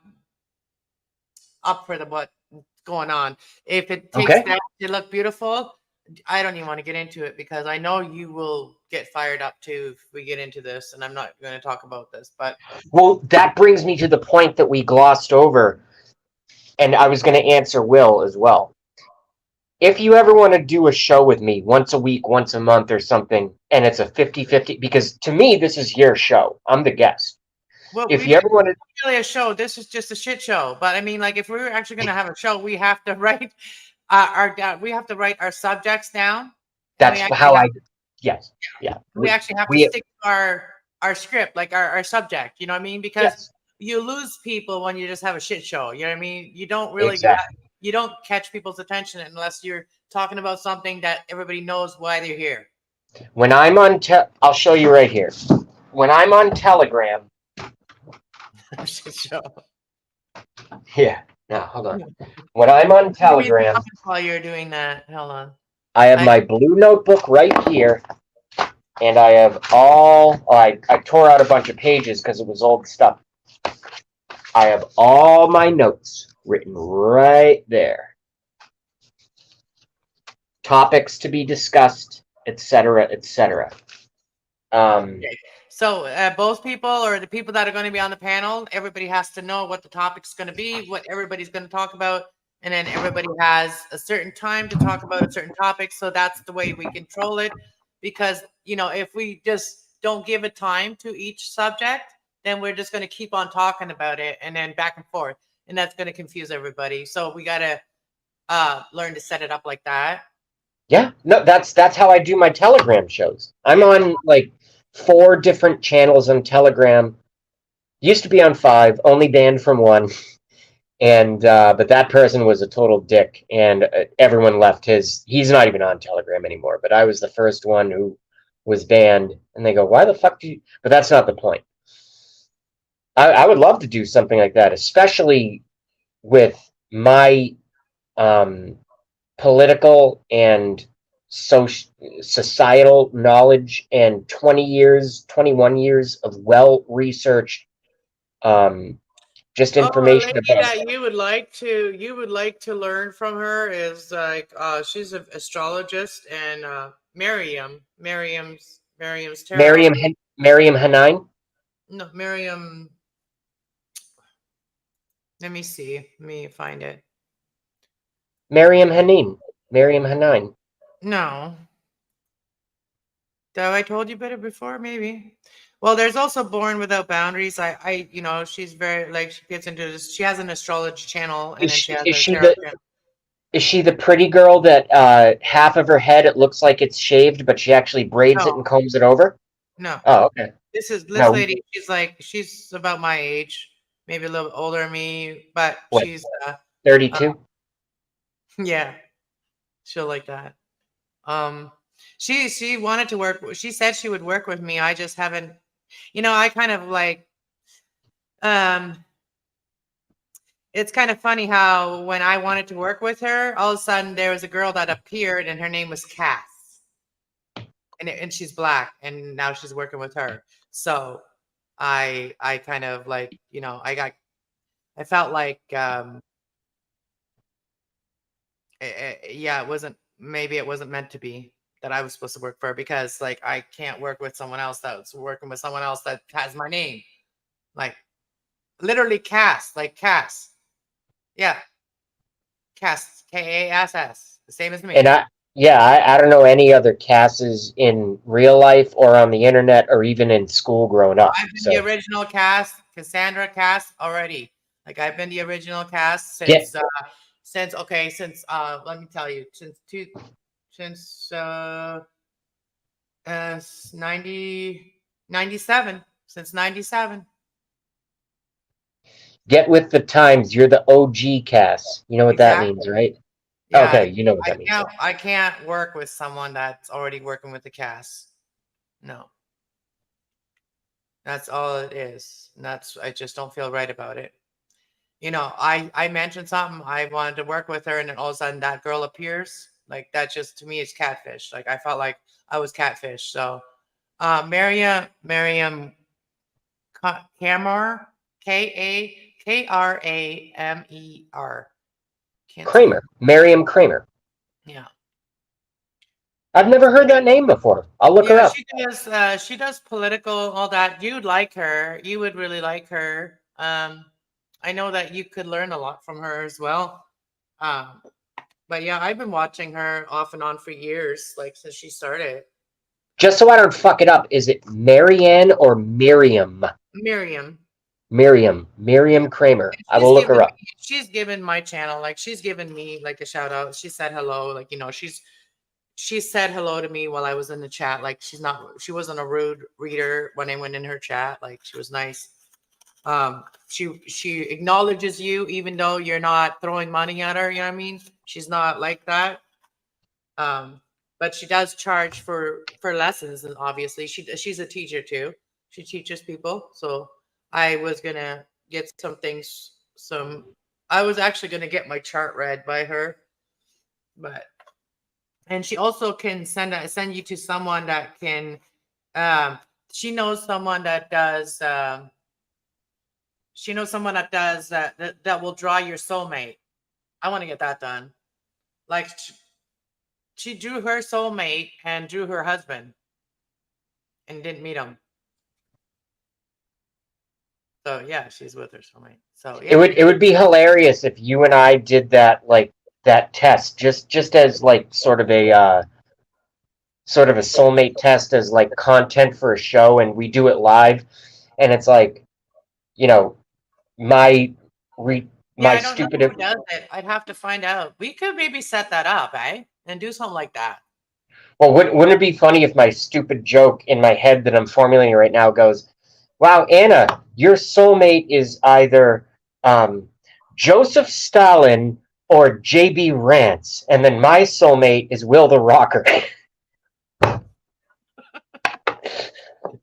up for what's going on. If it takes that to look beautiful, I don't even want to get into it because I know you will get fired up too if we get into this, and I'm not going to talk about this. But well, that brings me to the point that we glossed over, and I was going to answer Will as well. If you ever want to do a show with me once a week, once a month or something, and it's a 50-50, because to me, this is your show. I'm the guest. Well, if you ever want to... really a show, this is just a shit show. But I mean, like, if we were actually going to have a show, we have to write our subjects down. That's how yes. Yeah. We actually have to stick to our script, like our subject. You know what I mean? Because you lose people when you just have a shit show. You know what I mean? You don't really you don't catch people's attention unless you're talking about something that everybody knows why they're here. When I'm on I'll show you right here. When I'm on Telegram. Shit show. Yeah. No, hold on. When I'm on Telegram. While you're doing that, hold on. I have my blue notebook right here. And I have I tore out a bunch of pages because it was old stuff. I have all my notes written right there. Topics to be discussed, etc., etc. So both people or the people that are going to be on the panel, everybody has to know what the topic's going to be, what everybody's going to talk about, and then everybody has a certain time to talk about a certain topic. So that's the way we control it. Because, if we just don't give a time to each subject, then we're just going to keep on talking about it and then back and forth. And that's going to confuse everybody. So we got to learn to set it up like that. Yeah, no, that's how I do my Telegram shows. I'm on like 4 different channels on Telegram. Used to be on 5, only banned from 1. And but that person was a total dick, and everyone left his. He's not even on Telegram anymore. But I was the first one who was banned, and they go, "Why the fuck do you?" But that's not the point. I would love to do something like that, especially with my political and societal knowledge and 21 years of well-researched Just Oh, a information lady about that you would like to learn from her is like she's an astrologist and Miriam's tarot. Miriam Hanine. No, Miriam. Let me see. Let me find it. Miriam Hanine. Miriam Hanine. No. Have I told you better before? Maybe. Well, there's also Born Without Boundaries. She's very like she gets into this. She has an astrology channel, and then she has a tarot channel. Is she the pretty girl that half of her head it looks like it's shaved, but she actually braids it No, and combs it over? no. Oh, okay. This No, lady. She's about my age, maybe a little older than me, but what, she's 32? yeah, she'll like that. Um, she wanted to work. She said she would work with me. I just haven't. I kind of like um it's kind of funny how when I wanted to work with her, all of a sudden there was a girl that appeared and her name was Cass. And she's black and now she's working with her. So I kind of like, I felt like yeah, it wasn't meant to be that I was supposed to work for her because like I can't work with someone else that's working with someone else that has my name. Like literally Cass, like Cass. Yeah, Cass, Kass, the same as me. And I don't know any other Casses in real life or on the internet or even in school growing up. I've been the So original cast, Cassandra cast already. Like I've been the original cast get since let me tell you, since 90 97 since 97. get with the times. You're the OG Cass. You know what that Exactly. means, right? Yeah, Okay, you know what that means. I can't work with someone that's already working with the cast. No. That's all it is. And I just don't feel right about it. I mentioned something. I wanted to work with her, and then all of a sudden that girl appears. Like that just to me is catfish. Like I felt like I was catfish. So, Miriam Kamar, Kramer. Can't say Kramer, it. Miriam Kramer. Yeah. I've never heard that name before. I'll look her Yeah, up. she does. She does political, all that. You'd like her. You would really like her. I know that you could learn a lot from her as well. Um, but yeah, I've been watching her off and on for years, like since she started. Just so I don't fuck it up, is it Marianne or Miriam? Miriam. Yeah. Miriam Kramer. And I will look her up. she's given my channel, like she's given me like a shout out. She said hello, like she said hello to me while I was in the chat. Like she wasn't a rude reader when I went in her chat. Like she was nice. She acknowledges you even though you're not throwing money at her, you know what I mean? She's not like that. Um, but she does charge for lessons, and obviously she's a teacher too. She teaches people. So I was gonna get some things. I was actually gonna get my chart read by her, but and she also can send you to someone that can. Um, she knows someone that does. She knows someone that does that will draw your soulmate. I want to get that done. Like she drew her soulmate and drew her husband and didn't meet him. So yeah, she's with her soulmate. So yeah, It would be hilarious if you and I did that test just as like sort of a soulmate test as like content for a show, and we do it live, and it's like, you know, my re, yeah. my I don't know stupid. who does it. I'd have to find out. We could maybe set that up, eh? And do something like that. Well, wouldn't it be funny if my stupid joke in my head that I'm formulating right now goes, "Wow, Anna, your soulmate is either Joseph Stalin or JB Rance, and then my soulmate is Will the Rocker."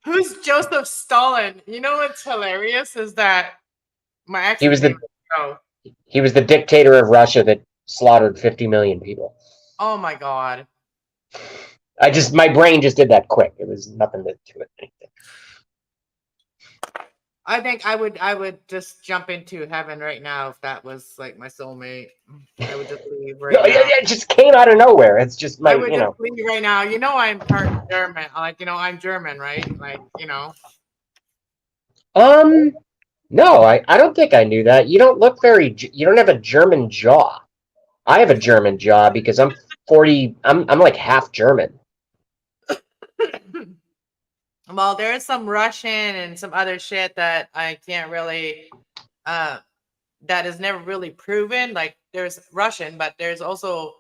Who's Joseph Stalin? You know what's hilarious is that my He ex's was name the is Joe. he was the dictator of Russia that slaughtered 50 million people. Oh my god. My brain just did that quick. It was nothing to it. I think I would just jump into heaven right now if that was like my soulmate. I would just leave right No, now. it just came out of nowhere. It's just I my, would just leave right now. You know, I'm part German. Like, I'm German, right? Like, Um, no, I don't think I knew that. You don't look you don't have a German jaw. I have a German jaw because I'm 40, I'm like half German. well, there is some Russian and some other shit that I can't really, uh, that is never really proven. Like, there's Russian, but there's also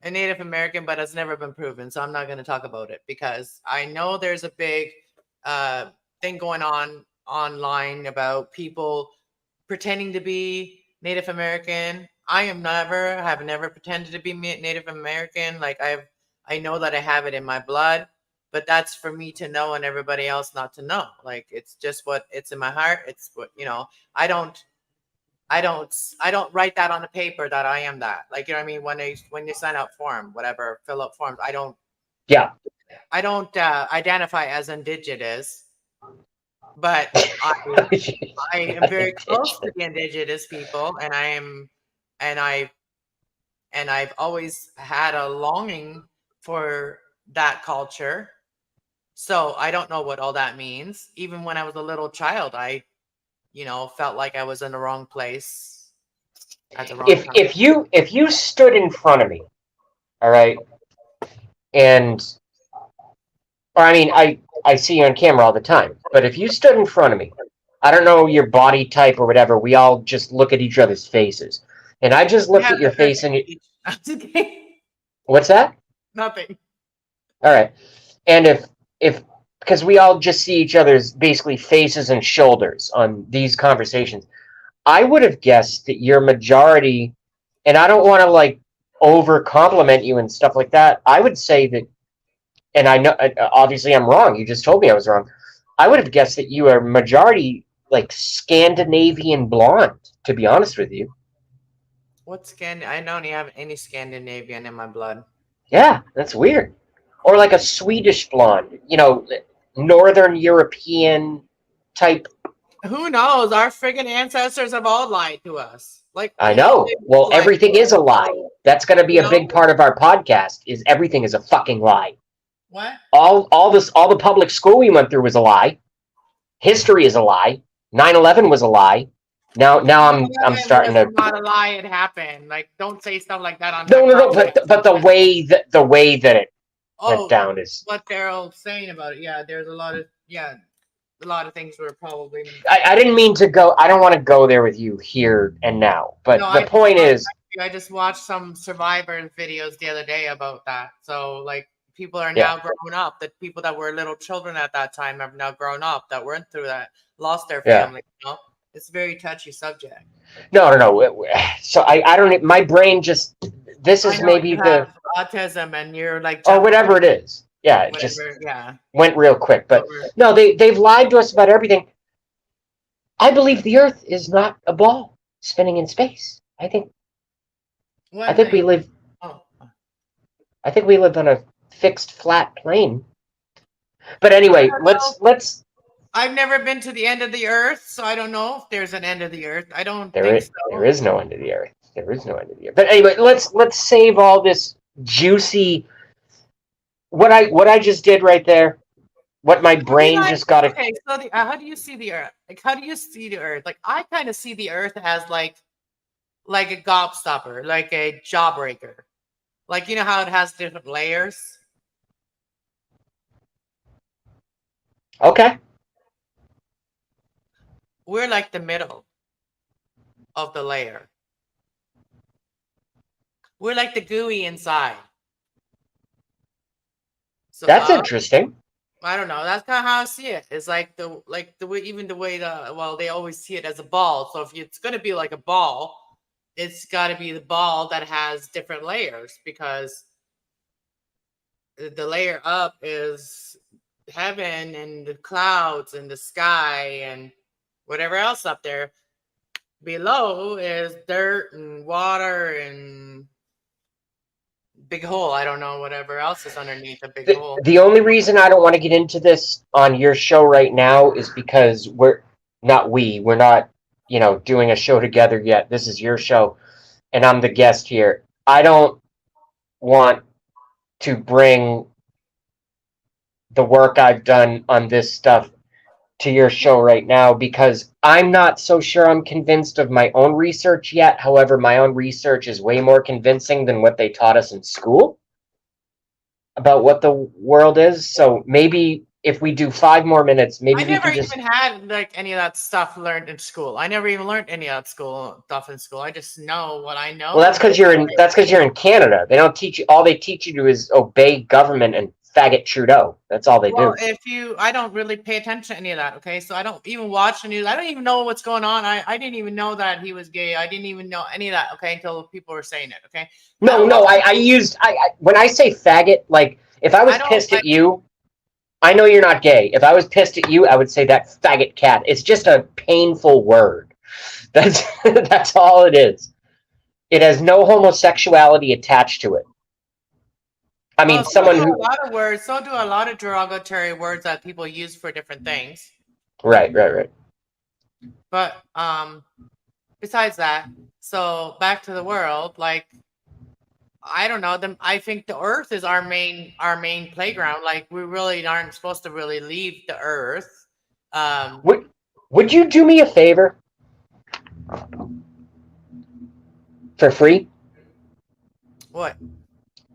a Native American, but it's never been proven. So I'm not going to talk about it because I know there's a big uh, thing going on online about people pretending to be Native American. Have never pretended to be Native American. Like I know that I have it in my blood, but that's for me to know and everybody else not to know. Like it's just what it's in my heart. It's what I don't I don't write that on the paper that I am that. Like you know what I mean? When you sign out form, whatever, fill out forms, Yeah. I don't identify as indigenous, but I am very close to the indigenous people and and I and I've always had a longing for that culture. So I don't know what all that means. Even when I was a little child, I felt like I was in the wrong place at the wrong time. If you stood in front of me, all right, and or I mean I see you on camera all the time, but if you stood in front of me, I don't know your body type or whatever, we all just look at each other's faces. And I just We looked have at your the perfect face and age. I'm just kidding. what's that? Nothing. All right. And if because we all just see each other's basically faces and shoulders on these conversations, I would have guessed that your majority, and I don't want to like over compliment you and stuff like that. I would say that, and I know obviously I'm wrong. You just told me I was wrong. I would have guessed that you are majority like Scandinavian blonde. To be honest with you, I don't even have any Scandinavian in my blood. yeah, that's weird. Or like a Swedish blonde, Northern European type. Who knows? Our friggin' ancestors have all lied to us. Like I all they know. Well, lied to everything is us. a lie. So, That's going to be you a big know part of our podcast. Is everything is a fucking lie. what? All the public school we went through was a lie. History is a lie. 9/11 was a lie. Now I'm 9/11 starting was to not a lie. It happened. Like, don't say stuff like that on my no, podcast. but the way that it went Oh, down is what they're all saying about it. Yeah, there's a lot of things were probably. I didn't mean to go. I don't want to go there with you here and now. No, But the point is, I just watched some Survivor videos the other day about that. So, like, people are yeah, now grown up. The people that were little children at that time have now grown up that went through that, lost their yeah. family. It's a very touchy subject. No. So I don't. My brain just. This I is know maybe you the have autism and you're like or jumping whatever it is. Yeah, it just whatever. Yeah. went real quick. But Over. no, they've lied to us about everything. I believe the Earth is not a ball spinning in space. I One think we thing. live. Oh, I think we live on a fixed flat plane. But I anyway, don't know. let's. I've never been to the end of the earth, so I don't know if there's an end of the earth. I don't think There so. is no end of the Earth. There is no end of the Earth. But anyway, let's save all this juicy. What I just did right there. What my I mean, brain just got. okay, so how do you see the earth? Like, how do you see the earth? Like, I kind of see the earth as like a gobstopper, like a jawbreaker. Like, you know how it has different layers? Okay. We're like the middle of the layer. We're like the gooey inside. So That's interesting. I don't know. That's kind of how I see it. It's like the way even the way they always see it as a ball. So if it's going to be like a ball, it's got to be the ball that has different layers because the layer up is heaven and the clouds and the sky and whatever else up there. Below is dirt and water and big hole. I don't know whatever else is underneath a big hole. The only reason I don't want to get into this on your show right now is because not we. We're not, doing a show together yet. This is your show, and I'm the guest here. I don't want to bring the work I've done on this stuff to your show right now because I'm not so sure I'm convinced of my own research yet. However, my own research is way more convincing than what they taught us in school about what the world is. So maybe if we do 5 more minutes, maybe I we never can just. even had like any of that stuff learned in school. I never even learned any of that school stuff in school. I just know what I Well, know that's and live because you're by in. it. That's because you're in Canada. They don't teach you. All they teach you to do is obey government and faggot Trudeau. That's all they Well, do. I don't really pay attention to any of that. Okay, so I don't even watch the news. I don't even know what's going on. I didn't even know that he was gay. I didn't even know any of that. Okay, until people were saying it. Okay, I No, don't watch. no. I used. When I say faggot, like if I I was don't pissed like. at you, I know you're not gay. If I was pissed at you, I would say that faggot cat. It's just a painful word. That's that's all it is. It has no homosexuality attached to it. I mean, Well, so someone do a who. lot of words. So do a lot of derogatory words that people use for different things. Right, right, right. But besides that, so back to the world. Like I don't know. Them. I think the Earth is our main playground. Like we really aren't supposed to really leave the Earth. Um, Would Would you do me a favor for free? what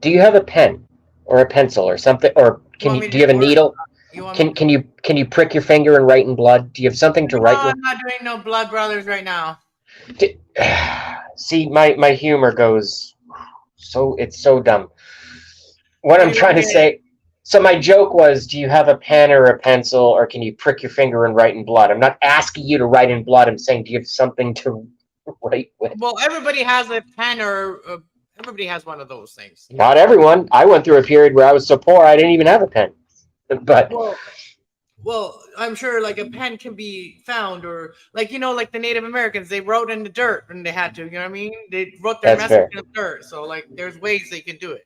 Do you have a pen or a pencil or something? Or you want me do to you do? have a Or needle? you want me? Can you prick your finger and write in blood? Do you have something to No, write with? I'm not doing no blood brothers right now. D- See, my humor goes so it's so dumb. What What I'm do you want trying to me to? say. So my joke was, do you have a pen or a pencil, or can you prick your finger and write in blood? I'm not asking you to write in blood. I'm saying, do you have something to write with? Well, everybody has a pen or everybody has one of those things. Not everyone. I went through a period where I was so poor I didn't even have a pen. But Well, well, I'm sure like a pen can be found, or like like the Native Americans, they wrote in the dirt when they had to. You know what I mean? They wrote their that's message fair. in the dirt. So like, there's ways they can do it.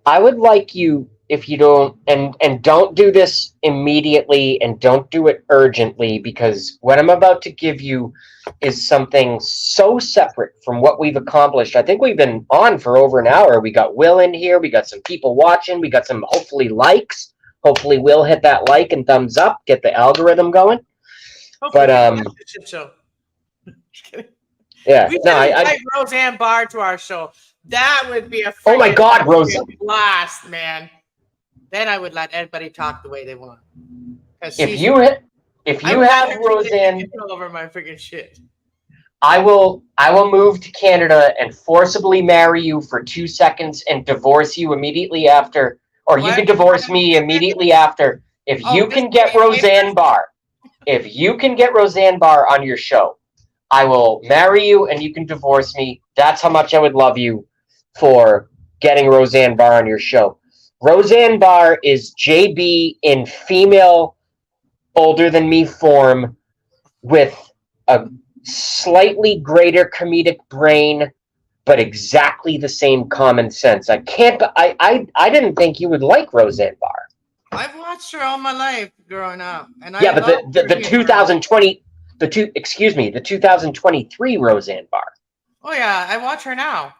I would like you, if you don't, and don't do this immediately and don't do it urgently, because what I'm about to give you is something so separate from what we've accomplished. I think we've been on for over an hour. We got Will in here, we got some people watching, we got some hopefully likes. Hopefully Will hit that like and thumbs up, get the algorithm going. Hopefully, But we can get this shit show. Just kidding. yeah, We no, should invite Roseanne Barr to our show. That would be a oh my freaking God, Rose, blast, man. Then I would let everybody talk the way they want. Because if she's, you if I you would let have her take Roseanne, control over my freaking shit. I will move to Canada and forcibly marry you for 2 seconds and divorce you immediately after, or you What? can divorce me immediately after. If Oh, you just can give get me papers? Roseanne Barr, if you can get Roseanne Barr on your show, I will marry you and you can divorce me. That's how much I would love you for getting Roseanne Barr on your show. Roseanne Barr is JB in female, older than me form with a slightly greater comedic brain, but exactly the same common sense. I can't. I didn't think you would like Roseanne Barr. I've watched her all my life growing up, and I Yeah, but love her the humor. 2020 the 2023 Roseanne Barr. Oh yeah, I watch her now.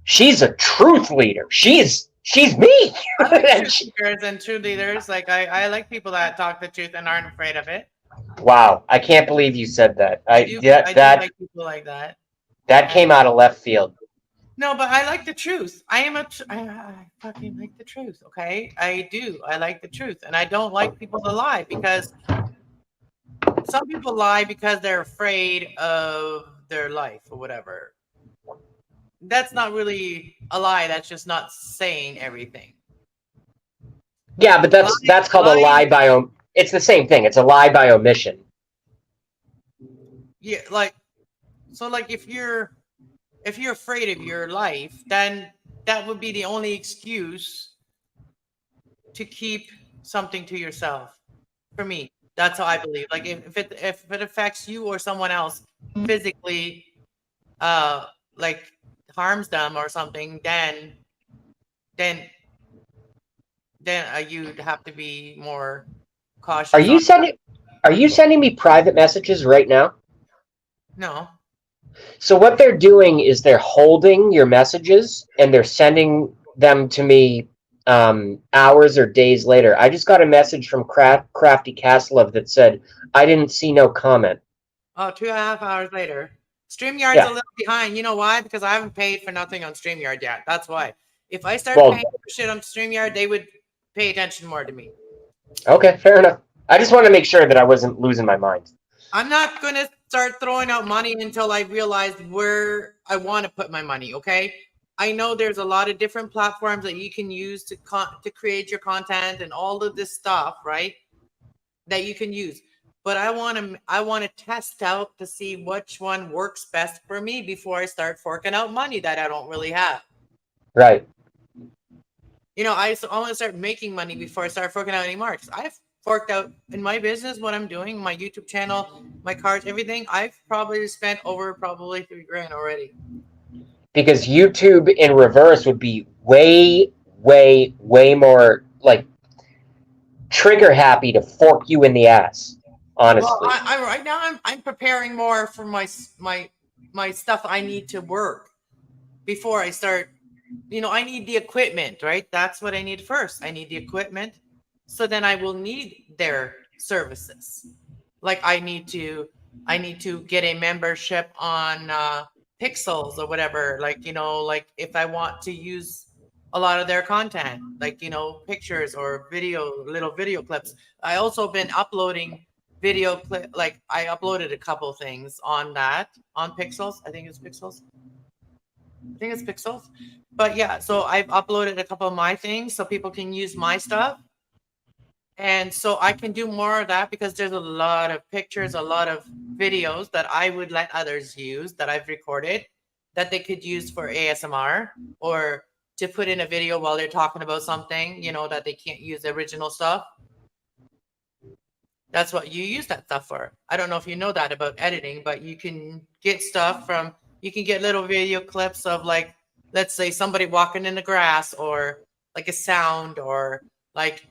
She's a truth leader. She's me. I like And truth seekers and true leaders. Like I like people that talk the truth and aren't afraid of it. wow, I can't believe you said that. I do like people like that. That And came out of left field. no, but I like the truth. I fucking like the truth. Okay, I do. I like the truth, and I don't like people to lie because some people lie because they're afraid of their life or whatever. That's not really a lie. That's just not saying everything. Yeah, but that's called a Lying, lie by it's the same thing. It's a lie by omission. yeah, like so. Like if you're afraid of your life, then that would be the only excuse to keep something to yourself. For me, that's how I believe. Like if it affects you or someone else physically, uh, like harms them or something, then then you'd have to be more Are cautious you on. sending? Are you sending me private messages right now? No. So what they're doing is they're holding your messages and they're sending them to me hours or days later. I just got a message from Crafty Castlove that said, I didn't see no comment. Oh, 2.5 hours later. StreamYard's a Yeah. little behind. You know why? Because I haven't paid for nothing on StreamYard yet. That's why. If I start Well, paying for shit on StreamYard, they would pay attention more to me. okay, fair enough. I just want to make sure that I wasn't losing my mind. I'm not going to start throwing out money until I realize where I want to put my money, okay? I know there's a lot of different platforms that you can use to create your content and all of this stuff, right? That you can use. But I want to test out to see which one works best for me before I start forking out money that I don't really have. Right. You know, I want to start making money before I start forking out any more. Because I've forked out in my business, what I'm doing, my YouTube channel, my cards, everything. I've probably spent over probably $3,000 already. Because YouTube in reverse would be way, way, way more like trigger happy to fork you in the ass. Well, Honestly. I right now I'm preparing more for my stuff I need to work before I start. You know, I need the equipment, right? That's what I need first. I need the equipment. So then I will need their services. Like I need to get a membership on Pixels or whatever. Like, you know, like if I want to use a lot of their content, like, you know, pictures or little video clips. I also been uploading video clip, like I uploaded a couple things on Pixels. I think it's Pixels. But yeah, so I've uploaded a couple of my things so people can use my stuff. And so I can do more of that because there's a lot of pictures, a lot of videos that I would let others use that I've recorded that they could use for ASMR or to put in a video while they're talking about something, you know, that they can't use the original stuff. That's what you use that stuff for. I don't know if you know that about editing, but you can get you can get little video clips of like, let's say somebody walking in the grass or like a sound or like,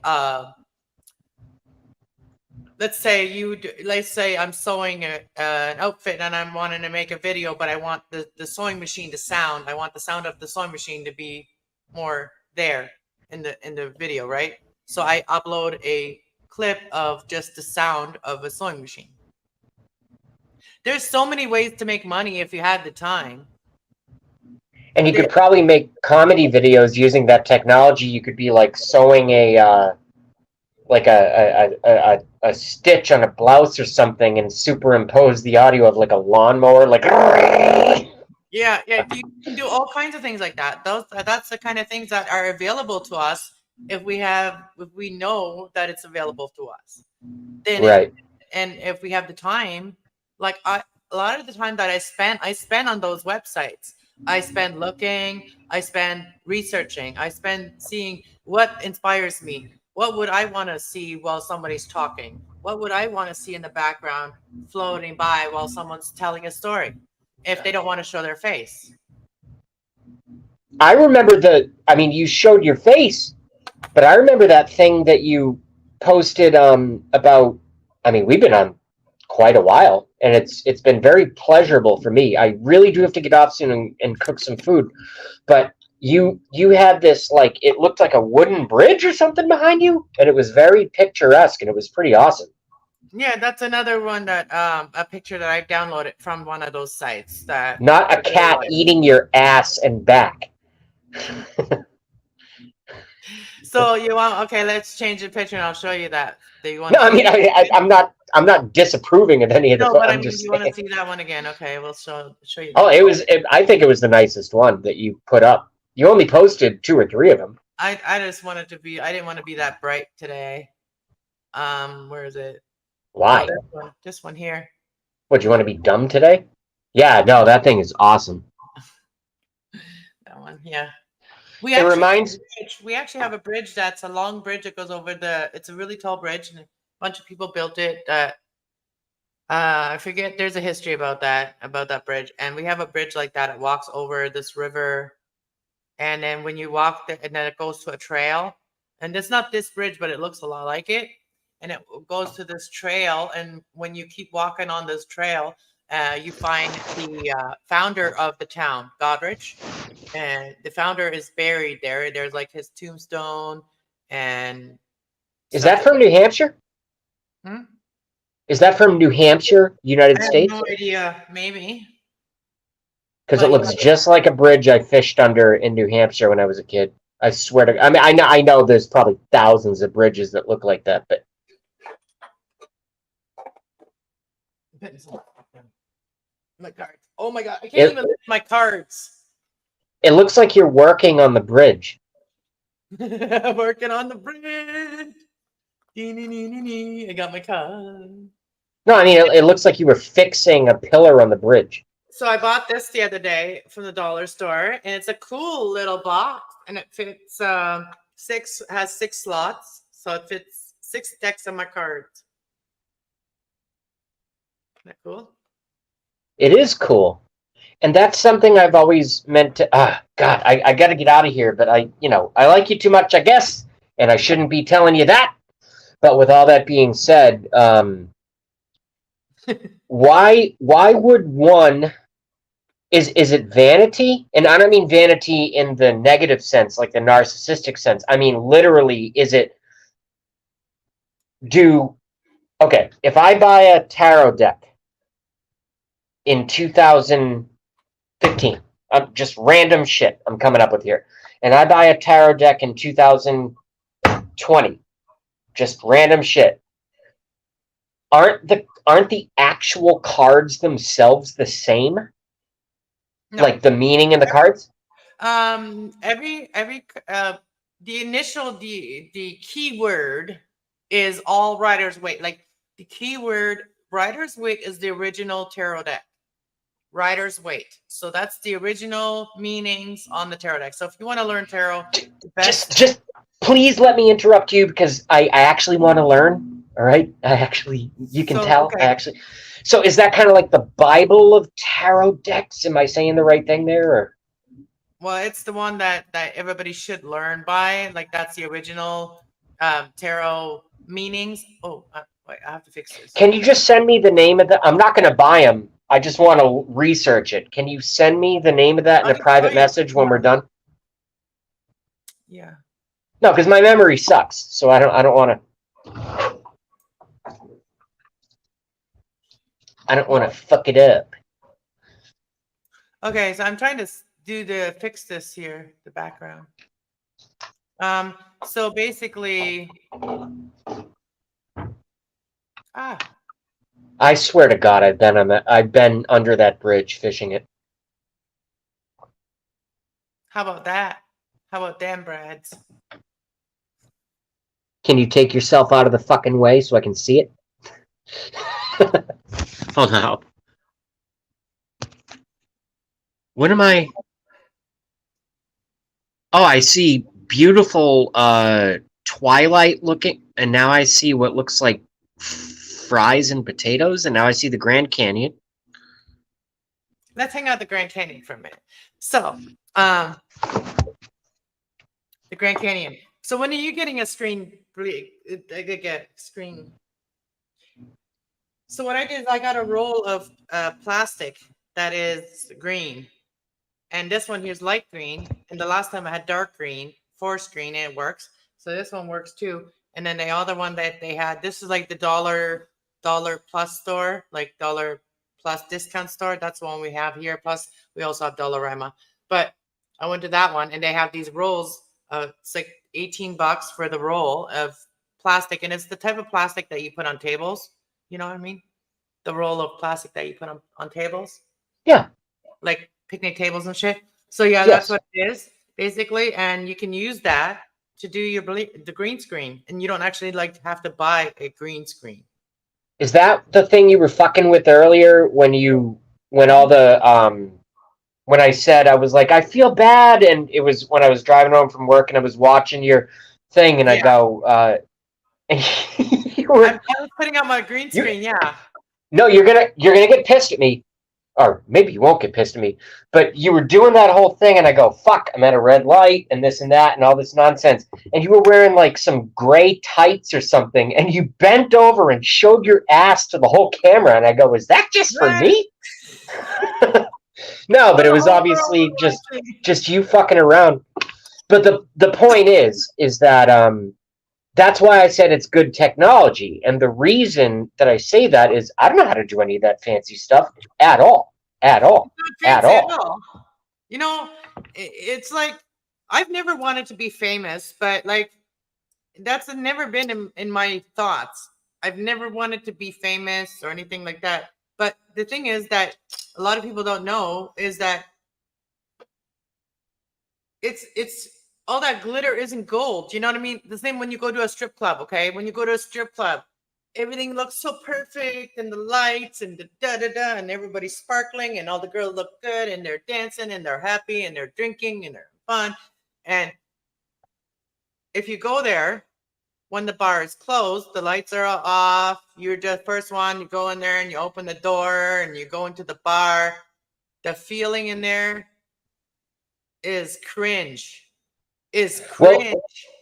let's say I'm sewing an outfit and I'm wanting to make a video, but I want the sewing machine to sound. I want the sound of the sewing machine to be more there in the video, right? So I upload a clip of just the sound of a sewing machine. There's so many ways to make money if you had the time. And you could probably make comedy videos using that technology. You could be like sewing a stitch on a blouse or something and superimpose the audio of like a lawnmower, like. Yeah, you can do all kinds of things like that. That's the kind of things that are available to us if we know that it's available to us. Right. And if we have the time, like a lot of the time that I spend on those websites. I spend looking, I spend researching, I spend seeing what inspires me. What would I want to see while somebody's talking? What would I want to see in the background floating by while someone's telling a story if they don't want to show their face? I remember you showed your face, but I remember that thing that you posted about, we've been on quite a while and it's been very pleasurable for me. I really do have to get off soon and cook some food, but you had this, like, it looked like a wooden bridge or something behind you, and it was very picturesque and it was pretty awesome. Yeah, that's another one that a picture that I've downloaded from one of those sites that Not a cat eating your ass and back. So you want, okay, let's change the picture and I'll show you that. Do you want No, I'm not disapproving of any of the. No, but I I'm mean, just you want to saying. see that one again? Okay, we'll show you. Oh, I think it was the nicest one that you put up. You only posted 2 or 3 of them. I just wanted to be. I didn't want to be that bright today. Where is it? Why? Oh, this one here. What, do you want to be dumb today? Yeah, no, that thing is awesome. That one, yeah. We actually have a bridge that's a long bridge that goes over it's a really tall bridge and a bunch of people built it. I forget, there's a history about that bridge. And we have a bridge like that. It walks over this river. And then when you walk and then it goes to a trail. And it's not this bridge, but it looks a lot like it. and it goes to this trail. And when you keep walking on this trail, you find the founder of the town, Godrich, and the founder is buried there. There's like his tombstone and Is stuff. that from New Hampshire? Hmm? Is that from New Hampshire, United I have States? no idea. Maybe. Because it looks just like a bridge I fished under in New Hampshire when I was a kid. I swear to. I mean, I know there's probably thousands of bridges that look like that, but My cards. Oh my god! I can't even lift my cards. it looks like you're working on the bridge. Working on the bridge. I got my card. No, I mean it looks like you were fixing a pillar on the bridge. So I bought this the other day from the dollar store, and it's a cool little box, and it fits has 6 slots, so it fits 6 decks of my cards. Isn't that cool? It is cool, and that's something I've always meant to. God, I got to get out of here, but I like you too much, I guess, and I shouldn't be telling you that. But with all that being said, why would one? Is it vanity? And I don't mean vanity in the negative sense, like the narcissistic sense. I mean, literally, is it okay, if I buy a tarot deck in 2015, just random shit I'm coming up with here, and I buy a tarot deck in 2020, just random shit, aren't the actual cards themselves the same? No. Like the meaning in the cards? The keyword is all Rider's Waite. Like the keyword Rider's Waite is the original tarot deck. Rider's Waite. So that's the original meanings on the tarot deck. So if you want to learn tarot, just please let me interrupt you because I actually want to learn. All right, you can tell. Okay. So is that kind of like the Bible of tarot decks? Am I saying the right thing there? Or? Well, it's the one that everybody should learn by. Like that's the original tarot meanings. Oh, wait, I have to fix this. Can you just send me the name of I'm not going to buy them. I just want to research it. Can you send me the name of that in a private message when we're done? Yeah. No, because my memory sucks. So I don't want to. I don't want to fuck it up. Okay, so I'm trying to fix this here, the background. So basically, I swear to God, I've been under that bridge fishing it. How about that? How about them, Brads? Can you take yourself out of the fucking way so I can see it? Hold on. What am I? Oh, I see beautiful twilight looking, and now I see what looks like fries and potatoes, and now I see the Grand Canyon. Let's hang out the Grand Canyon for a minute. So, the Grand Canyon. So when are you getting a screen? Screen. So what I did is I got a roll of plastic that is green. And this one here is light green. And the last time I had dark green, forest green, and it works. So this one works too. And then the other one that they had, this is like the dollar plus store, like dollar plus discount store. That's the one we have here. Plus we also have Dollarama. But I went to that one and they have these rolls. It's like $18 for the roll of plastic. And it's the type of plastic that you put on tables. You know what I mean? The roll of plastic that you put on tables. Yeah. Like picnic tables and shit. So yeah, that's what it is basically. And you can use that to do the green screen. And you don't actually have to buy a green screen. Is that the thing you were fucking with earlier when I said I was like, I feel bad, and it was when I was driving home from work and I was watching your thing and I go, I was putting out my green screen, yeah. No, you're gonna get pissed at me or maybe you won't get pissed at me, but you were doing that whole thing, and I go, fuck, I'm at a red light, and this and that, and all this nonsense. And you were wearing like some gray tights or something, and you bent over and showed your ass to the whole camera, and I go, is that just for me? No, but it was obviously just you fucking around. But the point is that that's why I said it's good technology. And the reason that I say that is I don't know how to do any of that fancy stuff at all. At all. At all. You know, it's like I've never wanted to be famous, but like that's never been in my thoughts. I've never wanted to be famous or anything like that. But the thing is that a lot of people don't know is that it's all that glitter isn't gold. You know what I mean? The same when you go to a strip club, okay? When you go to a strip club, everything looks so perfect and the lights and the da and everybody's sparkling and all the girls look good and they're dancing and they're happy and they're drinking and they're fun. And if you go there when the bar is closed, the lights are off, you're the first one, you go in there and you open the door and you go into the bar, the feeling in there is cringe.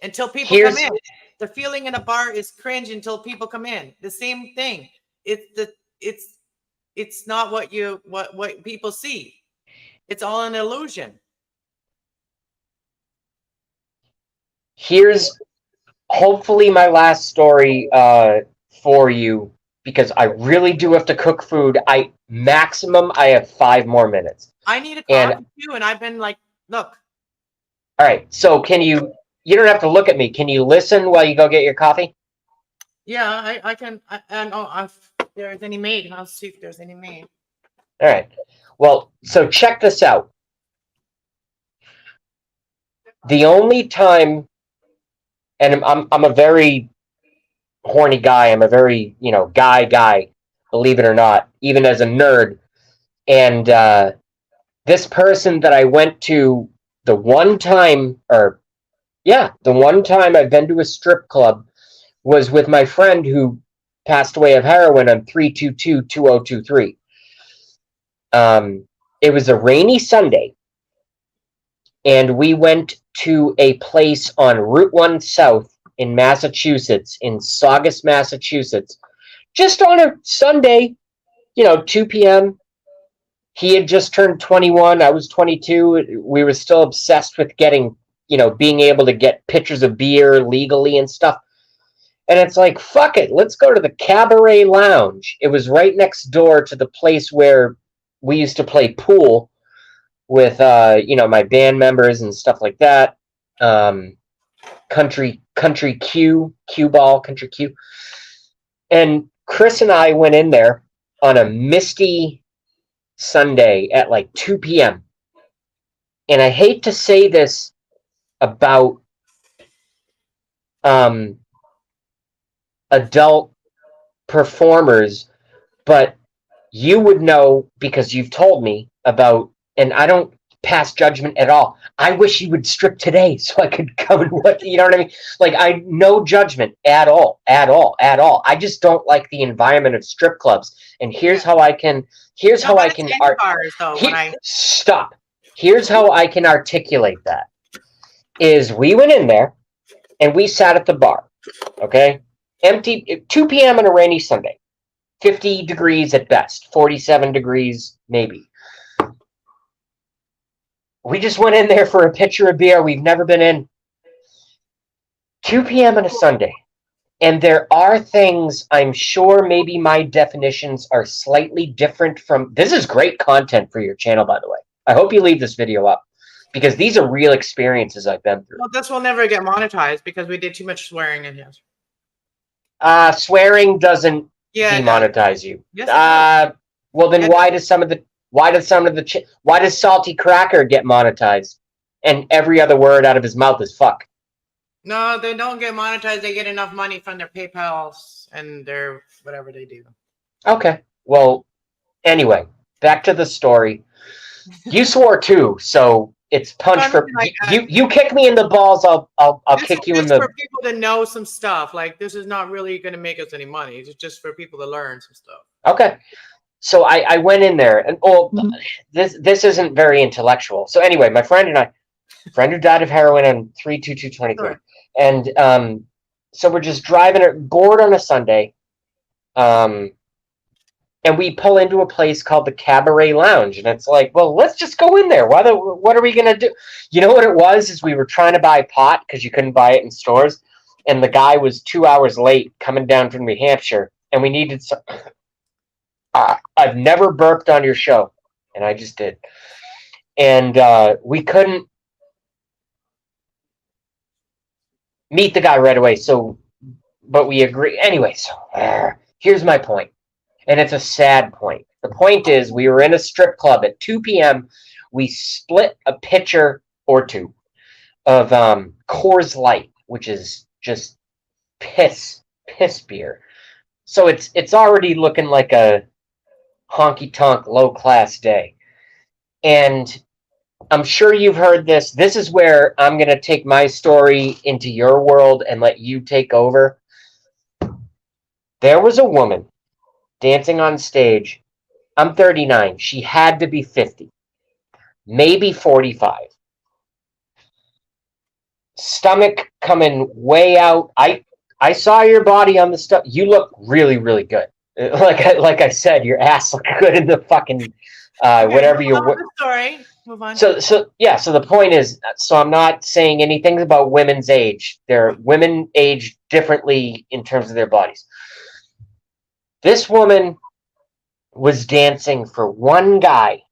Until people come in. The feeling in a bar is cringe until people come in. The same thing. It's not what people see. It's all an illusion. Here's hopefully my last story for you, because I really do have to cook food. I have 5 more minutes. I need a coffee too, and I've been like, look. All right, so you don't have to look at me. Can you listen while you go get your coffee? Yeah, I can. If there's any made, I'll see if there's any made. All right. Well, so check this out. The only time, and I'm a very horny guy. I'm a very, guy, believe it or not, even as a nerd. And this person that I went to the one time I've been to a strip club was with my friend who passed away of heroin on 322-2023. It was a rainy Sunday, and we went to a place on Route 1 South in Massachusetts, in Saugus, Massachusetts, just on a Sunday, 2 p.m. He had just turned 21. I was 22. We were still obsessed with getting, being able to get pitchers of beer legally and stuff. And it's like, fuck it, let's go to the Cabaret Lounge. It was right next door to the place where we used to play pool with, my band members and stuff like that. Country Q ball, country Q. And Chris and I went in there on a misty Sunday at like 2 p.m. And I hate to say this about adult performers, but you would know because you've told me about, and I don't pass judgment at all. I wish you would strip today so I could come and watch, you know what I mean? Like, I no judgment at all. I just don't like the environment of strip clubs. And here's how I can stop. Here's how I can articulate that. Is we went in there and we sat at the bar. Okay? Empty, 2 p.m. on a rainy Sunday. 50 degrees at best, 47 degrees maybe. We just went in there for a pitcher of beer. We've never been in. 2 p.m. on a Sunday. And there are things, I'm sure maybe my definitions are slightly different from... This is great content for your channel, by the way. I hope you leave this video up, because these are real experiences I've been through. Well, this will never get monetized because we did too much swearing in here. Swearing doesn't demonetize you. Yes, well, then why does Salty Cracker get monetized and every other word out of his mouth is fuck? No, they don't get monetized. They get enough money from their PayPals and their whatever they do. Okay. Well, anyway, back to the story. You swore too, so it's punch for you kick me in the balls, I'll kick you in the... for people to know some stuff. Like, this is not really going to make us any money. It's just for people to learn some stuff. Okay. So I went in there, and this isn't very intellectual. So anyway, my friend who died of heroin on 3/22/23, Sure. and so we're just driving bored on a Sunday, and we pull into a place called the Cabaret Lounge, and it's like, well, let's just go in there. What are we gonna do? You know what it was? Is we were trying to buy pot because you couldn't buy it in stores, and the guy was 2 hours late coming down from New Hampshire, and we needed some. I've never burped on your show, and I just did, and we couldn't meet the guy right away. So, but we agree anyway. So here's my point. And it's a sad point. The point is, we were in a strip club at 2 p.m. We split a pitcher or two of Coors Light, which is just piss beer. So it's already looking like a honky tonk low class day. And I'm sure you've heard this. This is where I'm going to take my story into your world and let you take over. There was a woman dancing on stage. I'm 39. She had to be 50, maybe 45. Stomach coming way out. I saw your body on the stuff. You look really, really good. Like I said, your ass looked good in the fucking whatever you. Story. Move on. So the point is, so I'm not saying anything about women's age. Women age differently in terms of their bodies. This woman was dancing for one guy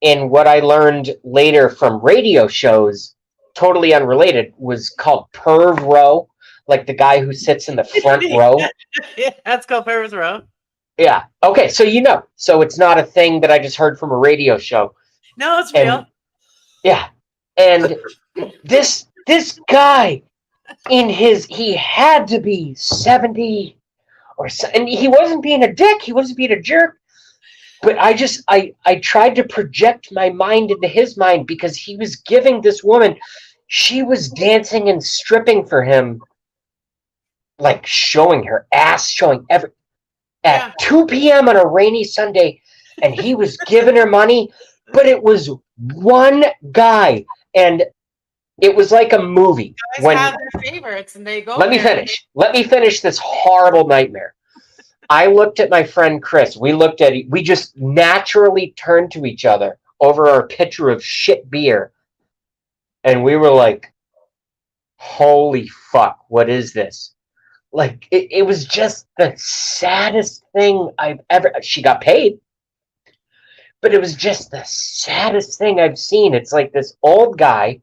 in what I learned later from radio shows, totally unrelated, was called Perv Row, like the guy who sits in the front row. Yeah, that's called Perv Row. Yeah. Okay, so you know. So it's not a thing that I just heard from a radio show. No, it's real. Yeah. And this guy he had to be 70 or so, and he wasn't being a dick, he wasn't being a jerk. But I tried to project my mind into his mind because he was giving this woman, she was dancing and stripping for him, like showing her ass, showing at 2 p.m. on a rainy Sunday, and he was giving her money, but it was one guy, and it was like a movie. Guys have their favorites, and they go. Let me finish this horrible nightmare. I looked at my friend Chris. We just naturally turned to each other over our pitcher of shit beer, and we were like, holy fuck, what is this? Like, it was just the saddest thing I've ever. She got paid, but it was just the saddest thing I've seen. It's like this old guy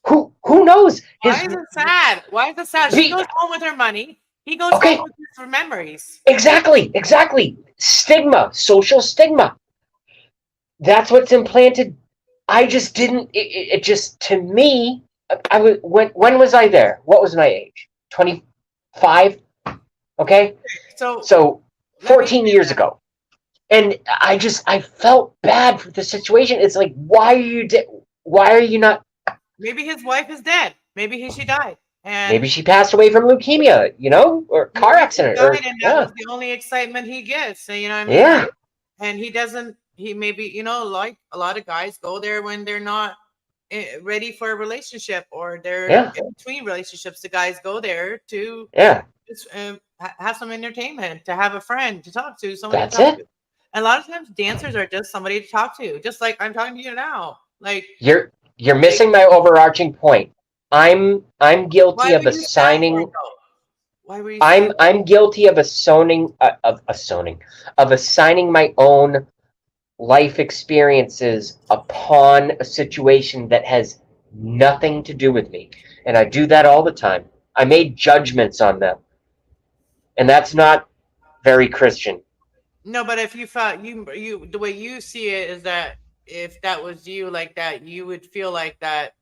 who knows. Why is it sad? Why is it sad? She goes home with her money. He goes home with his memories. Exactly. Stigma, social stigma. That's what's implanted. I just didn't. It just, to me, I was when was I there? What was my age? 25. Okay. So 14 years ago, and I felt bad for the situation. It's like, why are you not? Maybe his wife is dead. Maybe she died. And maybe she passed away from leukemia, or car accident. And that was the only excitement he gets. You know what I mean? Yeah. And he maybe, like a lot of guys go there when they're not ready for a relationship, or they're in between relationships. The guys go there to just, have some entertainment, to have a friend to talk to, somebody to talk to. And a lot of times dancers are just somebody to talk to, just like I'm talking to you now. Like, you're missing my overarching point. I'm guilty of assigning. Why were you? I'm guilty of assigning my own life experiences upon a situation that has nothing to do with me, and I do that all the time. I made judgments on them, and that's not very Christian. No, but if you felt you the way you see it is that if that was you like that, you would feel like that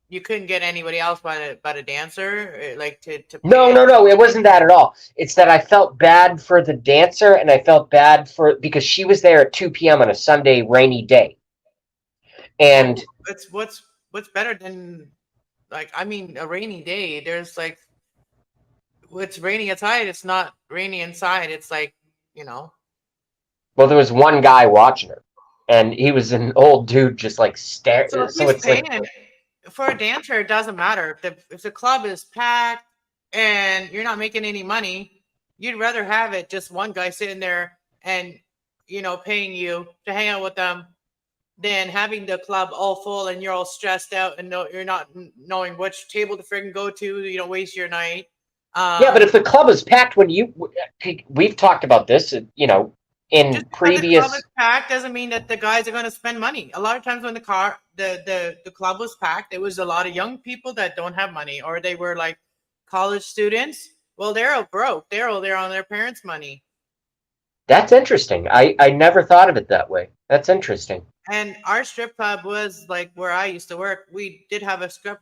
you couldn't get anybody else but a dancer, like to No, it wasn't that at all. It's that I felt bad for the dancer, and I felt bad because she was there at 2 p.m. on a Sunday rainy day. And it's what's better than, like, I mean, a rainy day. There's like, it's raining outside, it's not rainy inside. It's like, you know. Well, there was one guy watching her, and he was an old dude, just like stare. So if So he's it's like, paying for a dancer, it doesn't matter. If the club is packed and you're not making any money, you'd rather have it just one guy sitting there and paying you to hang out with them than having the club all full and you're all stressed out and you're not knowing which table to friggin' go to. You don't waste your night. yeah, but if Um, the club is packed when we've talked about this, in just because the club is previous. packed doesn't mean that the guys are going to spend money. A lot of times when the club was packed, it was a lot of young people that don't have money, or they were like college students. Well, they're all broke. They're all there on their parents' money. That's interesting. I never thought of it that way. That's interesting. And our strip club was like where I used to work. We did have a strip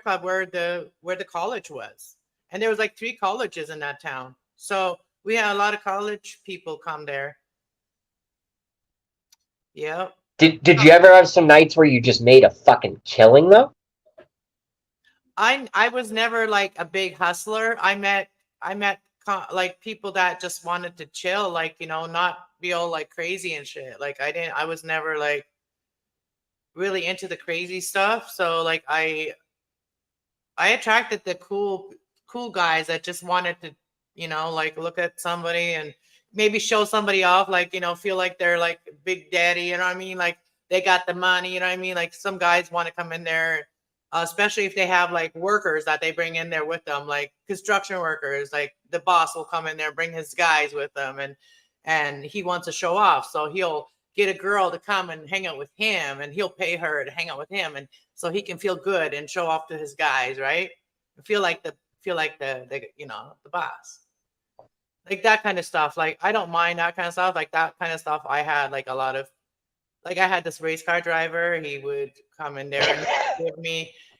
club where the college was, and there was like 3 colleges in that town. So we had a lot of college people come there. Yeah. Did you ever have some nights where you just made a fucking killing though? I was never like a big hustler. I met like people that just wanted to chill, like not be all like crazy and shit. Like I was never like really into the crazy stuff. So like I attracted the cool guys that just wanted to like look at somebody and maybe show somebody off, like feel like they're like big daddy, you know what I mean, like they got the money, you know what I mean, like some guys want to come in there, especially if they have like workers that they bring in there with them, like construction workers, like the boss will come in there and bring his guys with them, and he wants to show off, so he'll get a girl to come and hang out with him, and he'll pay her to hang out with him, and so he can feel good and show off to his guys, right? Feel like the boss. Like that kind of stuff. Like I don't mind that kind of stuff. Like that kind of stuff I had like a lot of, like I had this race car driver, he would come in there and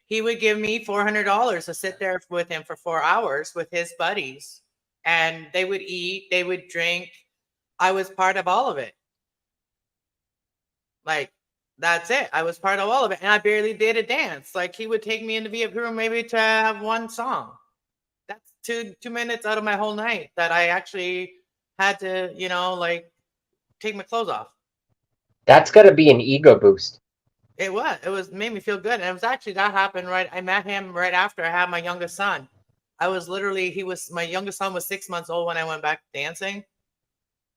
he would give me $400 to sit there with him for 4 hours with his buddies. And they would eat, they would drink. I was part of all of it. Like that's it. I was part of all of it. And I barely did a dance. Like he would take me in the VIP room maybe to have one song. That's 2 minutes out of my whole night that I actually had to, like take my clothes off. That's got to be an ego boost. It was made me feel good. And it was actually that happened right. I met him right after I had my youngest son. I was literally my youngest son was 6 months old when I went back dancing.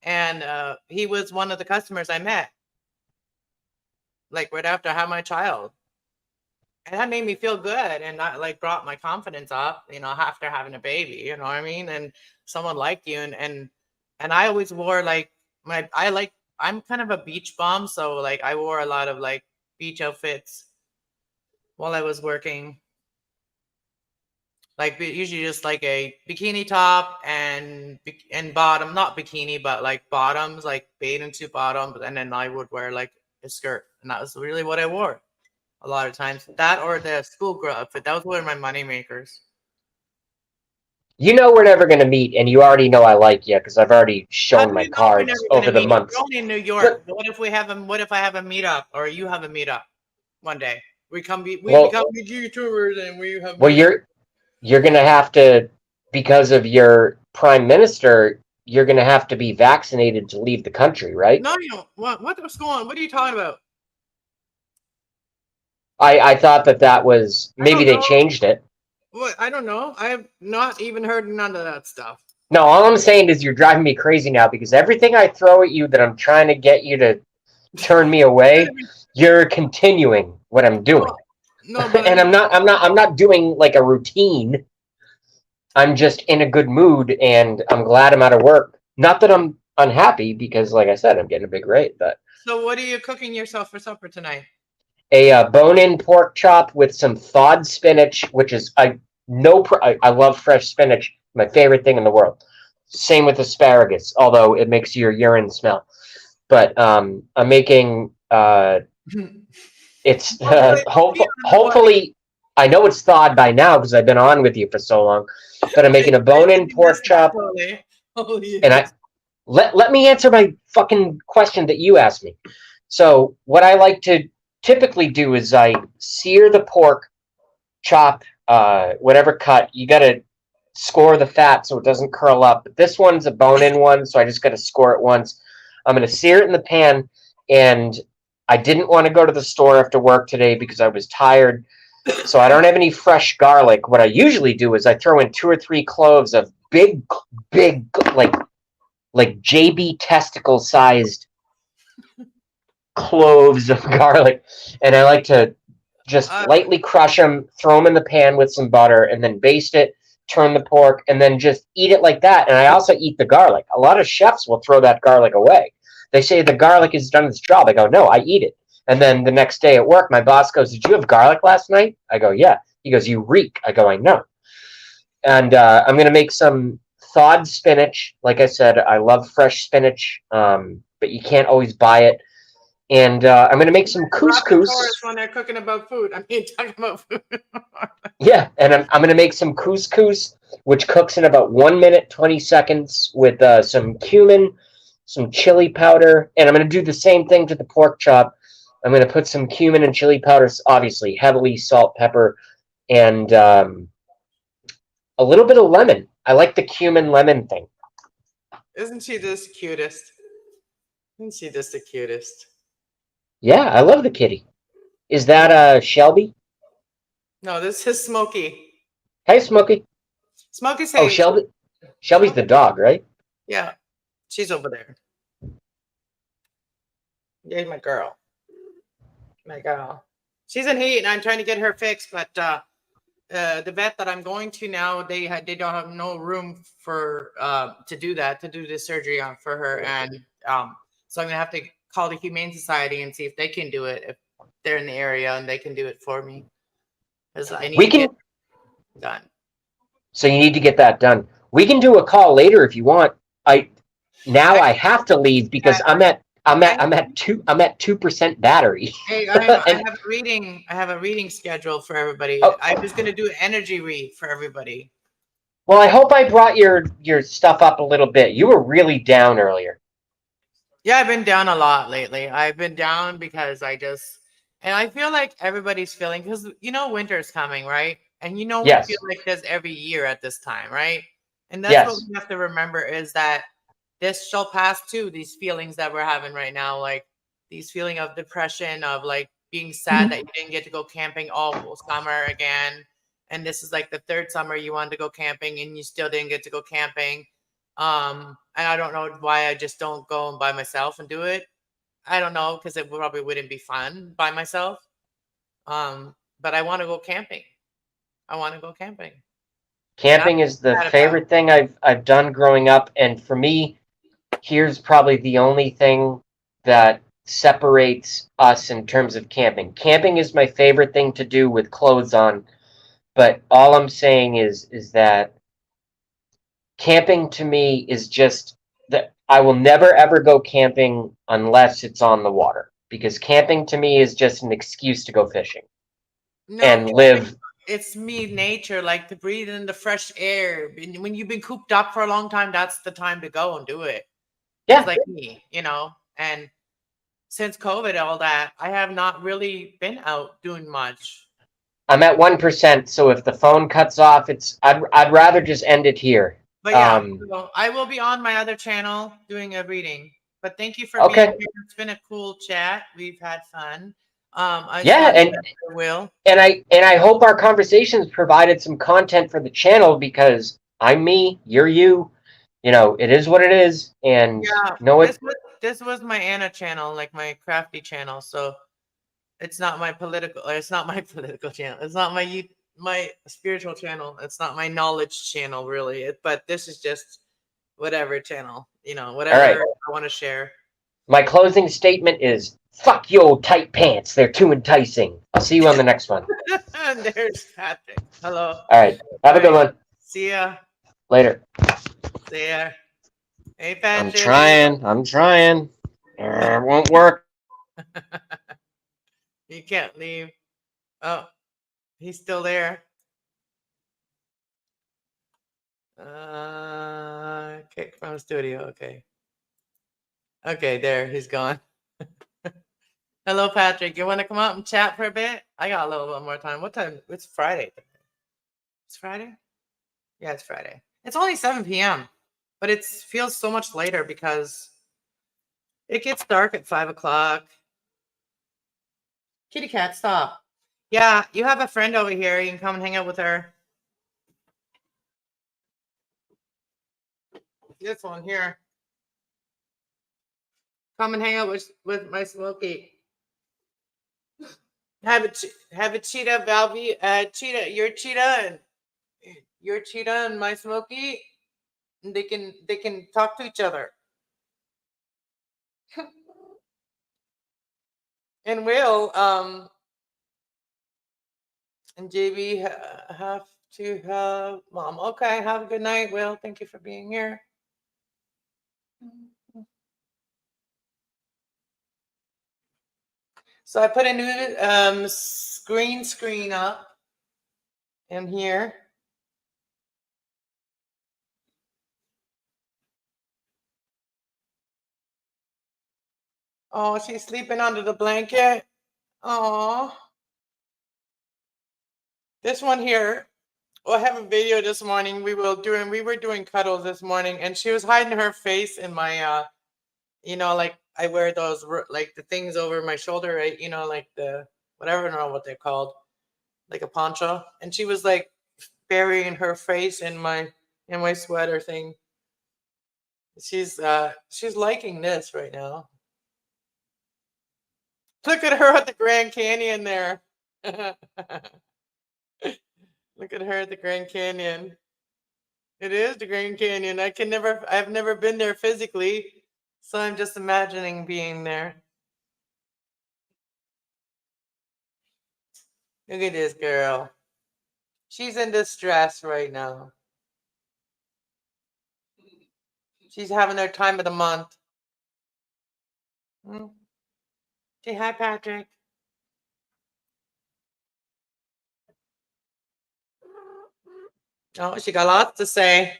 And he was one of the customers I met, like right after I had my child. And that made me feel good, and that like brought my confidence up, after having a baby, you know what I mean? And someone like you, and I always wore like I'm kind of a beach bum, so like I wore a lot of like beach outfits while I was working. Like usually just like a bikini top and bottom, not bikini, but like bottoms, like bathing suit bottoms, and then I would wear like a skirt, and that was really what I wore a lot of times. That or the schoolgirl outfit. That was one of my money makers. You know we're never going to meet, and you already know I like you because I've already How shown do my you know we're never cards gonna over the meet? We're months. only in New York. But, What if I have a meetup or you have a meetup one day? We well, become YouTubers and we have well, meetups. you're going to have to, because of your prime minister, you're going to have to be vaccinated to leave the country, right? No, you don't. What's going on? What are you talking about? I thought that was I maybe don't they know. changed it. What? I don't know. I have not even heard none of that stuff. No, all I'm saying is you're driving me crazy now because everything I throw at you that I'm trying to get you to turn me away, you're continuing what I'm doing. No, but And I'm not doing like a routine. I'm just in a good mood and I'm glad I'm out of work. Not that I'm unhappy because like I said, I'm getting a big rate, but so what are you cooking yourself for supper tonight? a bone-in pork chop with some thawed spinach, which is I love fresh spinach, my favorite thing in the world. Same with asparagus, although it makes your urine smell. But I'm making it's hopefully I know it's thawed by now because I've been on with you for so long. But I'm making a bone-in pork chop, and let me answer my fucking question that you asked me. So what I like to typically do is I sear the pork, chop whatever cut. You gotta score the fat so it doesn't curl up. But this one's a bone-in one, so I just got to score it once. I'm going to sear it in the pan, and I didn't want to go to the store after work today because I was tired. So I don't have any fresh garlic. What I usually do is I throw in 2 or 3 cloves of big, like JB testicle sized cloves of garlic, and I like to just lightly crush them, throw them in the pan with some butter, and then baste it, turn the pork, and then just eat it like that. And I also eat the garlic. A lot of chefs will throw that garlic away. They say the garlic has done its job. I go, no, I eat it. And then the next day at work, my boss goes, did you have garlic last night? I go, yeah. He goes, you reek. I go, I know. And I'm going to make some thawed spinach. Like I said, I love fresh spinach, but you can't always buy it. And I'm going to make some couscous. When they're cooking about food. I mean, talking about food. Yeah, and I'm going to make some couscous, which cooks in about 1 minute, 20 seconds with some cumin, some chili powder. And I'm going to do the same thing to the pork chop. I'm going to put some cumin and chili powder, obviously, heavily salt, pepper, and a little bit of lemon. I like the cumin lemon thing. Isn't she just cutest? Isn't she just the cutest? Yeah, I love the kitty. Is that Shelby? No, this is Smokey. Hey, Smokey. Smokey's Oh, Shelby. Shelby's the dog, right? Yeah, she's over there. Yeah, my girl. My girl. She's in heat, and I'm trying to get her fixed, but the vet that I'm going to now, they don't have no room for to do this surgery on for her, and so I'm gonna have to call the Humane Society and see if they can do it if they're in the area and they can do it for me because I need to get it done. So you need to get that done. We can do a call later if you want. I have to leave because I'm at 2% battery. Hey, I have a reading schedule for everybody. Oh. I was gonna do an energy read for everybody. Well, I hope I brought your stuff up a little bit. You were really down earlier. Yeah, I've been down a lot lately. I've been down because and I feel like everybody's feeling, because winter's coming, right? And Yes. we feel like this every year at this time, right? And that's what we have to remember, is that this shall pass too. These feelings that we're having right now, like these feeling of depression, of like being sad that you didn't get to go camping all summer again. And this is like the third summer you wanted to go camping and you still didn't get to go camping. And I don't know why I just don't go by myself and do it. I don't know, because it probably wouldn't be fun by myself. But I want to go camping. Camping is the favorite thing I've done growing up, and for me, here's probably the only thing that separates us in terms of camping. Camping is my favorite thing to do with clothes on, but all I'm saying is that camping to me is just that I will never ever go camping unless it's on the water, because camping to me is just an excuse to go fishing and live. It's nature, like to breathe in the fresh air. When you've been cooped up for a long time, that's the time to go and do it. Yeah. It's like me, and since COVID, all that, I have not really been out doing much. I'm at 1%, so if the phone cuts off, I'd rather just end it here. But yeah, I will be on my other channel doing a reading. But thank you for being here. It's been a cool chat. We've had fun. And I hope our conversations provided some content for the channel, because I'm me, you're you. It is what it is, and this was my Anna channel, like my crafty channel. So it's not my political. It's not my political channel. It's not my spiritual channel. It's not my knowledge channel, really. But this is just whatever channel, whatever I want to share. My closing statement is: fuck your tight pants. They're too enticing. I'll see you on the next one. And there's Patrick. Hello. All right. Have a good one. See ya. Later. See ya. Hey, Patrick. I'm trying. It won't work. You can't leave. Oh, he's still there. Kick from studio. Okay. Okay, there. He's gone. Hello, Patrick. You want to come out and chat for a bit? I got a little bit more time. What time? It's Friday. It's Friday? Yeah, it's Friday. It's only 7 p.m., but it feels so much later because it gets dark at 5 o'clock. Kitty cat, stop. Yeah, you have a friend over here. You can come and hang out with her. This one here. Come and hang out with my Smokey. Have a cheetah, Valvy. Cheetah, your cheetah and my Smokey. They can talk to each other. And Will and JB have to have mom. Okay, have a good night, Will. Thank you for being here. So I put a new screen up in here. Oh, she's sleeping under the blanket. Oh, this one here. Well, I have a video this morning. We were doing cuddles this morning, and she was hiding her face in my like I wear those like the things over my shoulder, right? Like the whatever, I don't know what they're called, like a poncho, and she was like burying her face in my sweater thing. She's liking this right now. Look at her at the Grand Canyon there. Look at her at the Grand Canyon. It is the Grand Canyon. I've never been there physically, so I'm just imagining being there. Look at this girl. She's in distress right now. She's having her time of the month. Say hi, Patrick. Oh, she got lots to say.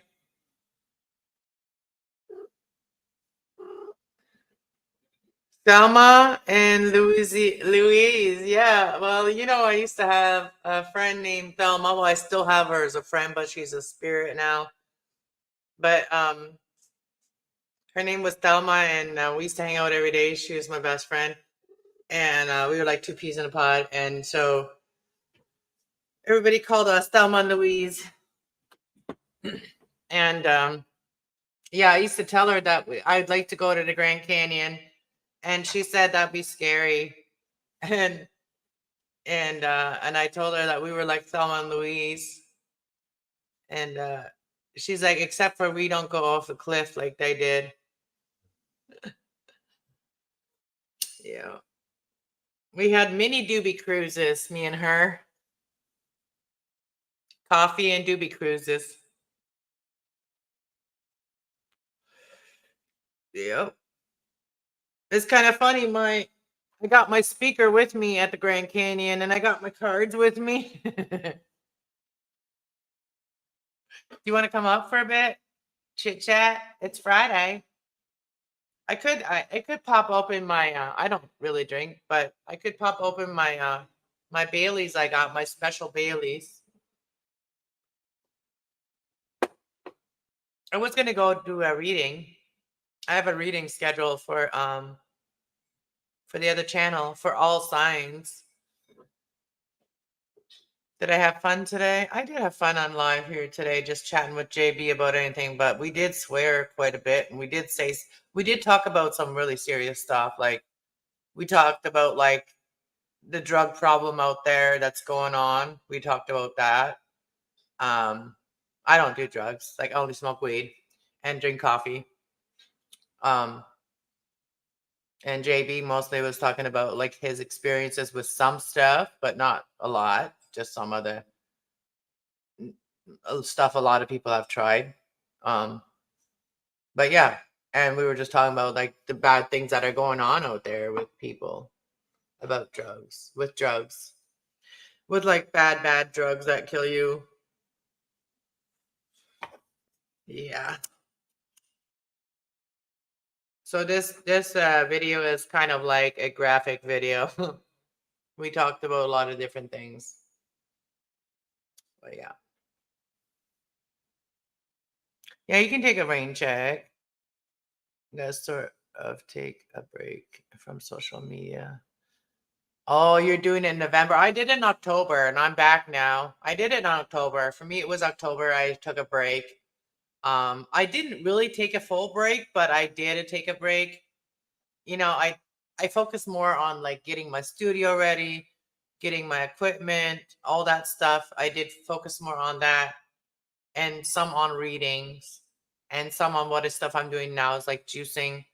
Selma and Louise. Yeah. Well, I used to have a friend named Thelma. Well, I still have her as a friend, but she's a spirit now. But her name was Thelma, and we used to hang out every day. She was my best friend, and we were like two peas in a pod. And so everybody called us Thelma and Louise. And yeah, I used to tell her that I'd like to go to the Grand Canyon, and she said that'd be scary. And I told her that we were like Thelma and Louise, and she's like, except for we don't go off the cliff like they did. Yeah, we had mini doobie cruises, me and her. Coffee and doobie cruises. Yep. It's kind of funny. I got my speaker with me at the Grand Canyon, and I got my cards with me. Do you want to come up for a bit? Chit chat. It's Friday. I could pop open my I don't really drink, but I could pop open my Baileys. I got my special Baileys. I was gonna go do a reading. I have a reading schedule for the other channel for all signs. Did I have fun today? I did have fun on live here today, just chatting with JB about anything, but we did swear quite a bit, and we did talk about some really serious stuff. Like we talked about like the drug problem out there that's going on. We talked about that. I don't do drugs. Like I only smoke weed and drink coffee. Um, and JB mostly was talking about like his experiences with some stuff, but not a lot. Just some of the stuff a lot of people have tried. Um, but yeah, and we were just talking about like the bad things that are going on out there with people about drugs, with like bad drugs that kill you. Yeah. So this video is kind of like a graphic video. We talked about a lot of different things. But yeah. Yeah, you can take a rain check. That's sort of take a break from social media. Oh, you're doing it in November. I did it in October and I'm back now. I did it in October. For me, it was October. I took a break. I didn't really take a full break, but I did take a break. You know, I focused more on like getting my studio ready, getting my equipment, all that stuff. I did focus more on that and some on readings and some on what is stuff I'm doing now is like juicing.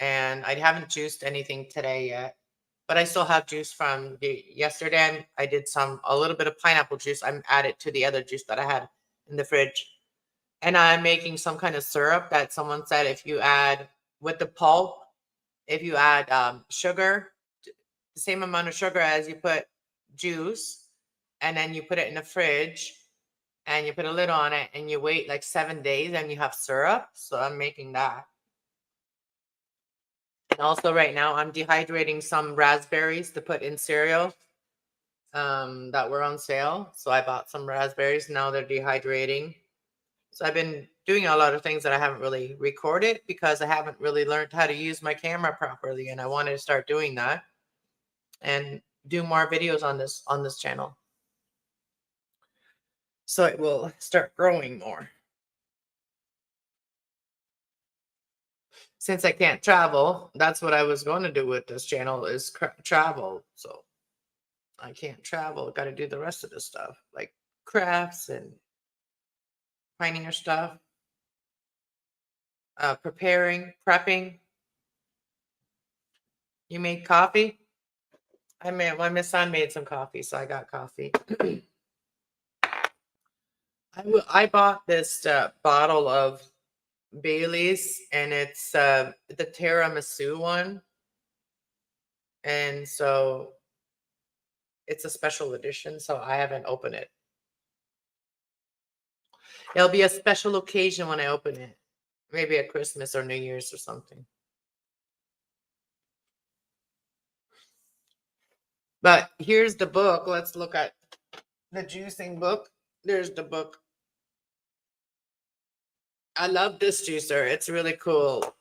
And I haven't juiced anything today yet, but I still have juice from yesterday. I did a little bit of pineapple juice. I'm added to the other juice that I had in the fridge. And I'm making some kind of syrup that someone said if you add with the pulp, if you add sugar, the same amount of sugar as you put juice, and then you put it in the fridge and you put a lid on it and you wait like 7 days and you have syrup. So I'm making that. And also right now I'm dehydrating some raspberries to put in cereal that were on sale. So I bought some raspberries. Now they're dehydrating. So I've been doing a lot of things that I haven't really recorded because I haven't really learned how to use my camera properly. And I wanted to start doing that and do more videos on this channel. So it will start growing more. Since I can't travel, that's what I was going to do with this channel is travel. So I can't travel. Got to do the rest of the stuff like crafts and finding your stuff, prepping. You made coffee? My son made some coffee, so I got coffee. I bought this bottle of Bailey's, and it's the tiramisu one, and so it's a special edition. So I haven't opened it. It'll be a special occasion when I open it, maybe at Christmas or New Year's or something. But here's the book. Let's look at the juicing book. There's the book. I love this juicer. It's really cool.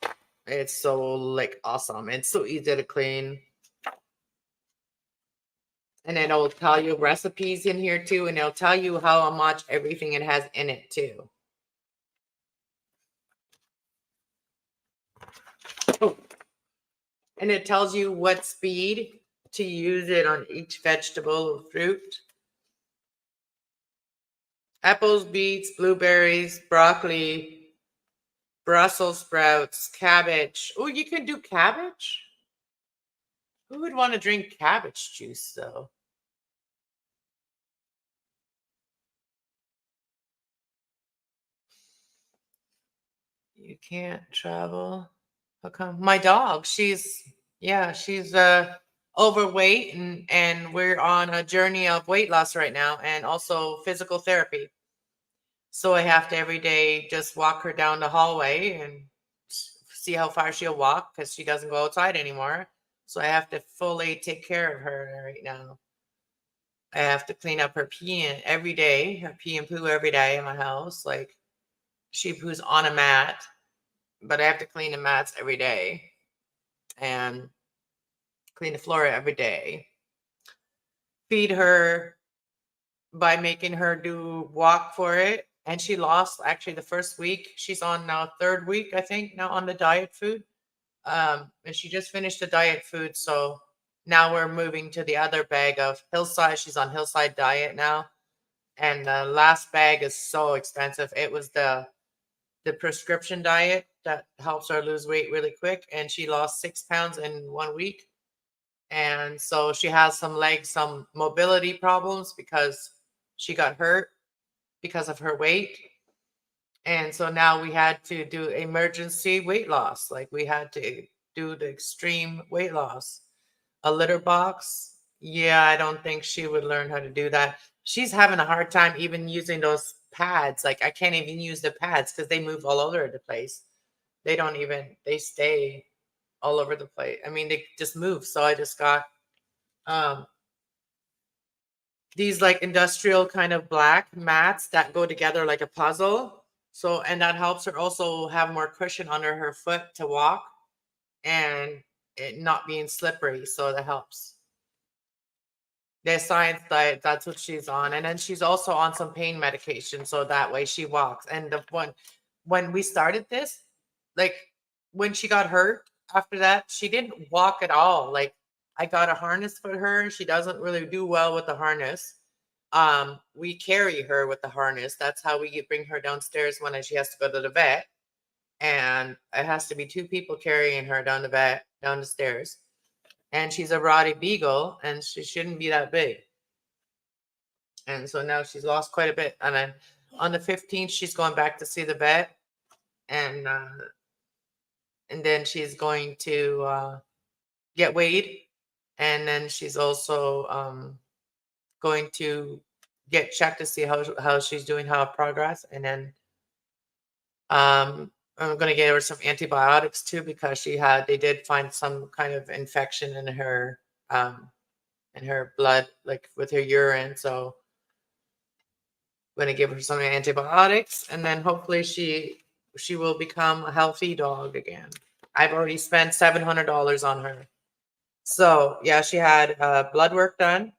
It's so like awesome. It's so easy to clean. And it'll tell you recipes in here too. And it'll tell you how much everything it has in it too. Oh. And it tells you what speed to use it on each vegetable or fruit. Apples, beets, blueberries, broccoli, Brussels sprouts, cabbage. Oh, you can do cabbage? Who would want to drink cabbage juice though? You can't travel. How come? My dog, she's overweight and we're on a journey of weight loss right now and also physical therapy. So I have to every day just walk her down the hallway and see how far she'll walk because she doesn't go outside anymore. So I have to fully take care of her right now. I have to clean up her pee every day, her pee and poo every day in my house. Like she poos on a mat, but I have to clean the mats every day and clean the floor every day. Feed her by making her do walk for it. And she lost actually the first week. She's on now third week, I think, now on the diet food. And she just finished the diet food. So now we're moving to the other bag of Hillside. She's on Hillside diet now. And the last bag is so expensive. It was the prescription diet that helps her lose weight really quick. And she lost 6 pounds in 1 week. And so she has some mobility problems because she got hurt because of her weight. And so now we had to do emergency weight loss. Like we had to do the extreme weight loss. A litter box. Yeah, I don't think she would learn how to do that. She's having a hard time even using those pads. Like I can't even use the pads because they move all over the place. They stay all over the place. I mean, they just move. So I just got these like industrial kind of black mats that go together like a puzzle. So, and that helps her also have more cushion under her foot to walk and it not being slippery. So that helps. The science diet, that's what she's on. And then she's also on some pain medication. So that way she walks. And the one, when we started this, like when she got hurt after that, she didn't walk at all. Like I got a harness for her. She doesn't really do well with the harness. We carry her with the harness. That's how we bring her downstairs when she has to go to the vet. And it has to be two people carrying her down the stairs. And she's a Rottie Beagle, and she shouldn't be that big. And so now she's lost quite a bit. And then on the 15th, she's going back to see the vet, and then she's going to get weighed, and then she's also going to get checked to see how she's doing, how progress, and then I'm going to get her some antibiotics too because they did find some kind of infection in her blood, like with her urine. So I'm going to give her some antibiotics, and then hopefully she will become a healthy dog again. I've already spent $700 on her. So yeah, she had blood work done.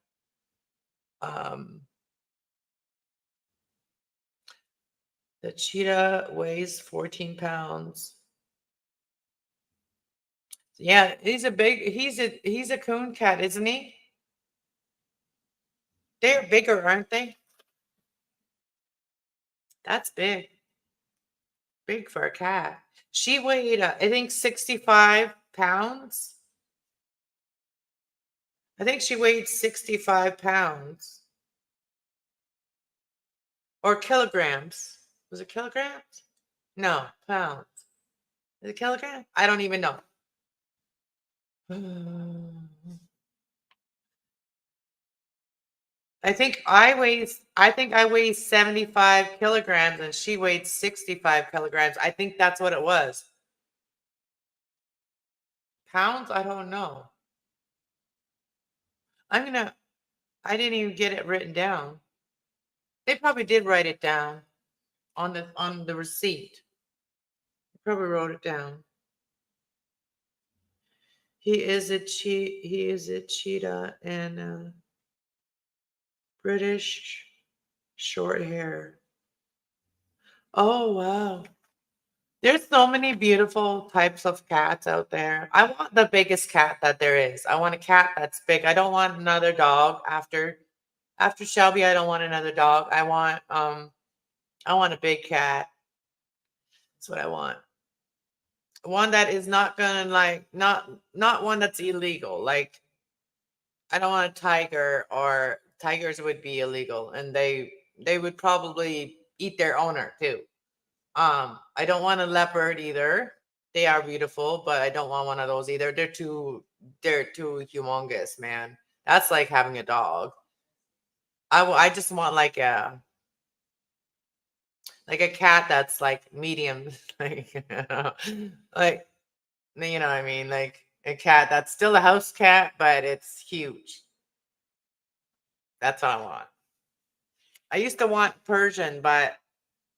The cheetah weighs 14 pounds. Yeah, he's a coon cat, isn't he? They're bigger, aren't they? That's big. Big for a cat. She weighed, I think, 65 pounds. I think she weighed 65 pounds. Or kilograms. Was it kilograms? No, pounds. Is it kilogram? I don't even know. I think I weigh 75 kilograms and she weighed 65 kilograms. I think that's what it was. Pounds? I don't know. I didn't even get it written down. They probably did write it down on the receipt. They probably wrote it down. He is a cheetah and British short hair. Oh wow. There's so many beautiful types of cats out there. I want the biggest cat that there is. I want a cat that's big. I don't want another dog after Shelby. I don't want another dog. I want a big cat. That's what I want. One that is not gonna like not one that's illegal. Like I don't want a tiger, or tigers would be illegal and they would probably eat their owner too. I don't want a leopard either. They are beautiful, but I don't want one of those either. They're too humongous, man. That's like having a dog. I just want like a cat that's like medium, like like you know what I mean, like a cat that's still a house cat, but it's huge. That's what I want. I used to want Persian, but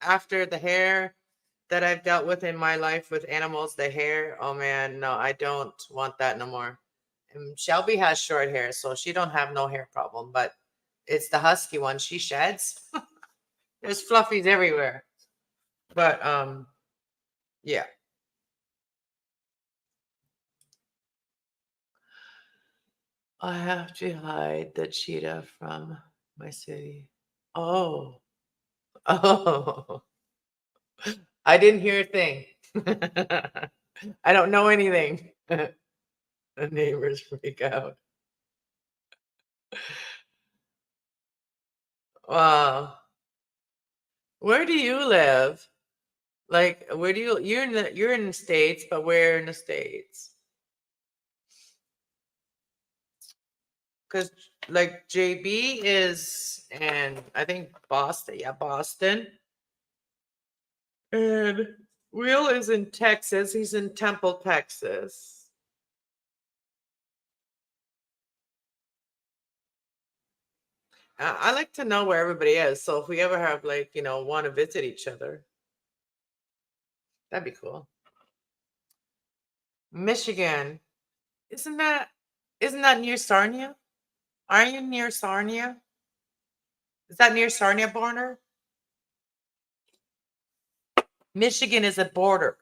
after the hair that I've dealt with in my life with animals, the hair, oh man, no, I don't want that no more. And Shelby has short hair, so she don't have no hair problem, but it's the husky one she sheds. There's fluffies everywhere. But yeah. I have to hide the cheetah from my city. Oh. Oh. I didn't hear a thing. I don't know anything. The neighbors freak out. Wow. Where do you live? Like, where do you're in the States, but where in the States? Because like JB is in, I think, Boston. Yeah, Boston. And Will is in Texas. He's in Temple, Texas. I like to know where everybody is. So if we ever have want to visit each other. That'd be cool. Michigan. Isn't that near Sarnia? Are you near Sarnia? Is that near Sarnia border? Michigan is a border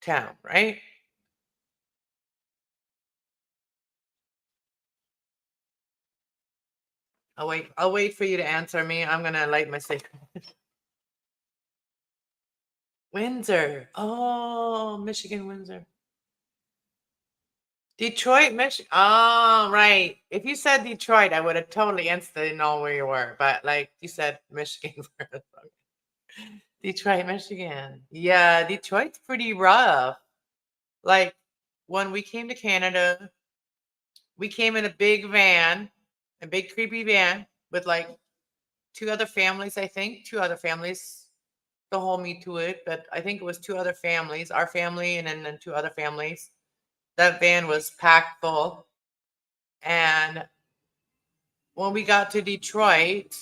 town, right? I'll wait for you to answer me. I'm gonna light my cigarette. Windsor. Oh, Michigan, Windsor. Detroit, Michigan. Oh, right. If you said Detroit, I would have totally instantly known where you were. But like you said, Michigan. Detroit, Michigan. Yeah, Detroit's pretty rough. Like when we came to Canada, we came in a big van, a big creepy van with like two other families, I think. Two other families. Don't hold me to it, but I think it was two other families, our family and then two other families. That van was packed full. And when we got to Detroit,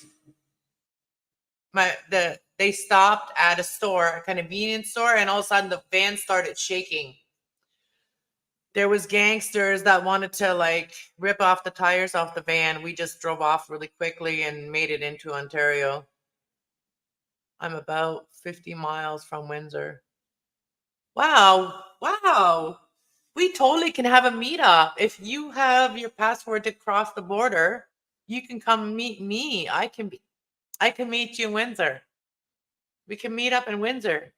they stopped at a store, a convenience store, and all of a sudden the van started shaking. There was gangsters that wanted to like rip off the tires off the van. We just drove off really quickly and made it into Ontario. I'm about 50 miles from Windsor. Wow. Wow. We totally can have a meetup. If you have your passport to cross the border, you can come meet me. I can meet you in Windsor. We can meet up in Windsor.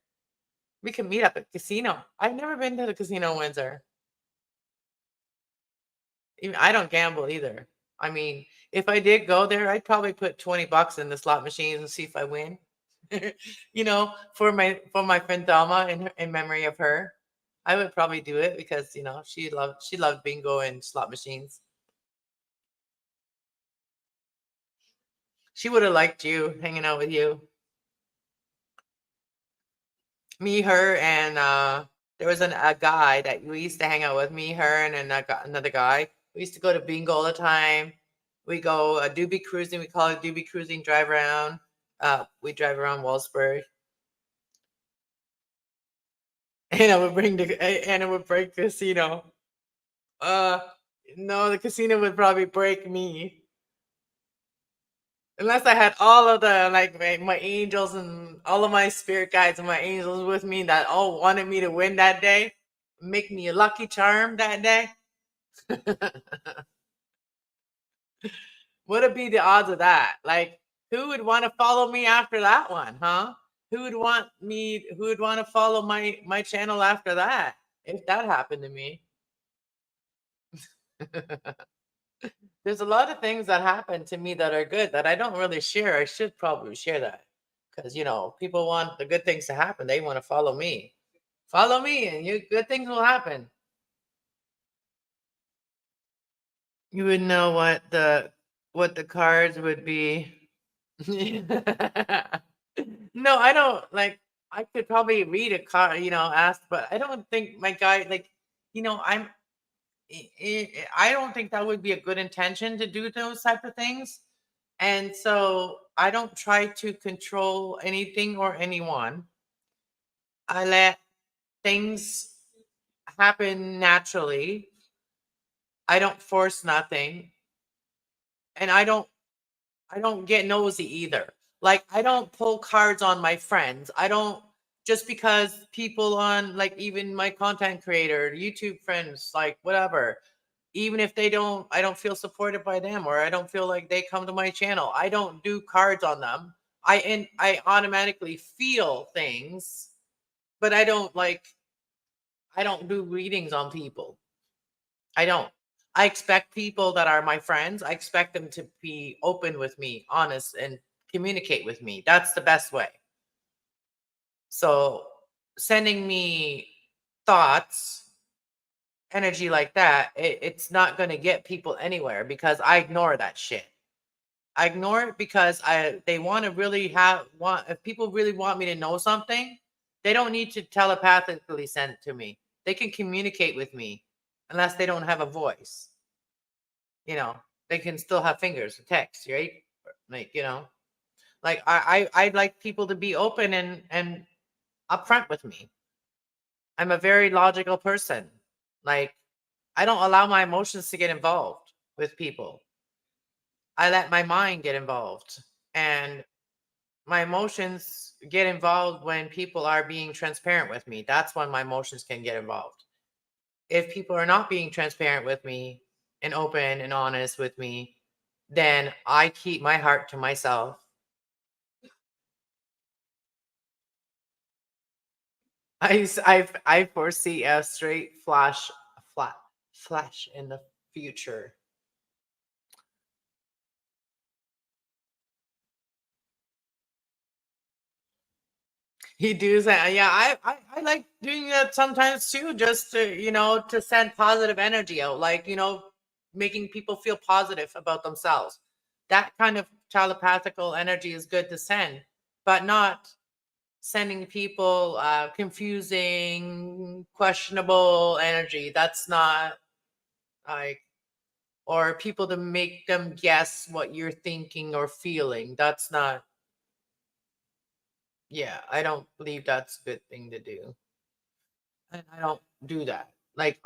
We can meet up at casino. I've never been to the casino in Windsor. I don't gamble either. I mean, if I did go there, I'd probably put $20 in the slot machines and see if I win. For my friend Dama in memory of her. I would probably do it because she loved bingo and slot machines. She would have liked you hanging out with you. Me, her, and there was a guy that we used to hang out with. Me, her, and another guy. We used to go to bingo all the time. We go doobie cruising. We call it doobie cruising. Drive around. We drive around Wellsburg. And it would break the casino. No, the casino would probably break me. Unless I had all of the my angels and all of my spirit guides and my angels with me that all wanted me to win that day, make me a lucky charm that day. What would be the odds of that? Like, who would want to follow me after that one, huh? Who would want to follow my channel after that if that happened to me? There's a lot of things that happen to me that are good that I don't really share. I should probably share that because people want the good things to happen. They want to follow me. Follow me, and good things will happen. You would know what the cards would be. No, I don't like. I could probably read a card, ask, but I don't think my guy I'm. I don't think that would be a good intention to do those type of things. And so I don't try to control anything or anyone. I let things happen naturally. I don't force nothing. And I don't get nosy either. Like I don't pull cards on my friends. I don't just because people on like even my content creator, YouTube friends, like whatever, even if I don't feel supported by them or I don't feel like they come to my channel. I don't do cards on them. I automatically feel things, but I don't do readings on people. I don't. I expect people that are my friends, I expect them to be open with me, honest, and communicate with me. That's the best way. So sending me thoughts, energy like that, it's not going to get people anywhere because I ignore that shit. I ignore it because they want to really if people really want me to know something, they don't need to telepathically send it to me. They can communicate with me unless they don't have a voice. They can still have fingers and text, right? Like, like I'd like people to be open and upfront with me. I'm a very logical person. Like, I don't allow my emotions to get involved with people. I let my mind get involved. And my emotions get involved when people are being transparent with me. That's when my emotions can get involved. If people are not being transparent with me and open and honest with me, then I keep my heart to myself. I foresee a straight flash in the future. He does that. Yeah, I like doing that sometimes too, just to send positive energy out, like, making people feel positive about themselves. That kind of telepathical energy is good to send, but not sending people confusing, questionable energy. That's not like, or people to make them guess what you're thinking or feeling. That's not, yeah, I don't believe that's a good thing to do. And I don't do that. Like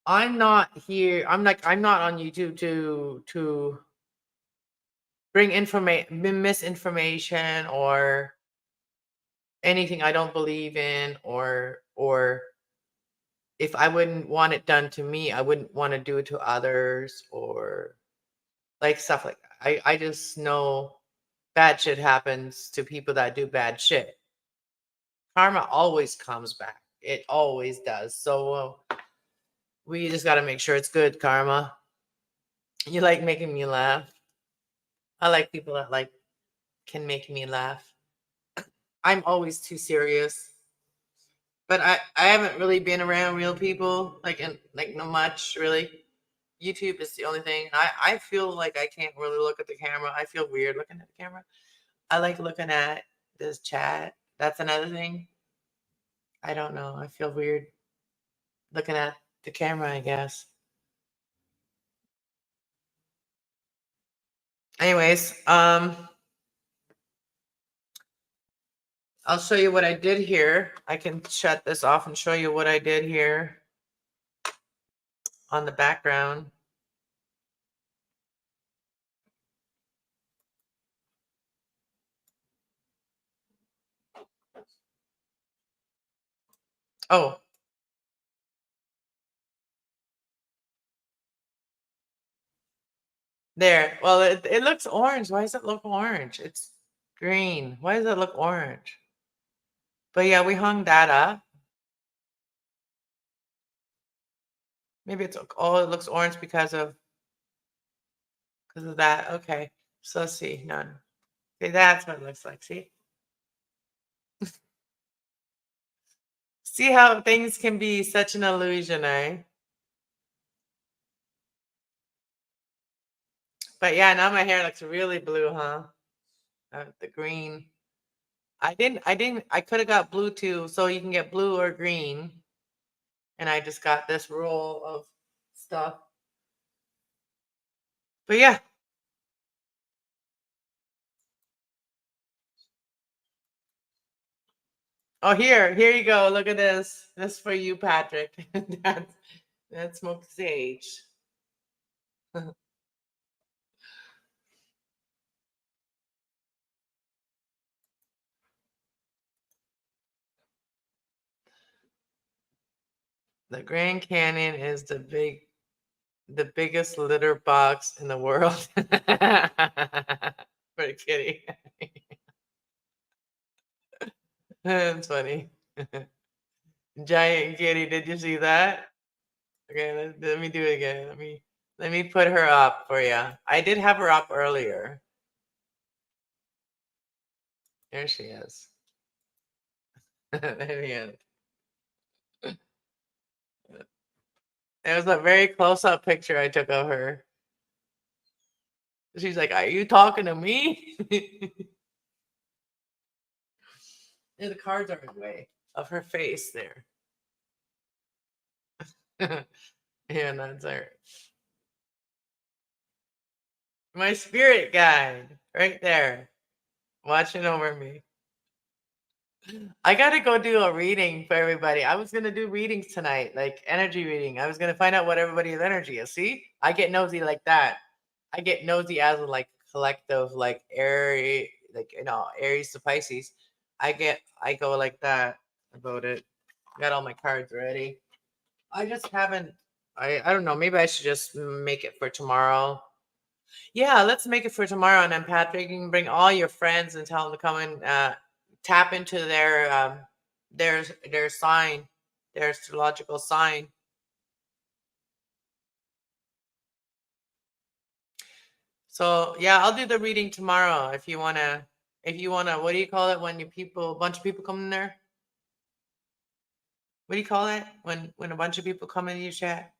I'm not here. I'm not on YouTube to bring information, misinformation, or anything I don't believe in, or if I wouldn't want it done to me, I wouldn't want to do it to others, or like stuff like that. I just know bad shit happens to people that do bad shit. Karma always comes back. It always does. So we just got to make sure it's good karma. You like making me laugh. I like people that can make me laugh. I'm always too serious. But I haven't really been around real people like no much really. YouTube is the only thing. I feel like I can't really look at the camera. I feel weird looking at the camera. I like looking at this chat. That's another thing. I don't know. I feel weird looking at the camera, I guess. Anyways, I'll show you what I did here. I can shut this off and show you what I did here on the background. Oh, there. Well, it looks orange. Why does it look orange? It's green. Why does it look orange? But yeah, we hung that up. Maybe it's, oh, it looks orange because of that. Okay. So let's see. None. Okay, that's what it looks like. See? See how things can be such an illusion, eh? But yeah, now my hair looks really blue, huh? The green. I could have got blue too, so you can get blue or green. And I just got this roll of stuff. But yeah. Oh, here you go. Look at this. This for you, Patrick. That's smoked sage. The Grand Canyon is the biggest litter box in the world. For a kitty. That's funny. Giant kitty, did you see that? Okay, let me do it again. Let me put her up for you. I did have her up earlier. There she is. There she is. It was a very close-up picture I took of her. She's like, "Are you talking to me?" Yeah, the cards are in the way of her face there. Yeah, that's her. My spirit guide right there. watching over me. I gotta go do a reading for everybody. I was gonna do readings tonight, like energy reading. I was gonna find out what everybody's energy is. See, I get nosy like that. I get nosy as a like collective, like Aries, like Aries to Pisces. I go like that about it. Got all my cards ready. I just haven't. I don't know. Maybe I should just make it for tomorrow. Yeah, let's make it for tomorrow. And then Patrick, you can bring all your friends and tell them to come and tap into their sign, their astrological sign. So yeah, I'll do the reading tomorrow if you wanna. If you wanna, what do you call it when a bunch of people come in there? What do you call it when a bunch of people come in your chat?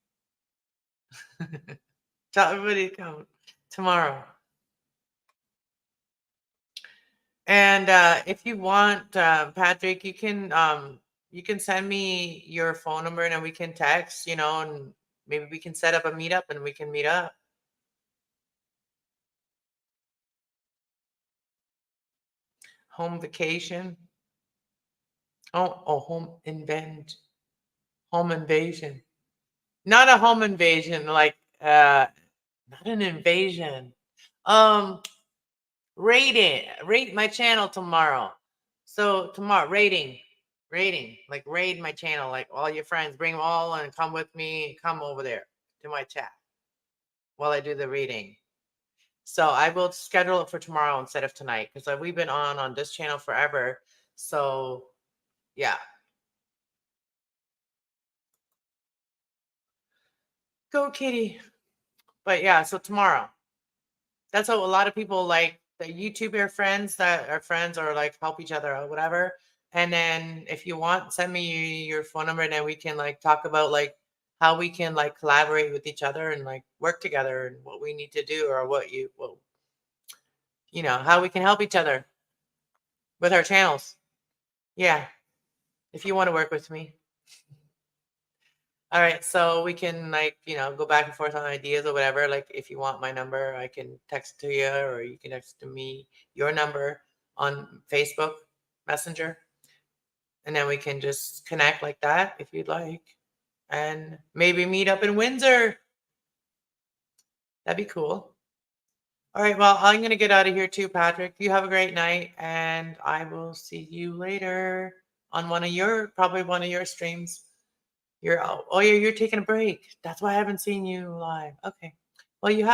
Tell everybody to come tomorrow. And if you want, Patrick, you can send me your phone number and then we can text, and maybe we can set up a meetup and we can meet up. Home vacation. Oh, home invasion. Not a home invasion, like not an invasion. Um, rate my channel tomorrow. So tomorrow, rating, like raid my channel, like all your friends, bring them all and come with me, come over there to my chat while I do the reading. So I will schedule it for tomorrow instead of tonight because we've been on this channel forever. So yeah, go kitty. But yeah, so tomorrow. That's what a lot of people like the YouTuber friends that are friends or like help each other or whatever. And then if you want, send me your phone number and then we can like talk about like how we can like collaborate with each other and like work together and what we need to do or how we can help each other with our channels. Yeah. If you want to work with me. All right, so we can like, go back and forth on ideas or whatever. Like if you want my number, I can text it to you or you can text to me your number on Facebook Messenger. And then we can just connect like that if you'd like. And maybe meet up in Windsor. That'd be cool. All right, well, I'm going to get out of here too, Patrick. You have a great night and I will see you later on probably one of your streams. You're taking a break. That's why I haven't seen you live. Okay. Well, you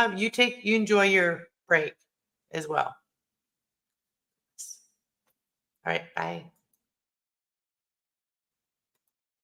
enjoy your break as well. All right. Bye.